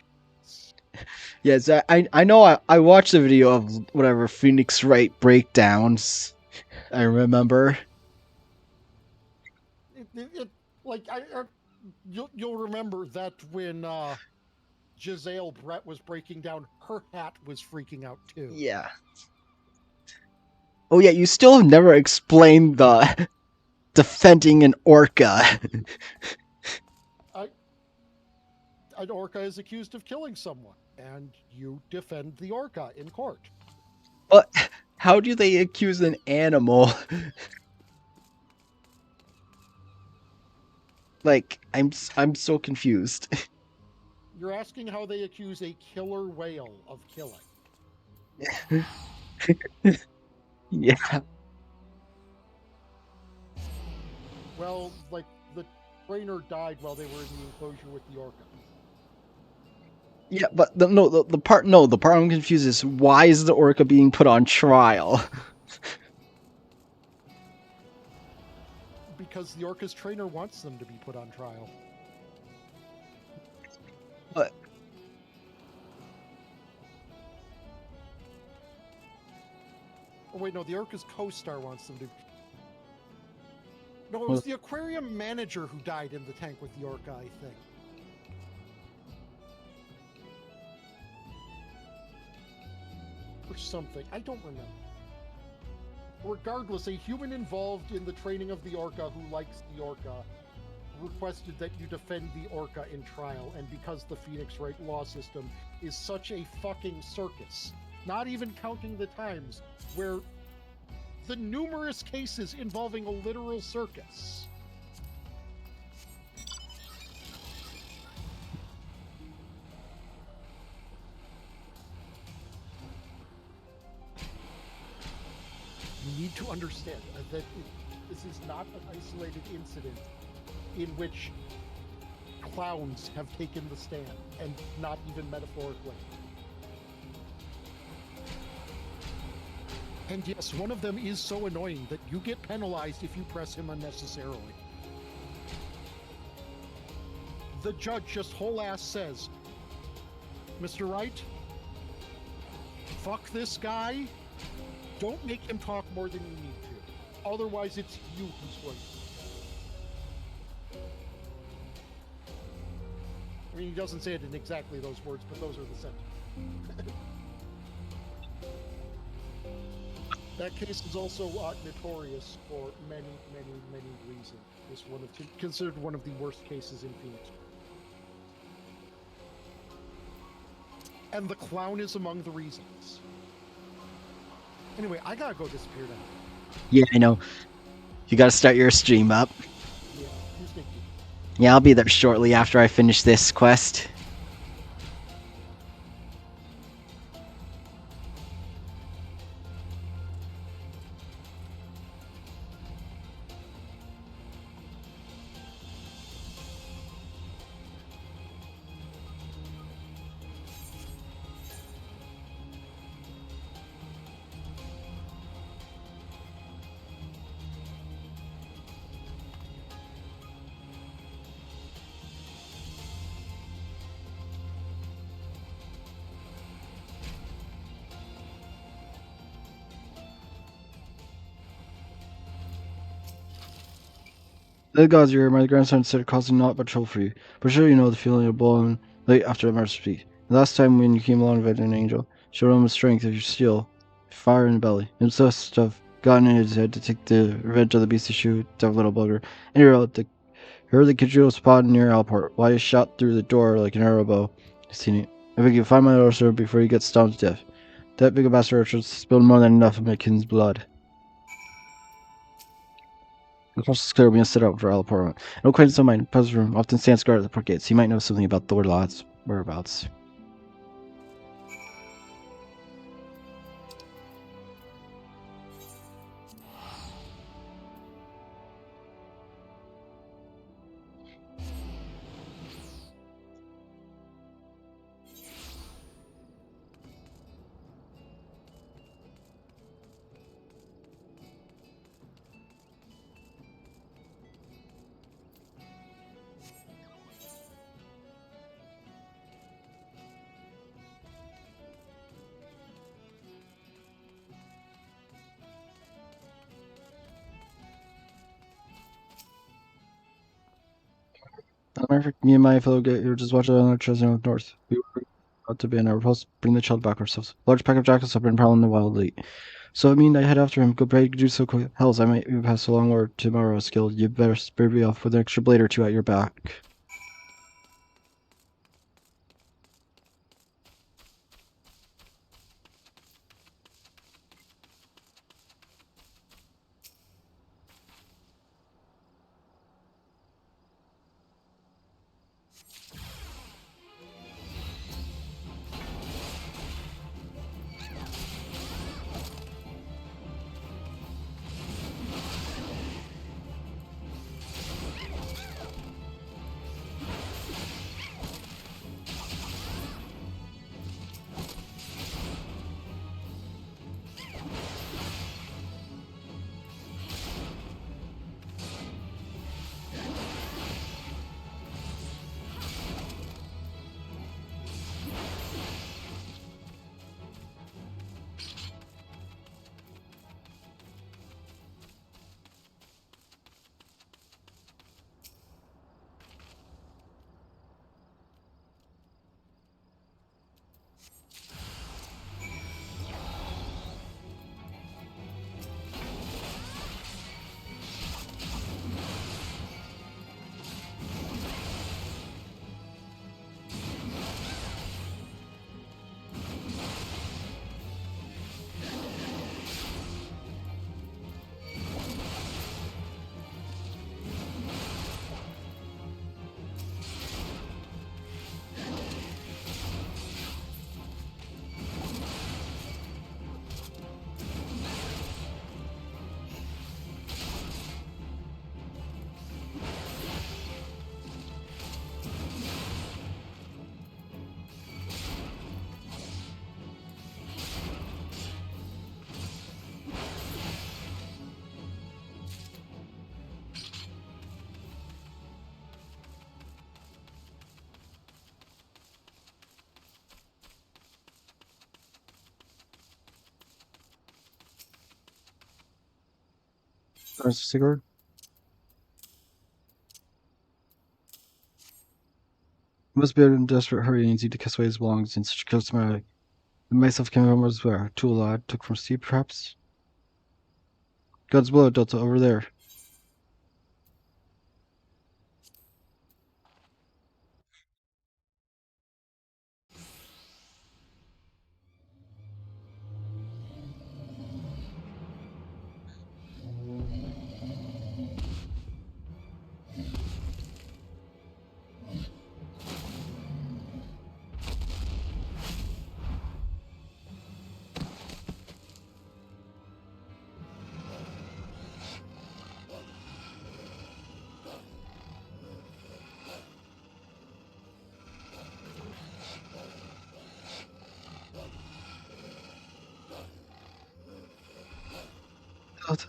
Speaker 1: Yes, I know. I watched the video of whatever Phoenix Wright breakdowns. I remember.
Speaker 2: You'll remember that when Giselle Brett was breaking down, her hat was freaking out too.
Speaker 1: Yeah. Oh yeah, you still have never explained the defending an orca.
Speaker 2: An orca is accused of killing someone, and you defend the orca in court.
Speaker 1: But how do they accuse an animal? Like, I'm so confused.
Speaker 2: You're asking how they accuse a killer whale of killing.
Speaker 1: Yeah.
Speaker 2: Well, like the trainer died while they were in the enclosure with the orca.
Speaker 1: Yeah, but the part the part I'm confused is why is the orca being put on trial?
Speaker 2: Because the orca's trainer wants them to be put on trial.
Speaker 1: But
Speaker 2: Oh wait, no, the orca's co-star wants them to. No, it was the aquarium manager who died in the tank with the orca, I think. Or something. I don't remember. Regardless, a human involved in the training of the orca who likes the orca requested that you defend the orca in trial, and because the Phoenix Wright law system is such a fucking circus, not even counting the times where the numerous cases involving a literal circus. You need to understand that this is not an isolated incident in which clowns have taken the stand, and not even metaphorically. And yes, one of them is so annoying that you get penalized if you press him unnecessarily. The judge just whole ass says, Mr. Wright, fuck this guy. Don't make him talk more than you need to. Otherwise, it's you who's going to. I mean, he doesn't say it in exactly those words, but those are the sentences. That case is also notorious for many, many, many reasons. It's considered one of the worst cases in Phoenix. And the clown is among the reasons. Anyway, I gotta go disappear now.
Speaker 1: yeah, I know. You gotta start your stream up.
Speaker 2: Yeah, who's thinking?
Speaker 1: Yeah, I'll be there shortly after I finish this quest. The gods, you my grandson said causing naught but trouble for you. But sure you know the feeling of blowing late after the march speed. The last time when you came along with an angel, showed him the strength of your steel, fire in the belly. And must have gotten in his head to take the revenge of the beast to shoot that little bugger. And heard the Kajiro spot near Alport. Why he shot through the door like an arrow bow. Seen it. If we can find my little sir before he gets stoned to death. That big a bastard should spilled more than enough of my kin's blood. The coast is clear. We must set out for Alport. No acquaintance of mine, presence room, often stands guard at the port gates. He might know something about the Lord's whereabouts. Me and my fellow were just watching on our treasure north. We were about to be in our post, bring the child back ourselves. Large pack of jackals have been prowling the wild late. So I mean, I head after him. Go pray, do so quick. Hells, I might pass along or tomorrow, skill. You better spare me off with an extra blade or two at your back. There's a cigarette. He must be in a desperate hurry and easy to cast away his belongings in such close manner. I myself came from elsewhere. Tool lad took from Steve, perhaps? God's blow, Delta, over there. Delta.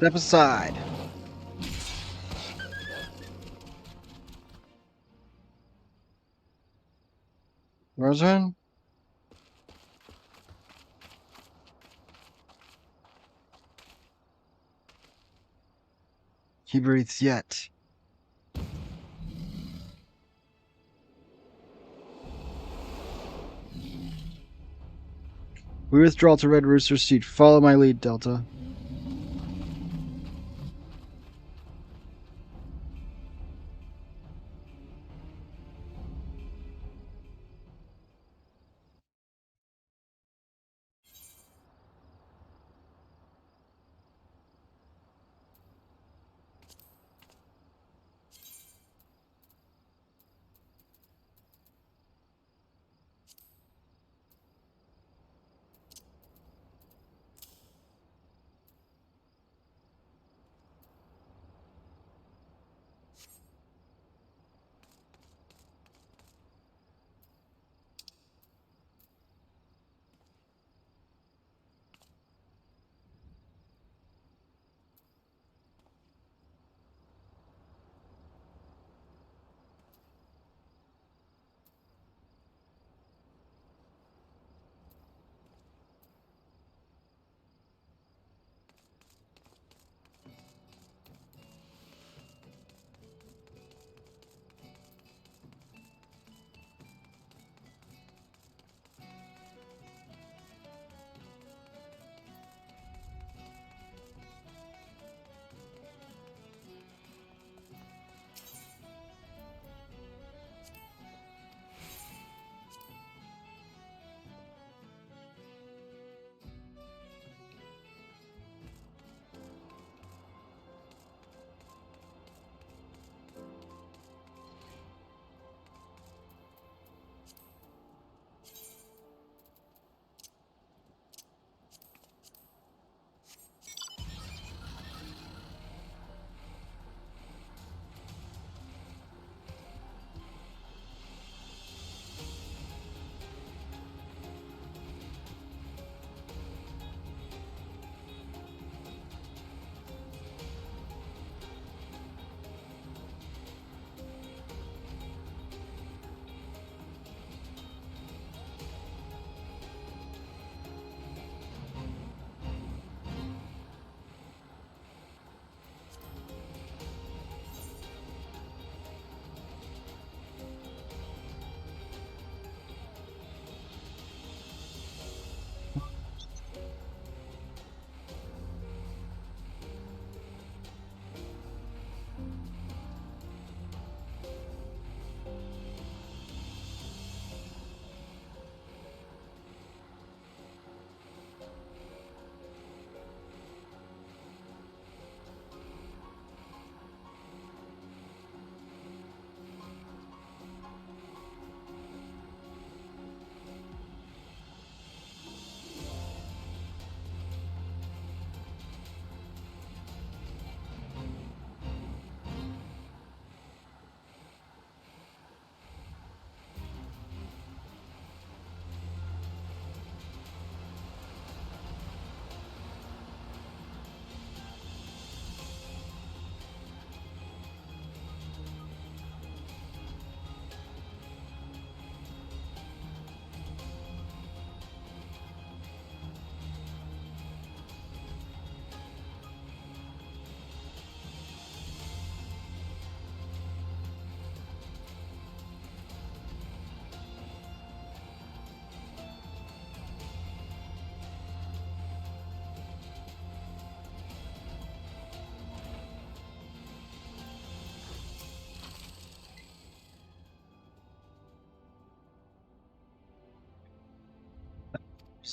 Speaker 1: Step aside. Rosen? He breathes yet. We withdraw to Red Rooster's seat. Follow my lead, Delta.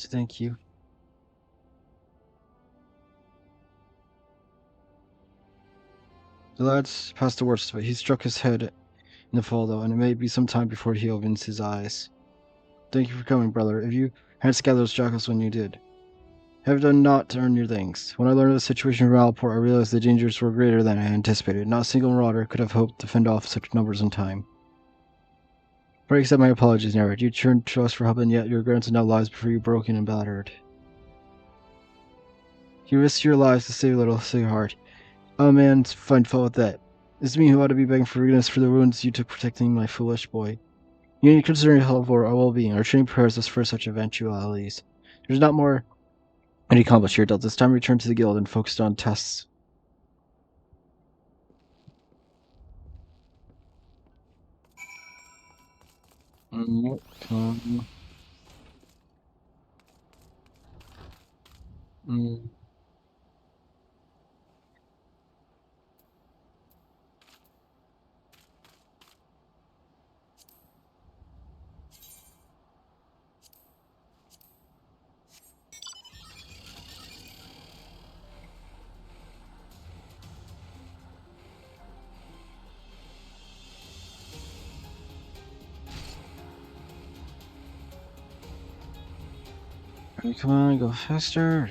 Speaker 1: Thank you. The lad's passed the worst of it. He struck his head in the fall, though, and it may be some time before he opens his eyes. Thank you for coming, brother. If you hadn't scattered those jackals when you did, have done naught to earn your thanks. When I learned of the situation in Ralport, I realized the dangers were greater than I anticipated. Not a single marauder could have hoped to fend off such numbers in time. Pray accept my apologies, Narrett. You turned to us for help, and yet your grandson now lies before you broken and battered. You risked your lives to save little sweetheart. Oh man, find fault with that. It's me who ought to be begging forgiveness for the wounds you took protecting my foolish boy. You need to consider your help for our well-being. Our training prepares us for such eventualities. There's not more to accomplish here, Delta. It's time to return to the guild and focus on tests. Come. Come on, go faster.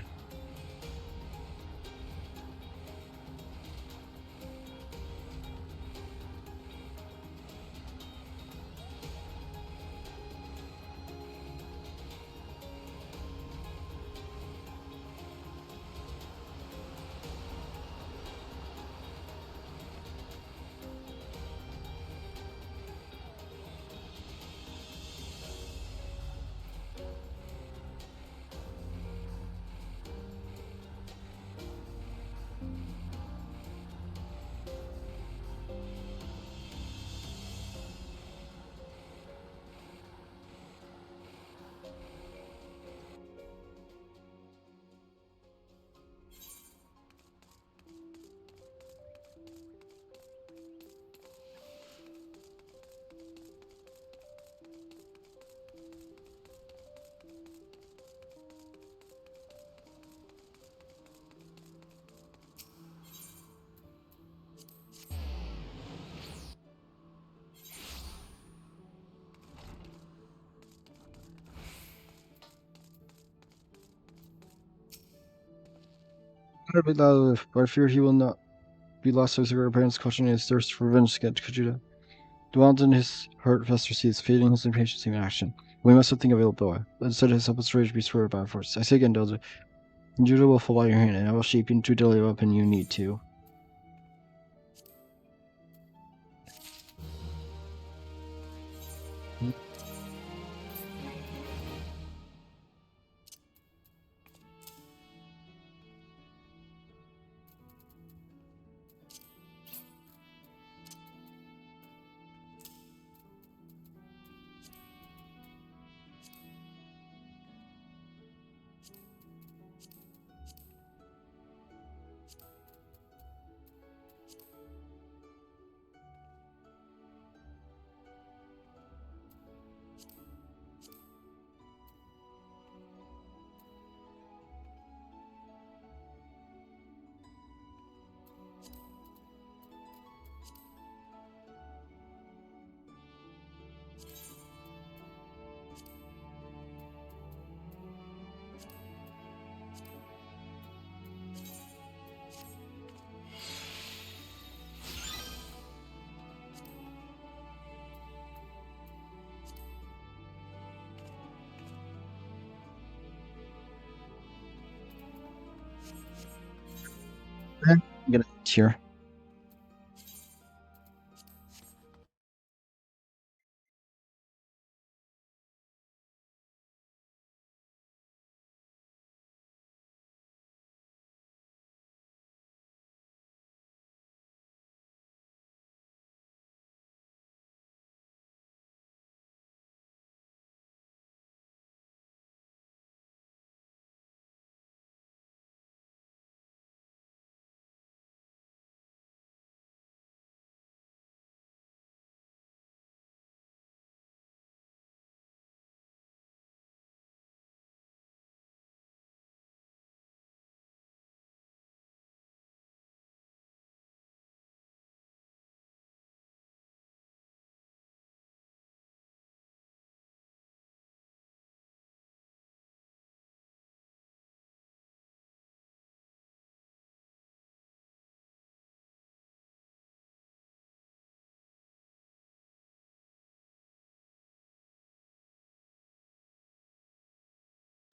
Speaker 1: I'd be loud, but I fear he will not be lost as our parents questioning his thirst for revenge against Kajita. Dwelled in his heart festers seeds, fading his impatience in action. We must not think of Ilboa. Instead, his helpless rage be swerved by force. I say again, Delta, Judah will fall by your hand, and I will shape you into a deadly weapon you need to. I'm gonna end here.